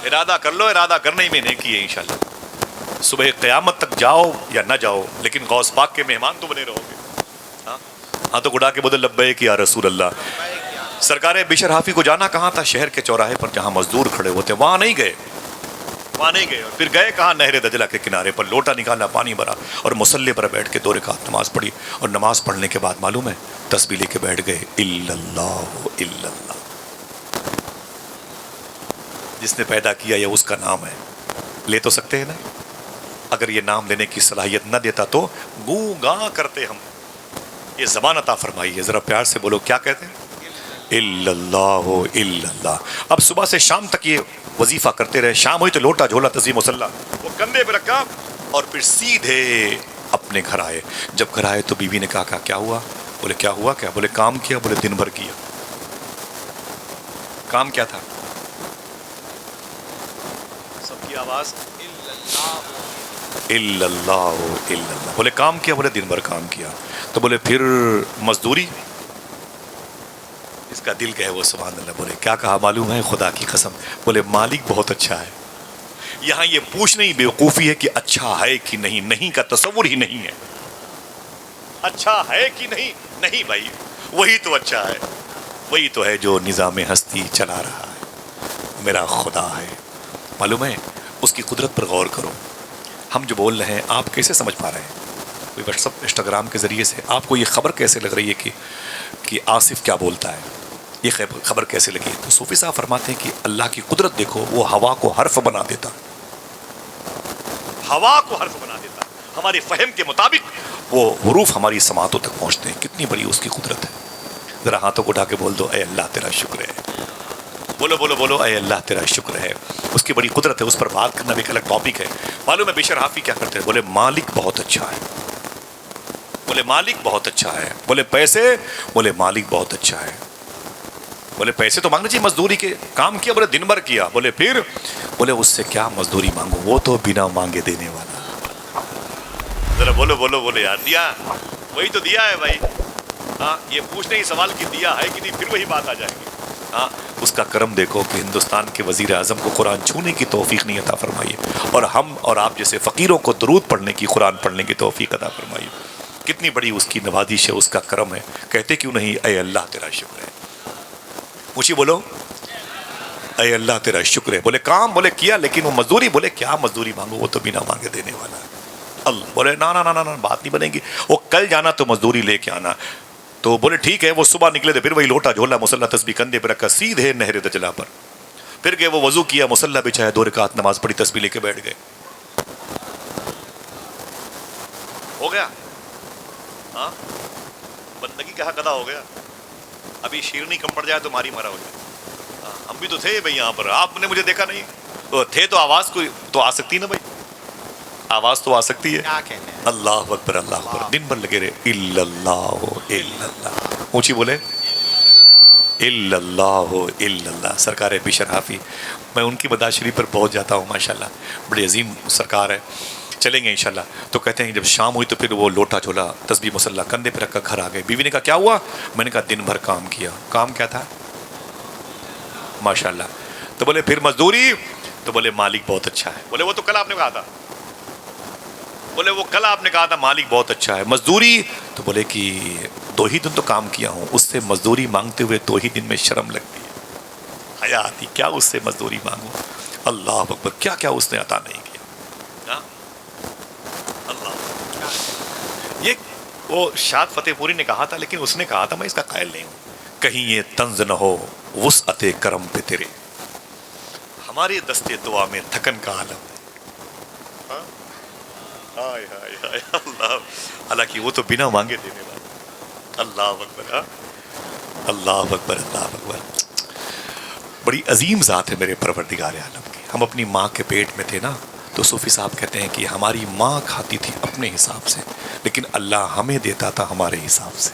ارادہ کر لو, ارادہ کرنا ہی میں نے کی ہے انشاءاللہ. صبح قیامت تک جاؤ یا نہ جاؤ لیکن غوث پاک کے مہمان تو بنے رہو گے. ہاں تو اٹھا کے بولے لبیک یا رسول اللہ. سرکار بشر حافی کو جانا کہاں تھا؟ شہر کے چوراہے پر جہاں مزدور کھڑے ہوتے, وہاں نہیں گئے. وہاں نہیں گئے. اور پھر گئے کہاں؟ نہر دجلہ کے کنارے پر, لوٹا نکالا, پانی بھرا اور مصلی پر بیٹھ کے 2 رکعت نماز پڑھی. اور نماز پڑھنے کے بعد معلوم ہے تسبیح لے کے بیٹھ گئے, الا اللہ الا اللہ. جس نے پیدا کیا یہ اس کا نام ہے, لے تو سکتے ہیں نا. اگر یہ نام لینے کی صلاحیت نہ دیتا تو گوں گاں کرتے ہم. یہ زبان عطا فرمائی ہے. ذرا پیار سے بولو, کیا کہتے ہیں؟ الا اللہ الا اللہ. اب صبح سے شام تک یہ وظیفہ کرتے رہے. شام ہوئی تو لوٹا جھولا تسبیح مصلی وہ کندھے پہ رکھا اور پھر سیدھے اپنے گھر آئے. جب گھر آئے تو بیوی نے کہا کیا ہوا؟ بولے کیا ہوا کیا؟ بولے کام کیا. بولے دن بھر کیا. کام کیا تھا؟ سب کی آواز الا اللہ الا اللہ. بولے کام کیا. بولے دن بھر کام کیا. تو بولے پھر مزدوری؟ اس کا دل کہے وہ سبحان اللہ. بولے کیا کہا معلوم ہے؟ خدا کی قسم. بولے مالک بہت اچھا ہے. یہاں یہ پوچھنا ہی بیوقوفی ہے کہ اچھا ہے کہ نہیں. نہیں کا تصور ہی نہیں ہے. اچھا ہے کہ نہیں؟ نہیں بھائی, وہی تو اچھا ہے. وہی تو ہے جو نظام ہستی چلا رہا ہے. میرا خدا ہے. معلوم ہے اس کی قدرت پر غور کرو. ہم جو بول رہے ہیں آپ کیسے سمجھ پا رہے ہیں؟ کوئی واٹس ایپ انسٹاگرام کے ذریعے سے آپ کو یہ خبر کیسے لگ رہی ہے کہ آصف کیا بولتا ہے؟ یہ خبر کیسے لگی؟ تو صوفی صاحب فرماتے ہیں کہ اللہ کی قدرت دیکھو, وہ ہوا کو حرف بنا دیتا. ہوا کو حرف بنا دیتا. ہمارے فہم کے مطابق وہ حروف ہماری سماعتوں تک پہنچتے ہیں. کتنی بڑی اس کی قدرت ہے. ذرا ہاتھوں کو اٹھا کے بول دو, اے اللہ تیرا شکر ہے. بولو بولو بولو, اے اللہ تیرا شکر ہے. اس کی بڑی قدرت ہے. اس پر بات کرنا بھی ایک الگ ٹاپک ہے. معلوم ہے بشر حافی کیا کرتے ہیں؟ بولے مالک بہت اچھا ہے. بولے مالک بہت اچھا ہے. بولے پیسے؟ بولے مالک بہت اچھا ہے. بولے پیسے تو مانگنا چاہیے مزدوری کے. کام کیا؟ بولے دن بھر کیا. بولے پھر؟ بولے اس سے کیا مزدوری مانگو, وہ تو بنا مانگے دینے والا. ذرا بولو بولو بولو یار. دیا وہی تو دیا ہے بھائی. ہاں یہ پوچھنے ہی سوال کی دیا ہے کہ نہیں, پھر وہی بات آ جائے گی. ہاں اس کا کرم دیکھو کہ ہندوستان کے وزیر اعظم کو قرآن چھونے کی توفیق نہیں عطا فرمائی, اور ہم اور آپ جیسے فقیروں کو درود پڑھنے کی, قرآن پڑھنے کی توفیق عطا فرمائی. کتنی بڑی اس کی نوازش ہے, اس کا کرم ہے. کہتے کیوں نہیں اے اللہ تیرا شکر ہے. پوچھی بولو, اے اللہ تیرا شکر ہے. بولے کام؟ بولے کیا. لیکن وہ مزدوری؟ بولے کیا مزدوری مانگو, وہ تو بنا مانگے دینے والا ہے. اللہ بولے نا نا نا نا, بات نہیں بنے گی. وہ کل جانا تو مزدوری لے کے آنا. تو بولے ٹھیک ہے. وہ صبح نکلے تھے, پھر وہی لوٹا جھولا مصلی تسبیح کندھے پہ رکھا, سیدھے نہر دجلہ پر. پھر گئے, وہ وضو کیا, مصلی بچھایا, 2 رکعت نماز پڑھی, تسبیح لے کے بیٹھ گئے. ہو گیا. ہاں بندگی کا حق ادا ہو گیا. ابھی شیرنی کم پڑ جائے تو ماری مارا ہو جائے. ہم بھی تو تھے بھائی یہاں پر, آپ نے مجھے دیکھا نہیں. تو تھے تو آواز کوئی تو آ سکتی نا بھائی, آواز تو آ سکتی ہے. اللہ اکبر اللہ اکبر. دن بھر لگے رہے الا اللہ الا اللہ. اونچی بولے الا اللہ الا اللہ. سرکار بشر حافی, میں ان کی مداح شریف پر پہنچ جاتا ہوں ماشاءاللہ, بڑی عظیم سرکار ہے. چلیں گے انشاءاللہ. تو کہتے ہیں جب شام ہوئی تو پھر وہ لوٹا جھولا تسبیح مصلی کندھے پہ رکھ کر گھر آ گئے. بیوی نے کہا کیا ہوا؟ میں نے کہا دن بھر کام کیا. کام کیا تھا؟ ماشاءاللہ. تو بولے پھر مزدوری؟ تو بولے مالک بہت اچھا ہے. بولے وہ تو کل آپ نے کہا تھا. بولے وہ کل آپ نے کہا تھا مالک بہت اچھا ہے. مزدوری؟ تو بولے کہ 2 ہی دن تو کام کیا ہوں, اس سے مزدوری مانگتے ہوئے 2 ہی دن میں شرم لگتی ہے, حیا آتی. کیا اس سے مزدوری مانگوں؟ اللہ اکبر. کیا کیا اس نے عطا نہیں کیا. اللہ. یہ وہ شاد فتح پوری نے کہا تھا, لیکن اس نے کہا تھا میں اس کا قائل نہیں ہوں, کہیں یہ طنز نہ ہو وسعت کرم پہ تیرے, ہمارے دستے دعا میں تھکن کا عالم ہے. ہائے ہائے ہائے اللہ. حالانکہ وہ تو بنا مانگے دینے والا. اللہ اکبر. اللہ اکبر اللہ اکبر. بڑی عظیم ذات ہے میرے پروردگار عالم کی. ہم اپنی ماں کے پیٹ میں تھے نا تو صوفی صاحب کہتے ہیں کہ ہماری ماں کھاتی تھی اپنے حساب سے لیکن اللہ ہمیں دیتا تھا ہمارے حساب سے.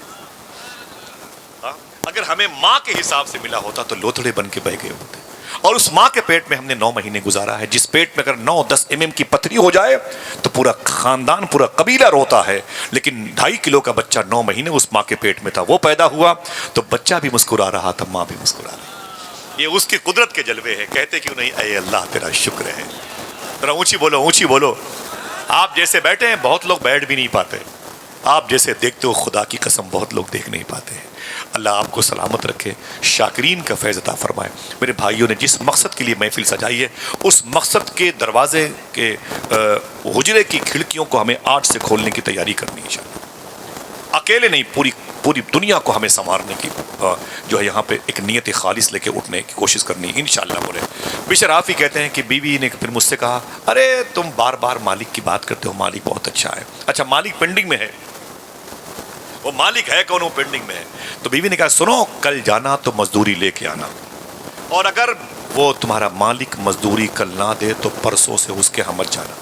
اگر ہمیں ماں کے حساب سے ملا ہوتا تو لوتھڑے بن کے بہ گئے ہوتے. اور اس ماں کے پیٹ میں ہم نے 9 مہینے گزارا ہے جس پیٹ میں اگر 9-10 mm کی پتھری ہو جائے تو پورا خاندان پورا قبیلہ روتا ہے. لیکن 2.5 کلو کا بچہ 9 مہینے اس ماں کے پیٹ میں تھا, وہ پیدا ہوا تو بچہ بھی مسکرا رہا تھا, ماں بھی مسکرا رہی. یہ اس کی قدرت کے جلوے ہیں. کہتے کیوں نہیں اے اللہ تیرا شکر ہے. ذرا اونچی بولو, اونچی بولو. آپ جیسے بیٹھے ہیں بہت لوگ بیٹھ بھی نہیں پاتے, آپ جیسے دیکھتے ہو خدا کی قسم بہت لوگ دیکھ نہیں پاتے ہیں. اللہ آپ کو سلامت رکھے, شاکرین کا فیض عطا فرمائے. میرے بھائیوں نے جس مقصد کے لیے محفل سجائی ہے اس مقصد کے دروازے کے حجرے کی کھڑکیوں کو ہمیں آج سے کھولنے کی تیاری کرنی ہے انشاءاللہ. اکیلے نہیں, پوری دنیا کو ہمیں سنوارنے کی جو ہے یہاں پہ ایک نیت خالص لے کے اٹھنے کی کوشش کرنی ہے انشاءاللہ. بولے بشر آفی کہتے ہیں کہ بیوی نے پھر مجھ سے کہا ارے تم بار بار مالک کی بات کرتے ہو, مالک بہت اچھا ہے. اچھا مالک پینڈنگ میں ہے, وہ مالک ہے کون, وہ پینڈنگ میں ہے. تو بیوی نے کہا سنو کل جانا تو مزدوری لے کے آنا, اور اگر وہ تمہارا مالک مزدوری کل نہ دے تو پرسوں سے اس کے ہاں مت جانا,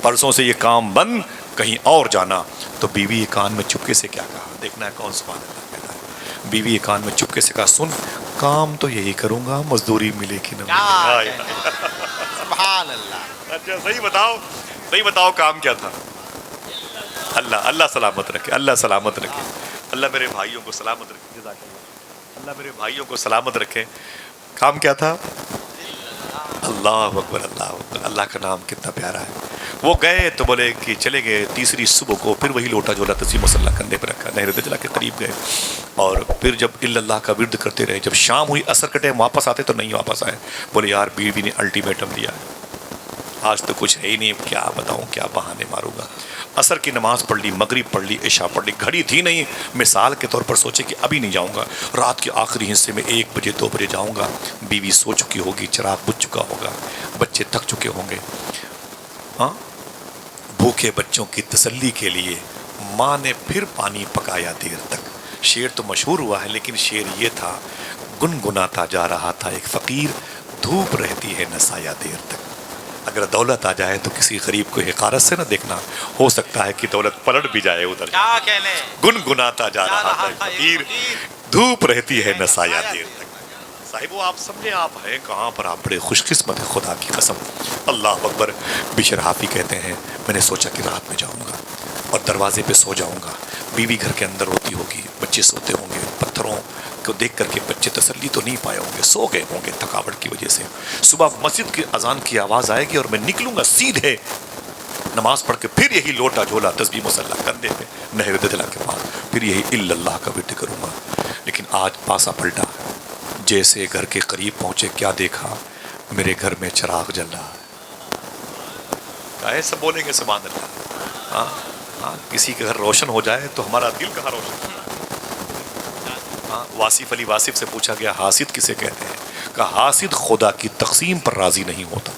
پرسوں سے یہ کام بند, کہیں اور جانا. تو بیوی کان میں چپکے سے کیا کہا, دیکھنا ہے کون سبحان اللہ کہتا ہے. بیوی کان میں چپکے سے کہا سن کام تو یہی کروں گا, مزدوری ملے کہ نہ ملے. سبحان اللہ. اچھا صحیح بتاؤ کام کیا تھا. اللہ سلامت رکھے, اللہ سلامت رکھے, اللہ میرے بھائیوں کو سلامت رکھے, جزاک اللہ, اللہ میرے بھائیوں کو سلامت رکھے. کام کیا تھا؟ اللہ اکبر, اللہ اکبر. اللہ کا نام کتنا پیارا ہے. وہ گئے تو بولے کہ چلے گئے, تیسری صبح کو پھر وہی لوٹا جھولا تسبیح مصلی کندھے پہ رکھا, نہر دجلہ کے قریب گئے اور پھر جب اللہ کا ورد کرتے رہے. جب شام ہوئی عصر کے ٹائم واپس آتے تو نہیں واپس آئے. بولے یار بیوی نے الٹیمیٹم دیا ہے, آج تو کچھ ہے ہی نہیں, کیا بتاؤں, کیا بہانے ماروں گا. عصر کی نماز پڑھ لی, مغرب پڑھ لی, عشاء پڑھ لی, گھڑی تھی نہیں. مثال کے طور پر سوچے کہ ابھی نہیں جاؤں گا, رات کے آخری حصے میں 1 بجے 2 بجے جاؤں گا. بیوی سو چکی ہوگی, چراغ بجھ چکا ہوگا, بچے تھک چکے ہوں گے. ہاں, بھوکے بچوں کی تسلی کے لیے ماں نے پھر پانی پکایا دیر تک. شعر تو مشہور ہوا ہے لیکن شعر یہ تھا, گنگناتا جا رہا تھا ایک فقیر, دھوپ رہتی ہے نہ سایہ دیر تک. اگر دولت آ جائے تو کسی غریب کو حقارت سے نہ دیکھنا, ہو سکتا ہے کہ دولت پلٹ بھی جائے ادھر. کیا کہنے, گنگناتا جا رہا تھا فقیر, دھوپ رہتی ہے نہ سایہ دیر تک. صاحب وہ آپ سمجھے آپ ہیں کہاں پر, آپ بڑے خوش قسمت ہیں خدا کی قسم. اللہ اکبر. بشر حافی کہتے ہیں میں نے سوچا کہ رات میں جاؤں گا اور دروازے پہ سو جاؤں گا. بیوی گھر کے اندر روتی ہوگی, بچے سوتے ہوں گے, پتھروں کو دیکھ کر کے بچے تسلی تو نہیں پائے ہوں گے, سو گئے ہوں گے تھکاوٹ کی وجہ سے. صبح مسجد کی اذان کی آواز آئے گی اور میں نکلوں گا سیدھے نماز پڑھ کے, پھر یہی لوٹا جھولا تسبیح مصلی کندھے پہ نہر دجلہ کے پاس, پھر یہی الا اللہ کا ورد کروں گا. لیکن آج پاسا پلٹا, جیسے گھر کے قریب پہنچے کیا دیکھا, میرے گھر میں چراغ جل رہا ہے. ایسا بولیں گے سبحان اللہ. ہاں, کسی کا گھر روشن ہو جائے تو ہمارا دل کہاں روشن ہوتا ہے. واصف علی واصف سے پوچھا گیا حاسد کسے کہتے ہیں, کہا حاسد خدا کی تقسیم پر راضی نہیں ہوتا.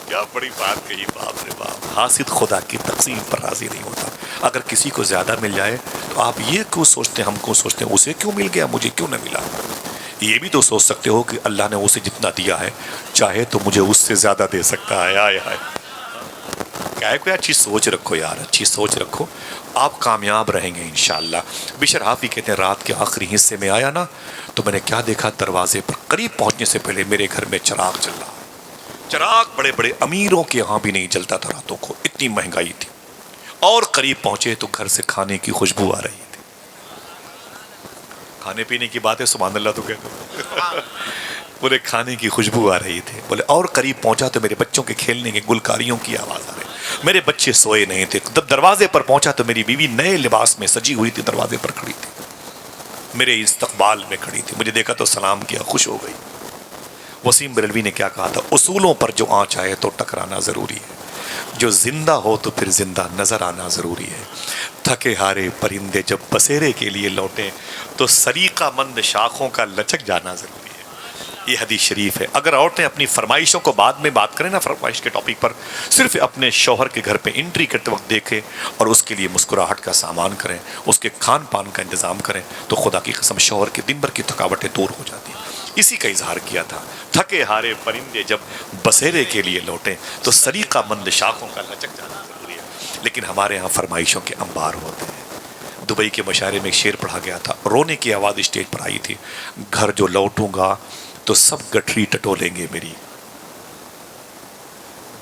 کیا بڑی بات کہی, باپ رے باپ. حاسد خدا کی تقسیم پر راضی نہیں ہوتا. اگر کسی کو زیادہ مل جائے تو آپ یہ کیوں سوچتے ہیں, ہم کیوں سوچتے ہیں اسے کیوں مل گیا مجھے کیوں نہ ملا. یہ بھی تو سوچ سکتے ہو کہ اللہ نے اسے جتنا دیا ہے چاہے تو مجھے اس سے زیادہ دے سکتا ہے. آئے ہائے, کیا ہے, کوئی اچھی سوچ رکھو یار, اچھی سوچ رکھو, آپ کامیاب رہیں گے انشاءاللہ. بشر حافی کہتے ہیں رات کے آخری حصے میں آیا نا تو میں نے کیا دیکھا, دروازے پر قریب پہنچنے سے پہلے میرے گھر میں چراغ چل رہا. چراغ بڑے بڑے امیروں کے یہاں بھی نہیں جلتا تھا راتوں کو, اتنی مہنگائی تھی. اور قریب پہنچے تو گھر سے کھانے کی خوشبو آ رہی تھی. کھانے پینے کی بات ہے سبحان اللہ تو کہتے ہیں. بولے کھانے کی خوشبو آ رہی تھی. بولے اور قریب پہنچا تو میرے بچوں کے کھیلنے کے گلکاریوں کی آواز آ رہی. میرے بچے سوئے نہیں تھے. جب دروازے پر پہنچا تو میری بیوی نئے لباس میں سجی ہوئی تھی, دروازے پر کھڑی تھی, میرے استقبال میں کھڑی تھی. مجھے دیکھا تو سلام کیا, خوش ہو گئی. وسیم بریلوی نے کیا کہا تھا, اصولوں پر جو آنچ آئے تو ٹکرانا ضروری ہے, جو زندہ ہو تو پھر زندہ نظر آنا ضروری ہے. تھکے ہارے پرندے جب بسیرے کے لیے لوٹیں تو سریقہ مند شاخوں کا لچک جانا ضروری ہے. یہ حدیث شریف ہے. اگر عورتیں اپنی فرمائشوں کو بعد میں بات کریں نا، فرمائش کے ٹاپک پر، صرف اپنے شوہر کے گھر پہ انٹری کرتے وقت دیکھیں اور اس کے لیے مسکراہٹ کا سامان کریں، اس کے کھان پان کا انتظام کریں، تو خدا کی قسم شوہر کے دن بھر کی تھکاوٹیں دور ہو جاتی ہیں. اسی کا اظہار کیا تھا، تھکے ہارے پرندے جب بسیرے کے لیے لوٹیں تو سلیقہ مند شاخوں کا لچک جانا ضروری ہے. لیکن ہمارے ہاں فرمائشوں کے انبار ہوتے ہیں. دبئی کے مشاعرے میں ایک شعر پڑھا گیا تھا، رونے کی آواز اسٹیج پر آئی تھی، گھر جو لوٹوں گا تو سب گٹھری ٹٹولیں گے میری،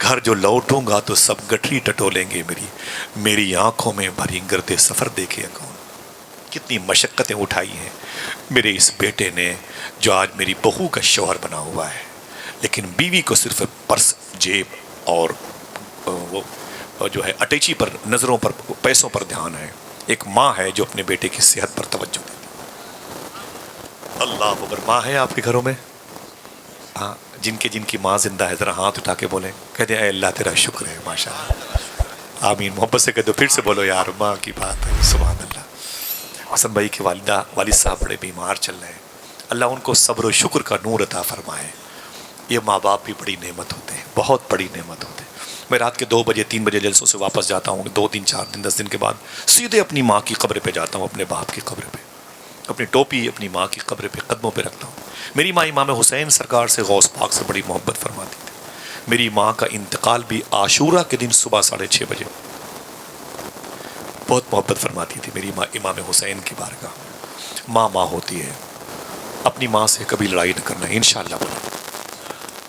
گھر جو لوٹوں گا تو سب گٹھری ٹٹولیں گے میری، میری آنکھوں میں بھری گرد سفر دیکھے کون. کتنی مشقتیں اٹھائی ہیں میرے اس بیٹے نے جو آج میری بہو کا شوہر بنا ہوا ہے، لیکن بیوی کو صرف پرس، جیب اور وہ جو ہے اٹیچی پر، نظروں پر، پیسوں پر دھیان ہے. ایک ماں ہے جو اپنے بیٹے کی صحت پر توجہ دیتی. اللہ اکبر. ماں ہے آپ کے گھروں میں؟ ہاں، جن کی ماں زندہ ہے ذرا ہاتھ اٹھا کے بولیں، کہتے ہیں اے اللہ تیرا شکر ہے، ماشاء اللہ. آمین. محبت سے کہہ دو، پھر سے بولو یار، ماں کی بات ہے. سبحان اللہ. حسن بھائی کے والد صاحب بڑے بیمار چل رہے ہیں، اللہ ان کو صبر و شکر کا نور عطا فرمائے. یہ ماں باپ بھی بڑی نعمت ہوتے ہیں، بہت بڑی نعمت ہوتے ہیں. میں رات کے 2 بجے 3 بجے جلسوں سے واپس جاتا ہوں، 2 دن 4 دن 10 دن کے بعد سیدھے اپنی ماں کی قبر پہ جاتا ہوں، اپنے باپ کی قبر پہ، اپنی ٹوپی اپنی ماں کی قبر پہ قدموں پہ رکھتا ہوں. میری ماں امام حسین سرکار سے، غوث پاک سے بڑی محبت فرماتی تھی. میری ماں کا انتقال بھی عاشورہ کے دن صبح 6:30 بجے. بہت محبت فرماتی تھی میری ماں امام حسین کی بارگاہ. ماں ہوتی ہے. اپنی ماں سے کبھی لڑائی نہ کرنا، انشاءاللہ.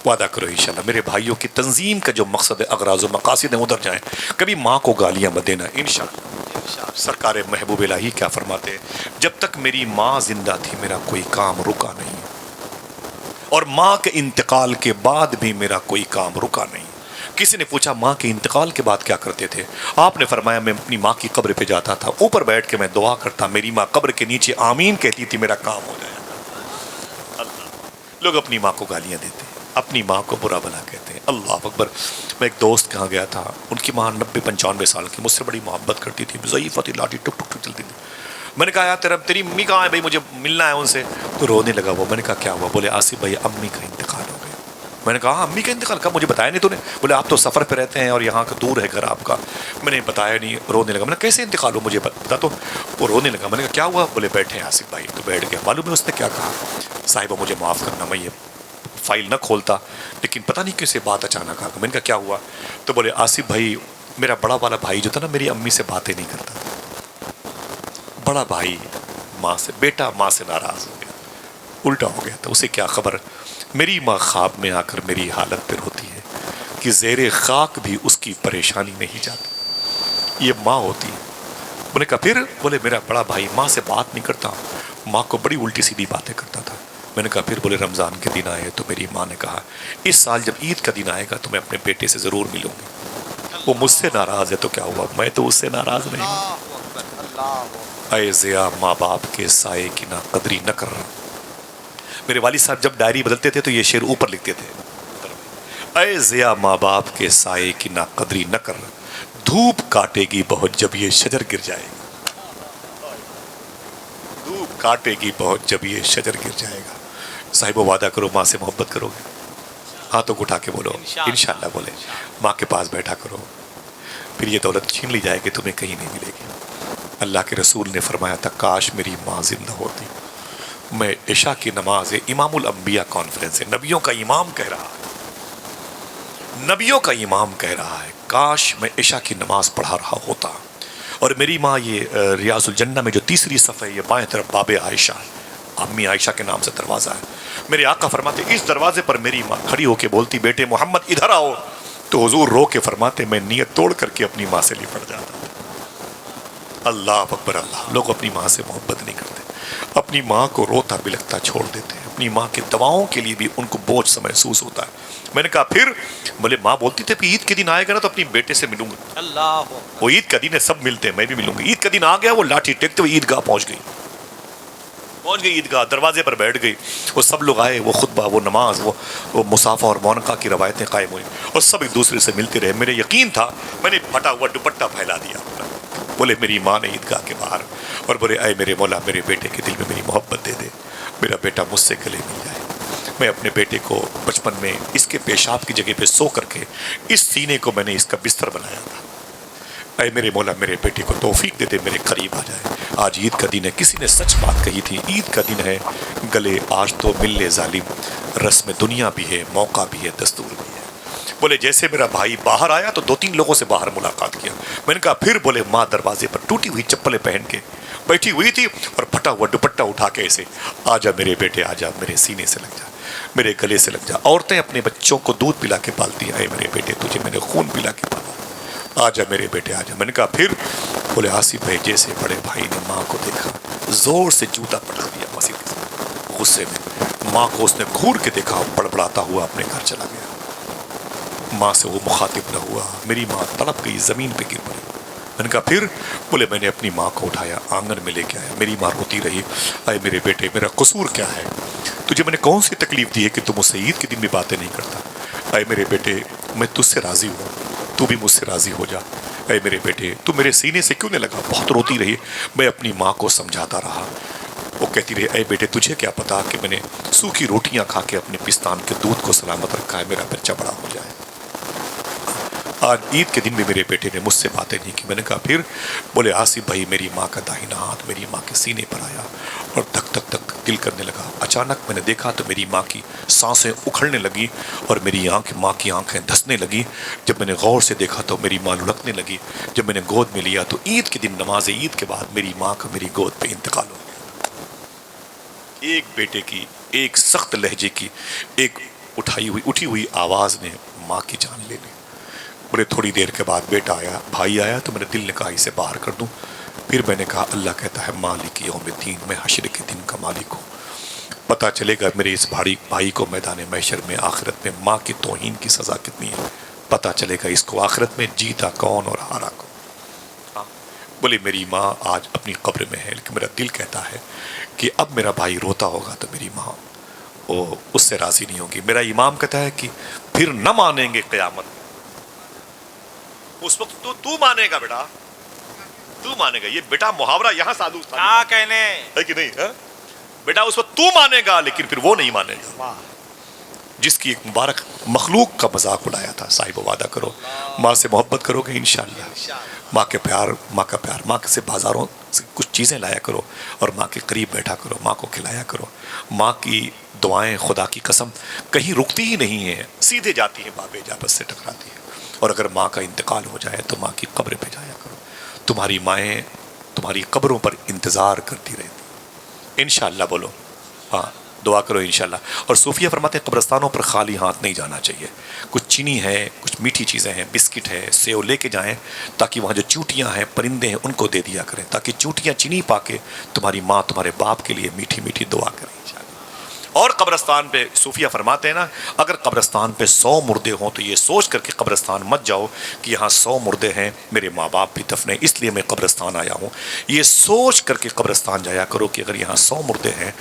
وعدہ کرو انشاءاللہ. میرے بھائیوں کی تنظیم کا جو مقصد ہے، اغراض و مقاصد ہیں، ادھر جائیں. کبھی ماں کو گالیاں مت دینا انشاءاللہ. سرکار محبوب الہی کیا فرماتے ہیں، جب تک میری ماں زندہ تھی میرا کوئی کام رکا نہیں، اور ماں کے انتقال کے بعد بھی میرا کوئی کام رکا نہیں. کسی نے پوچھا ماں کے انتقال کے بعد کیا کرتے تھے؟ آپ نے فرمایا میں اپنی ماں کی قبر پہ جاتا تھا، اوپر بیٹھ کے میں دعا کرتا، میری ماں قبر کے نیچے آمین کہتی تھی، میرا کام ہو جائے. لوگ اپنی ماں کو گالیاں دیتے ہیں، اپنی ماں کو برا بھلا کہتے ہیں. اللہ اکبر. میں ایک دوست کہاں گیا تھا، ان کی ماں 90-95 سال کی، مجھ سے بڑی محبت کرتی تھی، ضعیف تھی، لاٹھی ٹک ٹک ٹک چلتی تھی. میں نے کہا یار تیری امی کہاں ہے بھائی، مجھے ملنا ہے ان سے. تو رونے لگا وہ. میں نے کہا کیا ہوا؟ بولے آصف بھائی امی کا انتقال ہو گیا. میں نے کہا ہاں امی کا انتقال کب؟ مجھے بتایا نہیں تو نے. بولے آپ تو سفر پہ رہتے ہیں اور یہاں کا دور ہے گھر آپ کا. میں نے بتایا نہیں. رونے لگا. میں نے کیسے انتقال ہو مجھے بتا تو. وہ رونے لگا. میں نے کہا کیا ہوا؟ بولے بیٹھے ہیں آصف بھائی. تو بیٹھ گیا. معلوم ہے اس نے کیا کہا؟ صاحبہ مجھے معاف کرنا، میں یہ فائل نہ کھولتا، لیکن پتہ نہیں کیسے بات اچانک آ گئی. میں نے کہا کیا ہوا؟ تو بولے آصف بھائی میرا بڑا والا بھائی جو تھا نا، میری امی سے باتیں نہیں کرتا تھا. بڑا بھائی ماں سے، بیٹا ماں سے ناراض ہو گیا، الٹا ہو گیا. تو اسے کیا خبر؟ میری ماں خواب میں آ کر میری حالت پہ ہوتی ہے کہ زیر خاک بھی اس کی پریشانی نہیں جاتی. یہ ماں ہوتی ہے. میں نے کہا پھر؟ بولے میرا بڑا بھائی ماں سے بات نہیں کرتا، ماں کو بڑی الٹی سیدھی باتیں کرتا تھا. میں نے کہا پھر؟ بولے رمضان کے دن آئے تو میری ماں نے کہا اس سال جب عید کا دن آئے گا تو میں اپنے بیٹے سے ضرور ملوں گی. وہ مجھ سے ناراض ہے تو کیا ہوا، میں تو اس سے ناراض نہیں ہوں. اے ضیا ماں باپ کے سائے کی نا قدری نہ کر رہا. میرے والد صاحب جب ڈائری بدلتے تھے تو یہ شعر اوپر لکھتے تھے، اے ضیا ماں باپ کے سائے کی نا قدری نہ کر، دھوپ کاٹے گی بہت جب یہ شجر گر جائے گا. دھوپ کاٹے گی بہت جب یہ شجر گر جائے گا. صاحب وعدہ کرو ماں سے محبت کرو گے. ہاتھوں کو اٹھا کے بولو انشاءاللہ. بولے ماں کے پاس بیٹھا کرو، پھر یہ دولت چھین لی جائے گی تمہیں کہیں نہیں ملے گی. اللہ کے رسول نے فرمایا تھا کاش میری ماں زندہ ہوتی. میں عشاء کی نماز امام الانبیاء کانفرنس ہے، نبیوں کا امام کہہ رہا ہے، نبیوں کا امام کہہ رہا ہے، کاش میں عشاء کی نماز پڑھا رہا ہوتا اور میری ماں یہ ریاض الجنہ میں جو 3 صفحہ ہے، یہ بائیں طرف باب عائشہ ہے، امی عائشہ کے نام سے دروازہ ہے. میرے آقا فرماتے اس دروازے پر میری ماں کھڑی ہو کے بولتی بیٹے محمد ادھر آؤ، تو حضور رو کے فرماتے میں نیت توڑ کر کے اپنی ماں سے لپٹ جاتا. اللہ اکبر. اللہ. لوگ اپنی ماں سے محبت نہیں کرتے، اپنی ماں کو روتا بلکتا چھوڑ دیتے ہیں. اپنی ماں کی دواؤں کے لیے بھی ان کو بوجھ سا محسوس ہوتا ہے. میں نے کہا پھر؟ بولے ماں بولتی تھی عید کے دن آئے گا نا تو اپنی بیٹے سے ملوں گا. اللہ. وہ عید کا دن ہے، سب ملتے ہیں، میں بھی ملوں گا. عید کا دن آ گیا، وہ لاٹھی ٹیکتے ہوئے عیدگاہ پہنچ گئی عیدگاہ، دروازے پر بیٹھ گئی. وہ سب لوگ آئے، وہ خطبہ، وہ نماز، وہ مصافہ اور مونقہ کی روایتیں قائم ہوئی اور سب ایک دوسرے سے ملتے رہے. میرے یقین تھا، میں نے پھٹا ہوا دوپٹہ پھیلا دیا. بولے میری ماں نے عیدگاہ کے باہر اور بولے اے میرے مولا میرے بیٹے کے دل میں میری محبت دے دے، میرا بیٹا مجھ سے گلے مل جائے، میں اپنے بیٹے کو بچپن میں اس کے پیشاب کی جگہ پہ سو کر کے اس سینے کو میں نے اس کا بستر بنایا تھا۔ اے میرے مولا میرے بیٹے کو توفیق دے دے، میرے قریب آ جائے۔ آج عید کا دن ہے، کسی نے سچ بات کہی تھی، عید کا دن ہے، گلے آج تو مل لے ظالم، رسم دنیا بھی ہے، موقع بھی ہے، دستور بھی ہے۔ بولے جیسے میرا بھائی باہر آیا تو 2-3 لوگوں سے باہر ملاقات کیا، میں نے کہا پھر، بولے ماں دروازے پر ٹوٹی ہوئی چپلیں پہن کے بیٹھی ہوئی تھی اور پھٹا ہوا دوپٹہ اٹھا کے ایسے، آجا میرے بیٹے آجا، میرے سینے سے لگ جا، میرے گلے سے لگ جا۔ عورتیں اپنے بچوں کو دودھ پلا کے پالتی ہیں، اے میرے بیٹے تجھے میں نے خون پلا کے پالا، آجا میرے بیٹے آجا۔ میں نے کہا پھر، بولے آصف بھائی جیسے بڑے بھائی نے ماں کو دیکھا زور سے جوتا پٹک دیا مسجد سے، غصے میں ماں کو اس نے گھور کے دیکھا، بڑبڑاتا ہوا اپنے گھر چلا گیا۔ ماں سے وہ مخاطب نہ ہوا، میری ماں تڑپ گئی، زمین پہ گر پڑی۔ میں نے کہا پھر، بولے میں نے اپنی ماں کو اٹھایا، آنگن میں لے کے آیا، میری ماں روتی رہی، اے میرے بیٹے میرا قصور کیا ہے، تجھے میں نے کون سی تکلیف دی ہے کہ تم مجھ سے عید کے دن بھی باتیں نہیں کرتا؟ اے میرے بیٹے میں تجھ سے راضی ہوں، تو بھی مجھ سے راضی ہو جا۔ اے میرے بیٹے تو میرے سینے سے کیوں نہیں لگا؟ بہت روتی رہی، میں اپنی ماں کو سمجھاتا رہا، وہ کہتی رہی اے بیٹے تجھے کیا پتا کہ میں نے سوکھی روٹیاں کھا کے اپنے پستان کے دودھ کو سلامت رکھا ہے، میرا بچہ بڑا ہو جائے۔ آج عید کے دن بھی میرے بیٹے نے مجھ سے باتیں نہیں کی۔ میں نے کہا پھر، بولے آصف بھائی میری ماں کا داہنا ہاتھ میری ماں کے سینے پر آیا اور دھک دھک دھک دل کرنے لگا۔ اچانک میں نے دیکھا تو میری ماں کی سانسیں اکھڑنے لگی اور میری ماں کی آنکھیں دھنسنے لگی۔ جب میں نے غور سے دیکھا تو میری ماں لڑکنے لگی۔ جب میں نے گود میں لیا تو عید کے دن نماز عید کے بعد میری ماں کا میری گود پہ انتقال ہو گیا۔ ایک بیٹے کی، ایک سخت لہجے کی، ایک اٹھی ہوئی آواز نے ماں کی جان لے لی۔ بولے تھوڑی دیر کے بعد بیٹا آیا، بھائی آیا تو میں نے دل نے کہا اسے باہر کر دوں۔ پھر میں نے کہا اللہ کہتا ہے مالک یوم الدین، میں حشر کے دن کا مالک ہوں۔ پتہ چلے گا میرے اس بھائی کو میدان محشر میں آخرت میں ماں کی توہین کی سزا کتنی ہے، پتہ چلے گا اس کو آخرت میں جیتا کون اور ہارا کون۔ بولے میری ماں آج اپنی قبر میں ہے، لیکن میرا دل کہتا ہے کہ اب میرا بھائی روتا ہوگا تو میری ماں وہ اس سے راضی نہیں ہوگی۔ میرا امام کہتا ہے کہ پھر نہ مانیں گے قیامت، اس وقت تو مانے گا بیٹا، تو مانے گا۔ یہ بیٹا محاورہ یہاں سادھو کیا کہنے ہے کہ نہیں؟ بیٹا اس وقت تو مانے گا لیکن پھر وہ نہیں مانے گا جس کی ایک مبارک مخلوق کا مذاق اڑایا تھا۔ صاحب وعدہ کرو ماں سے محبت کرو گے انشاءاللہ، ماں کے پیار، ماں کا پیار، ماں سے بازاروں سے کچھ چیزیں لایا کرو اور ماں کے قریب بیٹھا کرو، ماں کو کھلایا کرو۔ ماں کی دعائیں خدا کی قسم کہیں رکتی ہی نہیں ہیں، سیدھے جاتی ہیں، باب اجابت سے ٹکراتی ہیں۔ اور اگر ماں کا انتقال ہو جائے تو ماں کی قبر پہ جایا کرو، تمہاری مائیں تمہاری قبروں پر انتظار کرتی رہتی۔ انشاءاللہ بولو، ہاں دعا کرو انشاءاللہ۔ اور صوفیہ فرماتے ہیں قبرستانوں پر خالی ہاتھ نہیں جانا چاہیے، کچھ چینی ہے، کچھ میٹھی چیزیں ہیں، بسکٹ ہے، سیو لے کے جائیں تاکہ وہاں جو چونٹیاں ہیں، پرندے ہیں، ان کو دے دیا کریں تاکہ چونٹیاں چینی پا کے تمہاری ماں تمہارے باپ کے لیے میٹھی میٹھی دعا کریں انشاءاللہ۔ اور قبرستان پہ صوفیہ فرماتے ہیں نا، اگر قبرستان پہ 100 مردے ہوں تو یہ سوچ کر کے قبرستان مت جاؤ کہ یہاں 100 مردے ہیں، میرے ماں باپ بھی دفن ہیں اس لیے میں قبرستان آیا ہوں۔ یہ سوچ کر کے قبرستان جایا کرو کہ اگر یہاں 100 مردے ہیں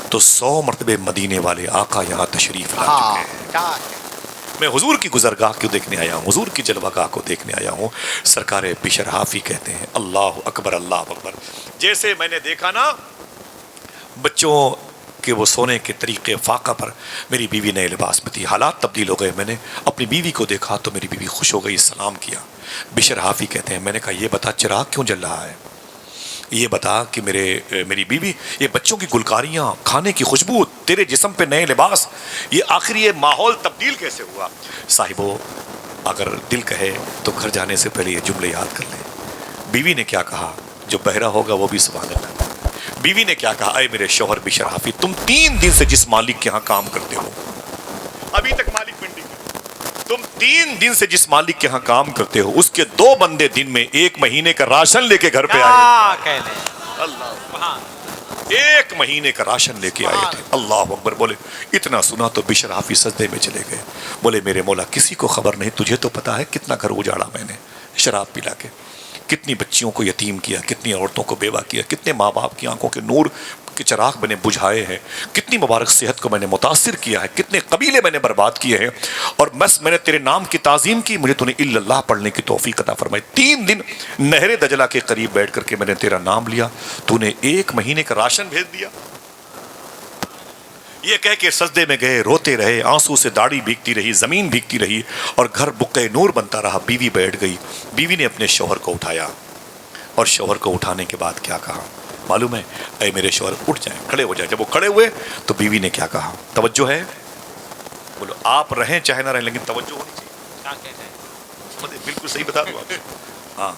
تو 100 مرتبے مدینے والے آقا یہاں تشریف لا چکے ہیں۔ میں حضور کی گزرگاہ کو دیکھنے آیا ہوں، حضور کی جلوہ گاہ کو دیکھنے آیا ہوں۔ سرکار بشر حافی کہتے ہیں اللہ اکبر اللہ اکبر۔ جیسے میں نے دیکھا نا بچوں کہ وہ سونے کے طریقے فاقہ پر میری بیوی نئے لباس میں تھی، حالات تبدیل ہو گئے، میں نے اپنی بیوی کو دیکھا تو میری بیوی خوش ہو گئی، سلام کیا۔ بشر حافی کہتے ہیں میں نے کہا یہ بتا چراغ کیوں جل رہا ہے، یہ بتا کہ میری بیوی یہ بچوں کی گلکاریاں، کھانے کی خوشبو، تیرے جسم پہ نئے لباس، یہ آخر یہ ماحول تبدیل کیسے ہوا؟ صاحبو اگر دل کہے تو گھر جانے سے پہلے یہ جملے یاد کر لیں۔ بیوی نے کیا کہا؟ جو بہرا ہوگا وہ بھی سبحان اللہ۔ بیوی نے کیا کہا؟ اے میرے شوہر بشر حافی، تم 3 دن سے جس مالک کے ہاں کام کرتے ہو، ابھی تک مالک پنڈی میں، تم 3 دن سے جس مالک کے ہاں کام کرتے ہو اس کے 2 بندے دن میں 1 مہینے کا راشن لے کے گھر پہ آئے۔ اللہ، 1 مہینے کا راشن لے کے آئے تھے۔ اللہ اکبر۔ بولے اتنا سنا تو بشر حافی سجدے میں چلے گئے، بولے میرے مولا کسی کو خبر نہیں، تجھے تو پتا ہے کتنا گھر اجاڑا میں نے شراب پلا کے، کتنی بچیوں کو یتیم کیا، کتنی عورتوں کو بیوہ کیا، کتنے ماں باپ کی آنکھوں کے نور کے چراغ میں نے بجھائے ہیں، کتنی مبارک صحت کو میں نے متاثر کیا ہے، کتنے قبیلے میں نے برباد کیے ہیں، اور بس میں نے تیرے نام کی تعظیم کی، مجھے تو نے الا اللہ پڑھنے کی توفیق عطا فرمائی۔ 3 دن نہر دجلہ کے قریب بیٹھ کر کے میں نے تیرا نام لیا، تو نے 1 مہینے کا راشن بھیج دیا۔ یہ کہہ کے سجدے میں گئے، روتے رہے، آنسو سے داڑھی بھیگتی رہی، زمین بھیگتی رہی، اور گھر بقع نور بنتا رہا۔ بیوی بیٹھ گئی، بیوی نے اپنے شوہر کو اٹھایا، اور شوہر کو اٹھانے کے بعد کیا کہا معلوم ہے؟ اے میرے شوہر اٹھ جائیں، کھڑے ہو جائیں۔ جب وہ کھڑے ہوئے تو بیوی نے کیا کہا؟ توجہ ہے؟ بولو، آپ رہیں چاہے نہ رہیں لیکن توجہ ہونی چاہیے۔ بالکل صحیح بتا دوں آپ کو۔ ہاں،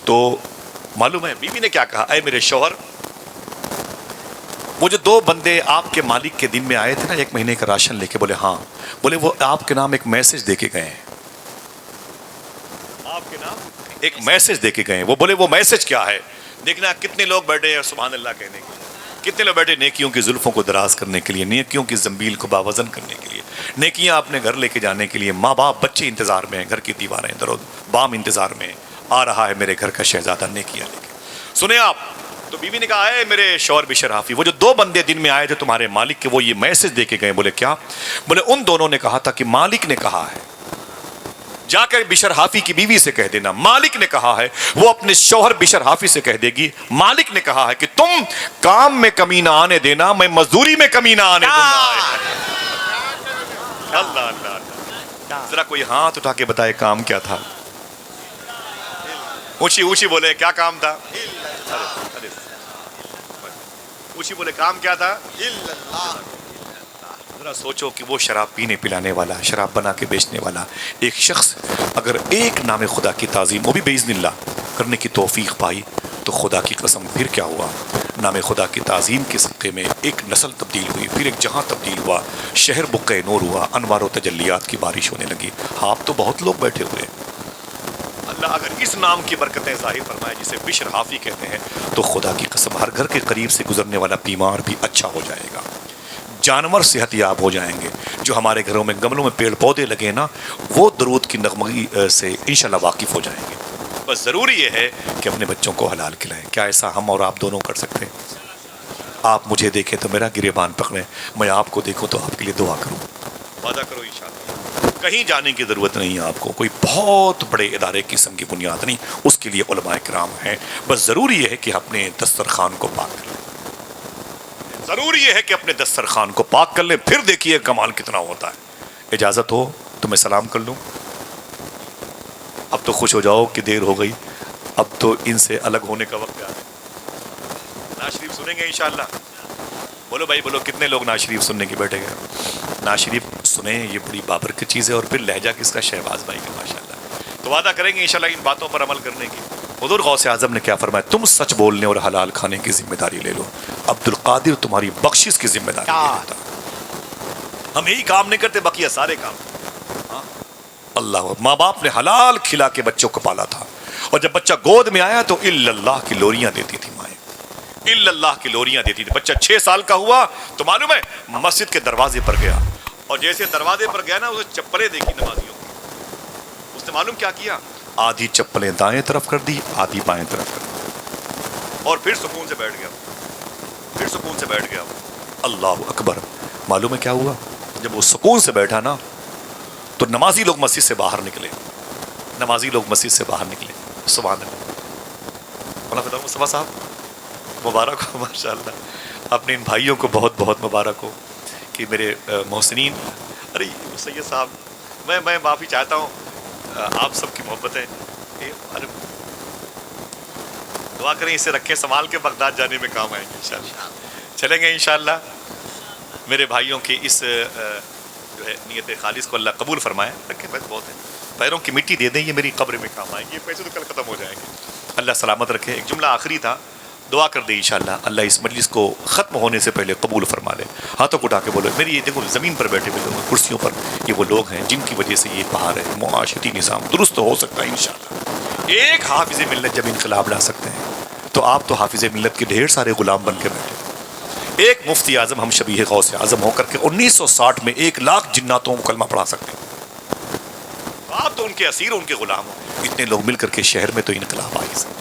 تو معلوم ہے بیوی نے کیا کہا؟ اے میرے شوہر، وہ جو 2 بندے آپ کے مالک کے دن میں آئے تھے نا 1 مہینے کا راشن لے کے، بولے ہاں، بولے وہ آپ کے نام ایک میسج دے کے گئے ہیں، آپ کے نام ایک میسج دے کے گئے ہیں۔ وہ بولے وہ میسج کیا ہے؟ دیکھنا کتنے لوگ بیٹھے ہیں سبحان اللہ کہنے کے لیے، کتنے لوگ بیٹھے نیکیوں کی زلفوں کو دراز کرنے کے لیے، نیکیوں کی زنبیل کو باوزن کرنے کے لیے، نیکیاں اپنے گھر لے کے جانے کے لیے۔ ماں باپ بچے انتظار میں ہیں، گھر کی دیواریں درود بام انتظار میں ہیں، آ رہا ہے میرے گھر کا شہزادہ نیکیاں لے کے۔ سنیں آپ، تو بیوی نے کہا اے میرے شوہر بشر حافی، وہ جو 2 بندے دن میں آئے تھے تمہارے مالک کے، وہ یہ میسج دے کے گئے۔ بولے کیا؟ بولے ان دونوں نے کہا تھا کہ مالک نے کہا ہے، جا کر بشر حافی کی بیوی سے کہہ دینا مالک نے کہا ہے۔ وہ اپنے شوہر بشر حافی سے کہہ دے گی مالک نے کہا ہے کہ تم کام میں کمی نہ آنے دینا، میں مزدوری میں کمی نہ آنے دوں گا۔ اللہ اللہ اللہ، ذرا کوئی ہاتھ اٹھا کے بتائے کام کیا تھا؟ اونچی اونچی بولے کیا کام تھا؟ اونچی بولے کام کیا تھا؟ ذرا سوچو کہ وہ شراب پینے پلانے والا، شراب بنا کے بیچنے والا ایک شخص اگر ایک نام خدا کی تعظیم، وہ بھی باذن اللہ کرنے کی توفیق پائی، تو خدا کی قسم پھر کیا ہوا؟ نام خدا کی تعظیم کے صدقے میں ایک نسل تبدیل ہوئی، پھر ایک جہاں تبدیل ہوا، شہر بقع نور ہوا، انوار و تجلیات کی بارش ہونے لگی۔ آپ تو بہت لوگ بیٹھے ہوئے ہیں، اللہ اگر اس نام کی برکتیں ظاہر فرمائے جسے بشر حافی کہتے ہیں، تو خدا کی قسم ہر گھر کے قریب سے گزرنے والا بیمار بھی اچھا ہو جائے گا، جانور صحت یاب ہو جائیں گے۔ جو ہمارے گھروں میں گملوں میں پیڑ پودے لگے نا، وہ درود کی نغمگی سے انشاءاللہ واقف ہو جائیں گے۔ بس ضروری یہ ہے کہ اپنے بچوں کو حلال کھلائیں۔ کیا ایسا ہم اور آپ دونوں کر سکتے ہیں؟ آپ مجھے دیکھیں تو میرا گریبان پکڑیں، میں آپ کو دیکھوں تو آپ کے لیے دعا کروں۔ وعدہ کرو انشاءاللہ کہیں جانے کی ضرورت نہیں ہے آپ کو، کوئی بہت بڑے ادارے کی سنگ بنیاد نہیں، اس کے لیے علماء کرام ہیں۔ بس ضروری یہ ہے کہ اپنے دسترخوان کو پاک کر لیں، ضروری یہ ہے کہ اپنے دسترخوان کو پاک کر لیں، پھر دیکھیے کمال کتنا ہوتا ہے۔ اجازت ہو تو میں سلام کر لوں؟ اب تو خوش ہو جاؤ کہ دیر ہو گئی، اب تو ان سے الگ ہونے کا وقت آ گیا۔ نعت شریف سنیں گے انشاءاللہ؟ بولو بھائی بولو، کتنے لوگ نعت شریف سننے کے بیٹھے گئے؟ نعت شریف سنیں، یہ بڑی بابرکت چیز ہے، اور پھر لہجہ کس کا؟ شہباز بھائی کا، ماشاءاللہ۔ تو وعدہ کریں گے انشاءاللہ ان باتوں پر عمل کرنے کی۔ حضور غوث اعظم نے کیا فرمایا؟ تم سچ بولنے اور حلال کھانے کی ذمہ داری لے لو، عبد القادر تمہاری بخشش کی ذمہ داری لے لیتا۔ ہم یہی کام نہیں کرتے، بقیہ سارے کام۔ اللہ، ماں باپ نے حلال کھلا کے بچوں کو پالا تھا، اور جب بچہ گود میں آیا تو الا اللہ کی لوریاں دیتی تھی مائیں، الا اللہ کی لوریاں دیتی تھی۔ بچہ 6 سال کا ہوا تو معلوم ہے مسجد کے دروازے پر گیا، اور جیسے دروازے پر گیا نا، اسے چپلیں دیکھی نمازیوں کی، اس نے معلوم کیا کیا؟ آدھی چپلیں دائیں طرف کر دی، آدھی بائیں طرف کر دی، اور پھر سکون سے بیٹھ گیا، پھر سکون سے بیٹھ گیا۔ اللہ اکبر! معلوم ہے کیا ہوا؟ جب وہ سکون سے بیٹھا نا، تو نمازی لوگ مسجد سے باہر نکلے، نمازی لوگ مسجد سے باہر نکلے۔ سبحان اللہ، مولانا مصطفیٰ صاحب مبارک ہو، ماشاءاللہ، اپنے ان بھائیوں کو بہت بہت مبارک ہو کہ میرے محسنین۔ ارے سید صاحب، میں معافی چاہتا ہوں، آپ سب کی محبت ہے، دعا کریں اسے رکھیں سنبھال کے، بغداد جانے میں کام آئیں گے انشاءاللہ، چلیں گے انشاءاللہ۔ میرے بھائیوں کی اس جو ہے نیت خالص کو اللہ قبول فرمائے، رکھیں بس بہت ہے، پیروں کی مٹی دے دیں، یہ میری قبر میں کام آئیں گے، یہ پیسے تو کل ختم ہو جائیں گے، اللہ سلامت رکھے۔ ایک جملہ آخری تھا، دعا کر دیں انشاءاللہ اللہ اس مجلس کو ختم ہونے سے پہلے قبول فرما لے۔ ہاتھوں کو اٹھا کے بولو، میری یہ دیکھو زمین پر بیٹھے ہوئے لوگ، کرسیوں پر، یہ وہ لوگ ہیں جن کی وجہ سے یہ پہاڑ ہے، معاشرتی نظام درست ہو سکتا ہے انشاءاللہ۔ ایک حافظ ملت جب انقلاب لا سکتے ہیں، تو آپ تو حافظ ملت کے ڈھیر سارے غلام بن کے بیٹھے۔ ایک مفتی اعظم ہم شبیہ غوث اعظم ہو کر کے 1960 میں 1 لاکھ جناتوں کو کلمہ پڑھا سکتے ہیں، آپ تو ان کے اسیر، ان کے غلام ہو۔ اتنے لوگ مل کر کے شہر میں تو انقلاب آ ہی سکتے۔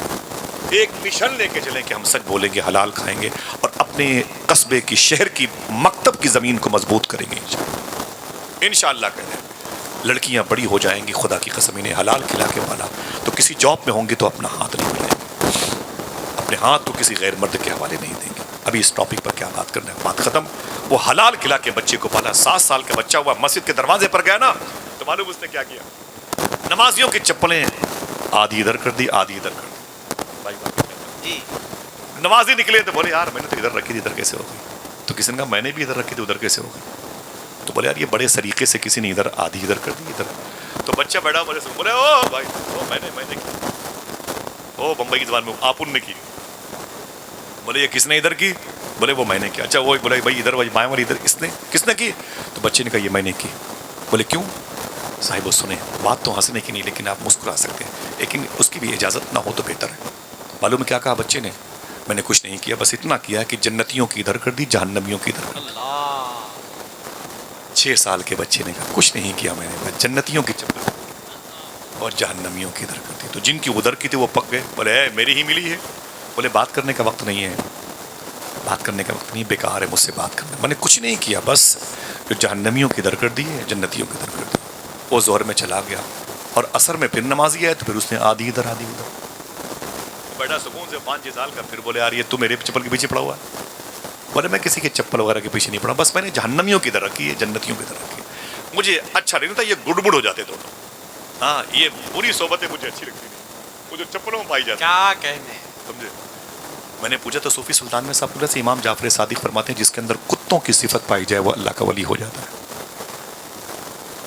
ایک مشن لے کے چلیں کہ ہم سچ بولیں گے، حلال کھائیں گے، اور اپنے قصبے کی، شہر کی، مکتب کی زمین کو مضبوط کریں گے انشاءاللہ کہتے ہیں۔ لڑکیاں بڑی ہو جائیں گی، خدا کی قسم انہیں حلال کھلا کے والا، تو کسی جاب میں ہوں گے تو اپنا ہاتھ نہیں ملیں گے، اپنے ہاتھ تو کسی غیر مرد کے حوالے نہیں دیں گے۔ ابھی اس ٹاپک پر کیا بات کرنا ہے، بات ختم. وہ حلال کھلا کے بچے کو پالا، 7 سال کا بچہ ہوا، مسجد کے دروازے پر گیا نا تو معلوم اس نے کیا کیا، نمازیوں کی چپلیں آدھی ادھر کر دی آدھی ادھر کر دی. بھائی جی نمازی نکلے تو بولے یار میں نے تو ادھر رکھی تھی ادھر کیسے ہو گئی؟ تو کسی نے کہا میں نے بھی ادھر رکھی تھی ادھر کیسے ہو گئی؟ تو بولے یار یہ بڑے سلیقے سے کسی نے ادھر آدھی ادھر کر دی ادھر. تو بچہ بیٹھا بولے بولے او بھائی میں نے کی، او بمبئی کی زبان میں آپن نے کی. بولے یہ کس نے ادھر کی؟ بولے وہ میں نے کیا. اچھا وہ بولے بھائی ادھر بائیں والی ادھر اس نے کس نے کی؟ تو بچے نے کہا یہ میں نے کی. بولے کیوں؟ صاحب وہ سنیں، بات تو ہنسنے کی نہیں لیکن آپ مسکرا سکتے ہیں، لیکن اس کی بھی اجازت نہ ہو تو بہتر ہے. معلوم ہے کیا کہا بچے نے؟ میں نے کچھ نہیں کیا، بس اتنا کیا کہ جنتیوں کی ادھر کر دی جہنمیوں کی ادھر کر دی. اللہ 6 سال کے بچے نے کہا کچھ نہیں کیا میں نے، بس جنتیوں کی چپل اور جہنمیوں کی ادھر کر دی. تو جن کی ادھر کی تھی وہ پک گئے، بولے اے میری ہی ملی ہے. بولے بات کرنے کا وقت نہیں ہے، بات کرنے کا وقت نہیں، بیکار ہے مجھ سے بات کرنا. میں نے کچھ نہیں کیا، بس جو جہنمیوں کی ادھر کر دی ہے جنتیوں کی ادھر کر دی. وہ زہر میں چلا گیا اور عصر میں پھر نمازی آئے تو پھر اس نے آدھی ادھر آدھی ادھر. بیٹا سکون سے 5-6 سال کا، پھر بولے یار یہ تو میرے چپل کے پیچھے پڑا ہوا ہے. بولے میں کسی کے چپل وغیرہ کے پیچھے نہیں پڑا، بس میں نے جہنمیوں کی ادھر رکھی ہے جنتیوں کی ادھر رکھی ہے. مجھے اچھا نہیں تھا، یہ گڑبڑ ہو جاتے دونوں. ہاں یہ بری صحبتیں مجھے اچھی لگتی نہیں، وہ جو چپلوں میں پائی جاتی کیا کہنے. سمجھے. میں نے پوچھا تو صوفی سلطان میں صاحب سے امام جعفر صادق فرماتے ہیں جس کے اندر کتوں کی صفت پائی جائے وہ اللہ کا ولی ہو جاتا ہے.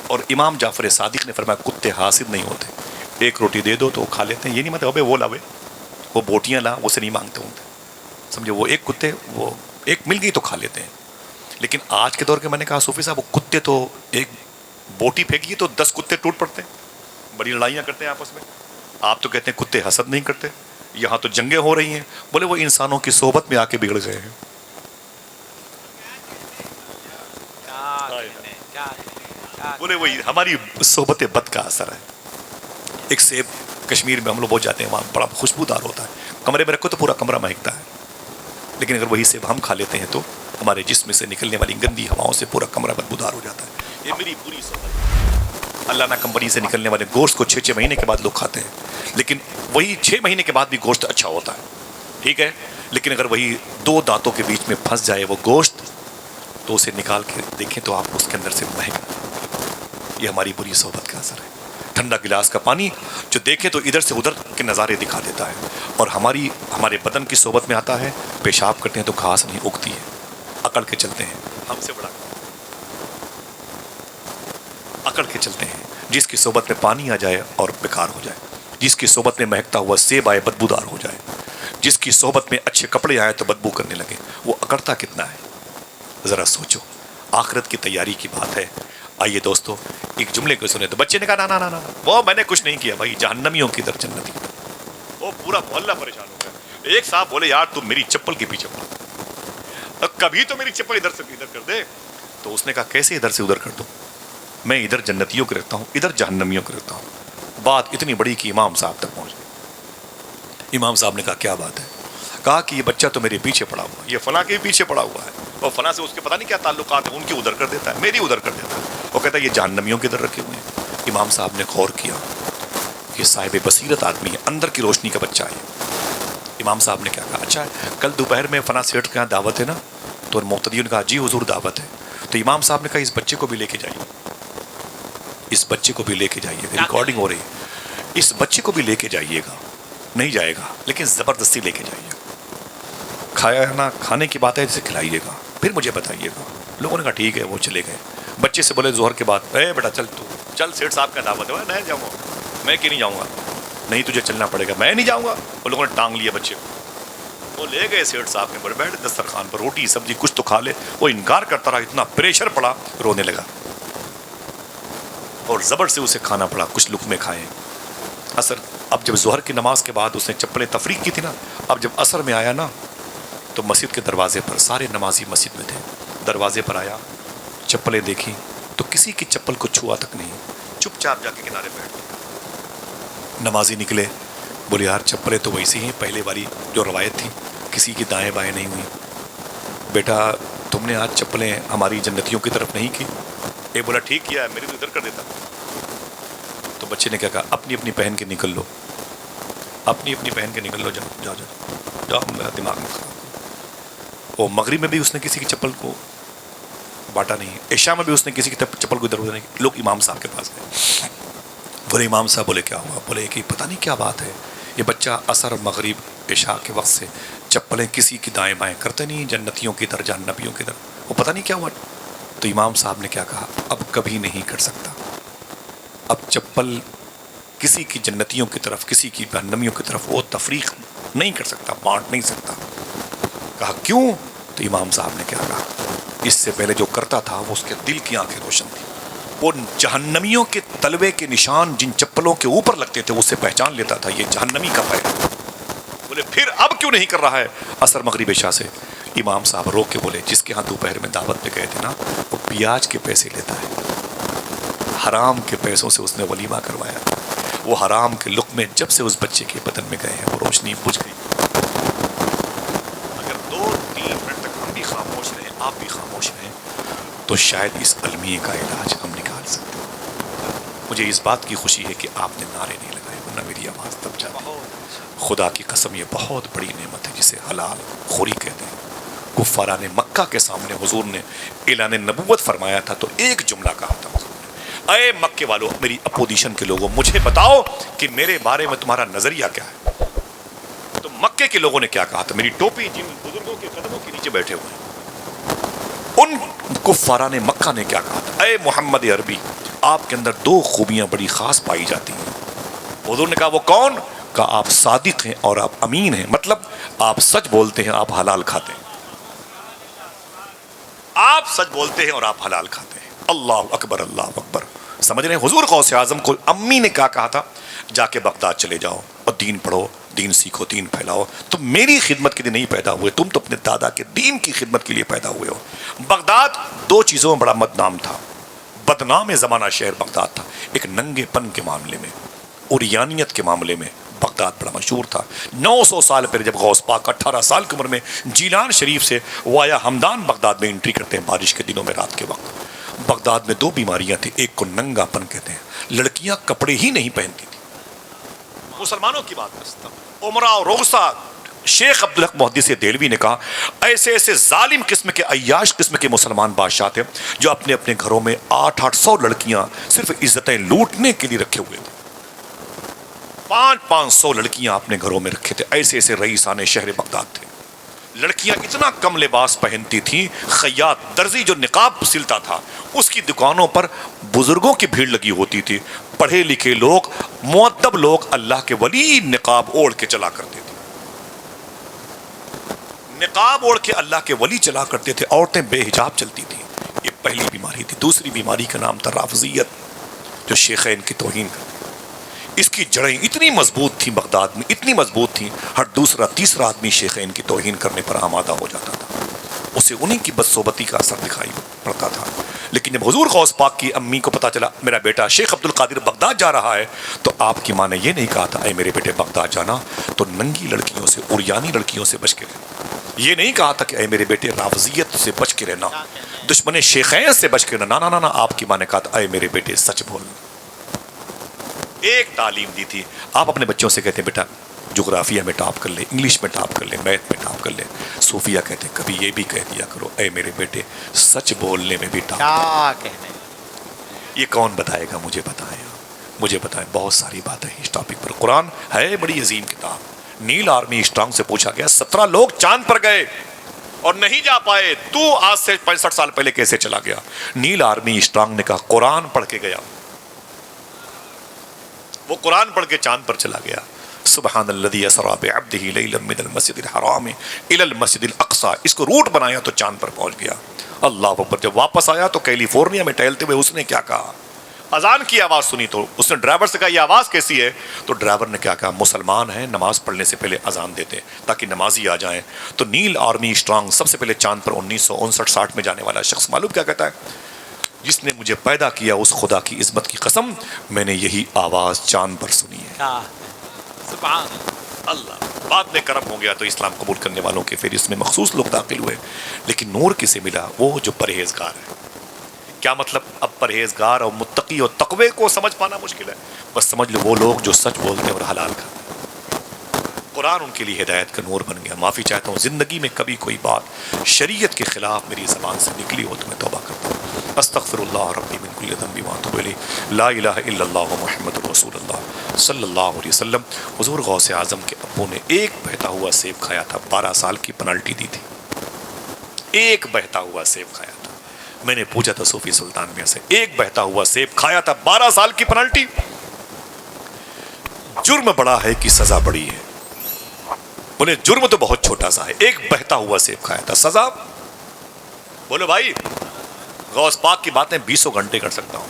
اور امام جعفر صادق نے فرمایا کتے حاسد نہیں ہوتے، ایک روٹی دے دو تو وہ کھا لیتے ہیں. یہ نہیں مطلب ابے وہ لاوے وہ بوٹیاں لا وہ سے نہیں مانگتے ہوتے، سمجھے. وہ ایک کتے وہ ایک مل گئی تو کھا لیتے ہیں. لیکن آج کے دور کے میں نے کہا صوفی صاحب وہ کتے تو ایک بوٹی پھینکی تو 10 کتے ٹوٹ پڑتے ہیں، بڑی لڑائیاں کرتے ہیں آپس میں. آپ تو کہتے ہیں کتے حسد نہیں کرتے، یہاں تو جنگیں ہو رہی ہیں. بولے وہ انسانوں کی صحبت میں آ کے بگڑ گئے ہیں. بولے وہی ہماری صحبت بد کا اثر ہے. ایک سیب کشمیر میں ہم لوگ بہت جاتے ہیں، وہاں بڑا خوشبودار ہوتا ہے، کمرے میں رکھو تو پورا کمرہ مہکتا ہے. لیکن اگر وہی سیب ہم کھا لیتے ہیں تو ہمارے جسم سے نکلنے والی گندی ہواؤں سے پورا کمرہ بدبودار ہو جاتا ہے. یہ میری پوری صحبت ہے. اللہ نہ کمپنی سے نکلنے والے گوشت کو 6 مہینے کے بعد لوگ کھاتے ہیں، لیکن وہی 6 مہینے کے بعد بھی گوشت اچھا ہوتا ہے، ٹھیک ہے. لیکن اگر وہی 2 دانتوں کے بیچ میں پھنس جائے وہ گوشت تو اسے نکال کے دیکھیں تو آپ اس کے اندر سے مہک. یہ ہماری بری صحبت کا اثر ہے. ٹھنڈا گلاس کا پانی جو دیکھے تو ادھر سے ادھر کے نظارے دکھا دیتا ہے، اور ہمارے بدن کی صحبت میں آتا ہے پیشاب کرتے ہیں تو گھاس نہیں اگتی ہے، اکڑ کے چلتے ہیں. ہم سے بڑا اکڑ کے چلتے ہیں. جس کی صحبت میں پانی آ جائے اور بیکار ہو جائے، جس کی صحبت میں مہکتا ہوا سیب آئے بدبودار ہو جائے، جس کی صحبت میں اچھے کپڑے آئے تو بدبو کرنے لگے، وہ اکڑتا کتنا ہے. ذرا سوچو، آخرت کی تیاری کی بات ہے. آئیے دوستو ایک جملے کو سنے. تو بچے نے کہا نا نا نا وہ میں نے کچھ نہیں کیا. بھائی جہنمیوں کی در جنتی. وہ پورا محلہ پریشان ہو گیا. ایک صاحب بولے یار تم میری چپل کے پیچھے پڑا، کبھی تو میری چپل ادھر سے ادھر کر دے. تو اس نے کہا کیسے ادھر سے ادھر کر دوں، میں ادھر جنتیوں کو رکھتا ہوں ادھر جہنمیوں کو رکھتا ہوں. بات اتنی بڑی کہ امام صاحب تک پہنچ گئی. امام صاحب نے کہا کیا بات ہے؟ کہا کہ یہ بچہ تو میرے پیچھے پڑا ہوا، یہ فلاں کے پیچھے پڑا ہوا ہے، اور فلاں سے اس کے پتہ نہیں کیا تعلقات ہیں، ان کی ادھر کر دیتا ہے میری ادھر کر دیتا ہے. وہ کہتا ہے یہ جہنمیوں کے ادھر رکھے ہوئے ہیں. امام صاحب نے غور کیا کہ صاحب بصیرت آدمی ہے، اندر کی روشنی کا بچہ ہے. امام صاحب نے کیا کہا اچھا کل دوپہر میں فلاں سیٹ کے یہاں دعوت ہے نا؟ تو مقتدیوں نے کہا جی حضور دعوت ہے. تو امام صاحب نے کہا اس بچے کو بھی لے کے جائیے، اس بچے کو بھی لے کے جائیے. ریکارڈنگ ہو رہی ہے. اس بچے کو بھی لے کے جائیے گا. نہیں جائے گا لیکن زبردستی لے کے جائیے. کھایا ہے نا، کھانے کی بات ہے جسے کھلائیے گا پھر مجھے بتائیے گا. لوگوں نے کہا ٹھیک ہے. وہ چلے گئے. بچے سے بولے ظہر کے بعد اے بیٹا چل تو چل سیٹ صاحب کا دعوت ہے. نہیں جاؤں گا. میں کہ نہیں جاؤں گا. نہیں تجھے چلنا پڑے گا. میں نہیں جاؤں گا. وہ لوگوں نے ٹانگ لیا بچے کو. وہ لے گئے سیٹ صاحب کے بڑے بیٹھے دسترخوان پر، روٹی سبزی کچھ تو کھا لے. وہ انکار کرتا رہا، اتنا پریشر پڑا رونے لگا اور زبر سے اسے کھانا پڑا. کچھ لقمے کھائے. اثر اب جب ظہر کی نماز کے بعد اس نے چپلیں تفریق کی تھی نا، اب جب اثر میں آیا نا تو مسجد کے دروازے پر سارے نمازی مسجد میں تھے. دروازے پر آیا، چپلیں دیکھی تو کسی کی چپل کو چھوا تک نہیں. چپ چاپ جا کے کنارے بیٹھ گئے. نمازی نکلے، بولے یار چپلیں تو ویسی ہیں پہلے والی جو روایت تھی، کسی کی دائیں بائیں نہیں ہوئی. بیٹا تم نے آج چپلیں ہماری جنتیوں کی طرف نہیں کی. یہ بولا ٹھیک کیا ہے، میری تو ادھر کر دیتا. تو بچے نے کیا کہا اپنی اپنی پہن کے نکل لو، اپنی اپنی پہن کے نکل لو. جاؤ جاؤ جاؤ جاؤ، میرا دماغ میں خراب. وہ مغرب میں بھی اس نے کسی کی چپل کو بانٹا نہیں، عشاء میں بھی اس نے کسی کی چپل کو ادھر ادھر نہیں. لوگ امام صاحب کے پاس گئے. بولے امام صاحب، بولے کیا ہوا؟ بولے کہ پتہ نہیں کیا بات ہے، یہ بچہ عصر مغرب عشاء کے وقت سے چپلیں کسی کی دائیں بائیں کرتے نہیں، جنتیوں کی طرح جہنمیوں کی طرح، وہ پتہ نہیں کیا ہوا. تو امام صاحب نے کیا کہا، اب کبھی نہیں کر سکتا، اب چپل کسی کی جنتیوں کی طرف کسی کی جہنمیوں کی طرف وہ تفریق نہیں کر سکتا، بانٹ نہیں سکتا. کہا کیوں؟ تو امام صاحب نے کیا کہا، اس سے پہلے جو کرتا تھا وہ اس کے دل کی آنکھیں روشن تھی، وہ جہنمیوں کے تلوے کے نشان جن چپلوں کے اوپر لگتے تھے اس سے پہچان لیتا تھا یہ جہنمی کا پیر. بولے پھر اب کیوں نہیں کر رہا ہے عصر مغرب عشاء سے؟ امام صاحب رو کے بولے جس کے ہاں دوپہر میں دعوت پہ گئے تھے نا، وہ پیاز کے پیسے لیتا ہے، حرام کے پیسوں سے اس نے ولیمہ کروایا. وہ حرام کے لقمے جب سے اس بچے کے بدن میں گئے ہیں وہ روشنی بجھ گئی. اگر 2-3 منٹ تک ہم بھی خاموش رہیں، آپ بھی خاموش رہیں، تو شاید اس المیے کا علاج ہم نکال سکتے ہیں. مجھے اس بات کی خوشی ہے کہ آپ نے نعرے نہیں لگائے، ورنہ میری آواز دب جاتی. خدا کی قسم یہ بہت بڑی نعمت ہے جسے حلال خوری کہتے ہیں. کفاران مکہ کے سامنے حضور نے اعلان نبوت فرمایا تھا تو ایک جملہ کہا تھا حضور نے، اے مکے والو، میری اپوزیشن کے لوگوں، مجھے بتاؤ کہ میرے بارے میں تمہارا نظریہ کیا ہے. تو مکے کے لوگوں نے کیا کہا تھا، میری ٹوپی جن بزرگوں کے قدموں کے نیچے بیٹھے ہوئے ہیں، ان کفاران مکہ نے کیا کہا تھا، اے محمد عربی، آپ کے اندر 2 خوبیاں بڑی خاص پائی جاتی ہیں. حضور نے کہا وہ کون؟ کہا آپ صادق ہیں اور آپ امین ہیں، مطلب آپ سچ بولتے ہیں، آپ حلال کھاتے ہیں. آپ سچ بولتے ہیں اور آپ حلال کھاتے ہیں. اللہ اکبر، اللہ اکبر. سمجھ رہے ہیں حضور غوث اعظم کو امی نے کیا کہا تھا، جا کے بغداد چلے جاؤ اور دین پڑھو، دین سیکھو، دین پھیلاؤ. تم میری خدمت کے لیے نہیں پیدا ہوئے، تم تو اپنے دادا کے دین کی خدمت کے لیے پیدا ہوئے ہو. بغداد 2 چیزوں میں بڑا بدنام تھا، بدنام زمانہ شہر بغداد تھا. ایک ننگے پن کے معاملے میں، اوریانیت کے معاملے میں بغداد بڑا مشہور تھا. 900 سال پہلے جب غوث پاک 18 سال کی عمر میں جیلان شریف سے وایا ہمدان بغداد میں انٹری کرتے ہیں بارش کے دنوں میں رات کے وقت، بغداد میں 2 بیماریاں تھیں. ایک کو ننگا پن کہتے ہیں، لڑکیاں کپڑے ہی نہیں پہنتی تھی. مسلمانوں کی بات کرتا ہوں، عمرہ اور روغسا. شیخ عبدالحق محدث دہلوی نے کہا ایسے ایسے ظالم قسم کے، عیاش قسم کے مسلمان بادشاہ تھے جو اپنے اپنے گھروں میں 800 لڑکیاں صرف عزتیں لوٹنے کے لیے رکھے ہوئے تھے. 500 لڑکیاں اپنے گھروں میں رکھے تھے. ایسے ایسے رئیسان شہر بغداد تھے. لڑکیاں اتنا کم لباس پہنتی تھیں، خیاط درزی جو نقاب سلتا تھا اس کی دکانوں پر بزرگوں کی بھیڑ لگی ہوتی تھی. پڑھے لکھے لوگ، مؤدب لوگ، اللہ کے ولی نقاب اوڑھ کے چلا کرتے تھے. نقاب اوڑھ کے اللہ کے ولی چلا کرتے تھے. عورتیں بے حجاب چلتی تھیں. یہ پہلی بیماری تھی. دوسری بیماری کا نام تھا رافضیت، جو شیخین کی توہین کرتی. اس کی جڑیں اتنی مضبوط تھیں بغداد میں، اتنی مضبوط تھیں، ہر دوسرا تیسرا آدمی شیخین کی توہین کرنے پر آمادہ ہو جاتا تھا. اسے انہی کی بدصحبتی کا اثر دکھائی پڑتا تھا. لیکن جب حضور غوث پاک کی امی کو پتا چلا میرا بیٹا شیخ عبد القادر بغداد جا رہا ہے، تو آپ کی ماں نے یہ نہیں کہا تھا اے میرے بیٹے بغداد جانا تو ننگی لڑکیوں سے، عریانی لڑکیوں سے بچ کے رہنا. یہ نہیں کہا تھا کہ اے میرے بیٹے رافضیت سے بچ کے رہنا، دشمن شیخین سے بچ کے رہنا. نہ نہ نہ، آپ کی ماں نے کہا تھا اے میرے بیٹے سچ بولنا. ایک تعلیم دی تھی. آپ اپنے بچوں سے کہتے ہیں بیٹا جغرافیہ میں ٹاپ کر لے، انگلش میں ٹاپ کر لے، میتھ میں ٹاپ کر لے. صوفیہ کہتے ہیں کبھی یہ بھی کہہ دیا کرو اے میرے بیٹے سچ بولنے میں بھی ٹاپ. کیا کہنے. یہ کون بتائے گا؟ مجھے بتائیں، مجھے بتائیں. بہت ساری باتیں اس ٹاپک پر. قرآن ہے بڑی عظیم کتاب. نیل آرمی اسٹرانگ سے پوچھا گیا 17 لوگ چاند پر گئے اور نہیں جا پائے، تو آج سے 65 سال پہلے کیسے چلا گیا؟ نیل آرمی اسٹرانگ نے کہا قرآن پڑھ کے گیا. وہ قرآن پڑھ کے چاند پر چلا گیا. سبحان الذی اسری بعبدہ لیلا من المسجد الحرام الی المسجد الاقصی. اس کو روٹ بنایا تو چاند پر پہنچ گیا. اللہ اکبر. جب واپس آیا تو کیلیفورنیا میں ٹہلتے ہوئے اس نے کیا کہا؟ اذان کی آواز سنی تو اس نے ڈرائیور سے کہا یہ آواز کیسی ہے؟ تو ڈرائیور نے کیا کہا مسلمان ہیں نماز پڑھنے سے پہلے اذان دیتے ہیں تاکہ نمازی آ جائیں. تو نیل آرمی اسٹرانگ سب سے پہلے چاند پر 1959-60 میں جانے والا شخص معلوم کیا کہتا ہے؟ جس نے مجھے پیدا کیا اس خدا کی عظمت کی قسم میں نے یہی آواز چاند پر سنی ہے. سبحان اللہ. بعد میں کرم ہو گیا تو اسلام قبول کرنے والوں کے پھر اس میں مخصوص لوگ داخل ہوئے. لیکن نور کسے ملا؟ وہ جو پرہیزگار ہے. کیا مطلب؟ اب پرہیزگار اور متقی اور تقوی کو سمجھ پانا مشکل ہے. بس سمجھ لو وہ لوگ جو سچ بولتے ہیں اور حلال کھاتے ہیں. قرآن ان کے لیے ہدایت کا نور بن گیا. معافی چاہتا ہوں زندگی میں کبھی کوئی بات شریعت کے خلاف میری زبان سے نکلی ہو تو میں توبہ کرتا ہوں. استغفر اللہ ربی من کل ذنب واتوب الیہ. لا الہ الا اللہ محمد رسول اللہ صلی اللہ علیہ وسلم. حضور غوث اعظم کے ابو نے ایک بہتا ہوا سیب کھایا تھا, 12 سال کی پنالٹی دی تھی. ایک بہتا ہوا سیب کھایا تھا. میں نے پوچھا تھا صوفی سلطان میاں سے, ایک بہتا ہوا سیب کھایا تھا, 12 سال کی پنالٹی. جرم بڑا ہے کہ سزا بڑی ہے. بولے جرم تو بہت چھوٹا سا ہے, ایک بہتا ہوا سیب کھایا تھا, سزا. بولے بھائی غوث پاک کی باتیں 20 گھنٹے کر سکتا ہوں,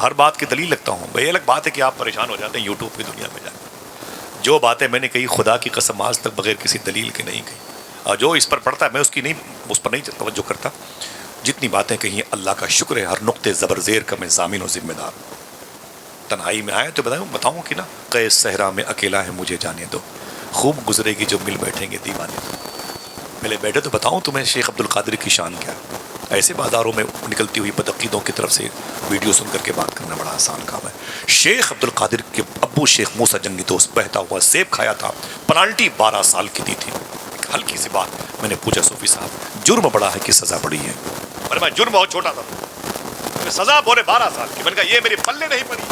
ہر بات کی دلیل لگتا ہوں. بھائی الگ بات ہے کہ آپ پریشان ہو جاتے ہیں یوٹیوب کی دنیا میں جا کے. جو باتیں میں نے کہی خدا کی قسم آج تک بغیر کسی دلیل کے نہیں کہی, اور جو اس پر پڑتا ہے میں اس پر نہیں توجہ کرتا. جتنی باتیں کہی ہیں اللہ کا شکر ہے, ہر نقطے زبر زیر کا میں ضامن و ذمہ دار. تنہائی میں آئے تو بتاؤں کہ نا قیس صحرا میں اکیلا ہے مجھے جانے دو, خوب گزرے گی جو مل بیٹھیں گے دیوانے. ملے بیٹھے تو بتاؤں تمہیں شیخ عبد القادر کی شان کیا ہے. ایسے بازاروں میں نکلتی ہوئی بدعقیدوں کی طرف سے ویڈیو سن کر کے بات کرنا بڑا آسان کام ہے. شیخ عبد القادر کے ابو شیخ موسیٰ جنگی دوست بہتا ہوا سیب کھایا تھا, پنالٹی 12 سال کی دی تھی. ایک ہلکی سی بات میں نے پوچھا صوفی صاحب جرم بڑا ہے کہ سزا بڑی ہے؟ پر میں جرم بہت چھوٹا تھا, سزا بولے 12 سال کی. میں نے کہا یہ میری پلے نہیں پڑی.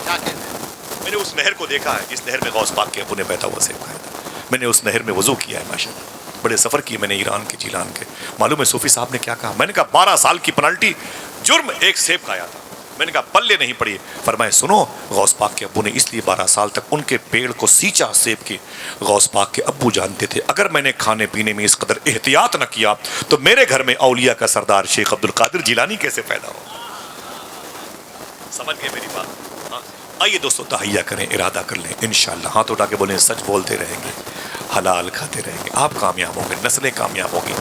کیا کہتے ہیں؟ میں نے اس نہر کو دیکھا ہے جس نہر میں غوث پاک کے ابو نے بہتا ہوا سیب کھایا تھا. میں نے اس نہر میں وضو کیا ہے ماشاءاللہ. بڑے سفر کیے میں نے ایران کے جیلان کے. معلوم ہے صوفی صاحب نے کیا کہا؟ میں نے کہا 12 سال کی پنالٹی, جرم ایک سیب کھایا تھا. میں نے کہا پلے نہیں پڑی. فرمائے سنو, غوث پاک کے ابو نے اس لیے 12 سال تک ان کے پیڑ کو سینچا سیب کے. غوث پاک کے ابو جانتے تھے اگر میں نے کھانے پینے میں اس قدر احتیاط نہ کیا تو میرے گھر میں اولیاء کا سردار شیخ عبد القادر جیلانی کیسے پیدا ہو. سمجھ گئے میری بات؟ آئیے دوستو تحیہ کریں, ارادہ کر لیں, انشاءاللہ ہاتھ اٹھا کے بولیں سچ بولتے رہیں گے, حلال کھاتے رہیں گے, آپ کامیاب ہوں گے, نسلیں کامیاب ہوں گی.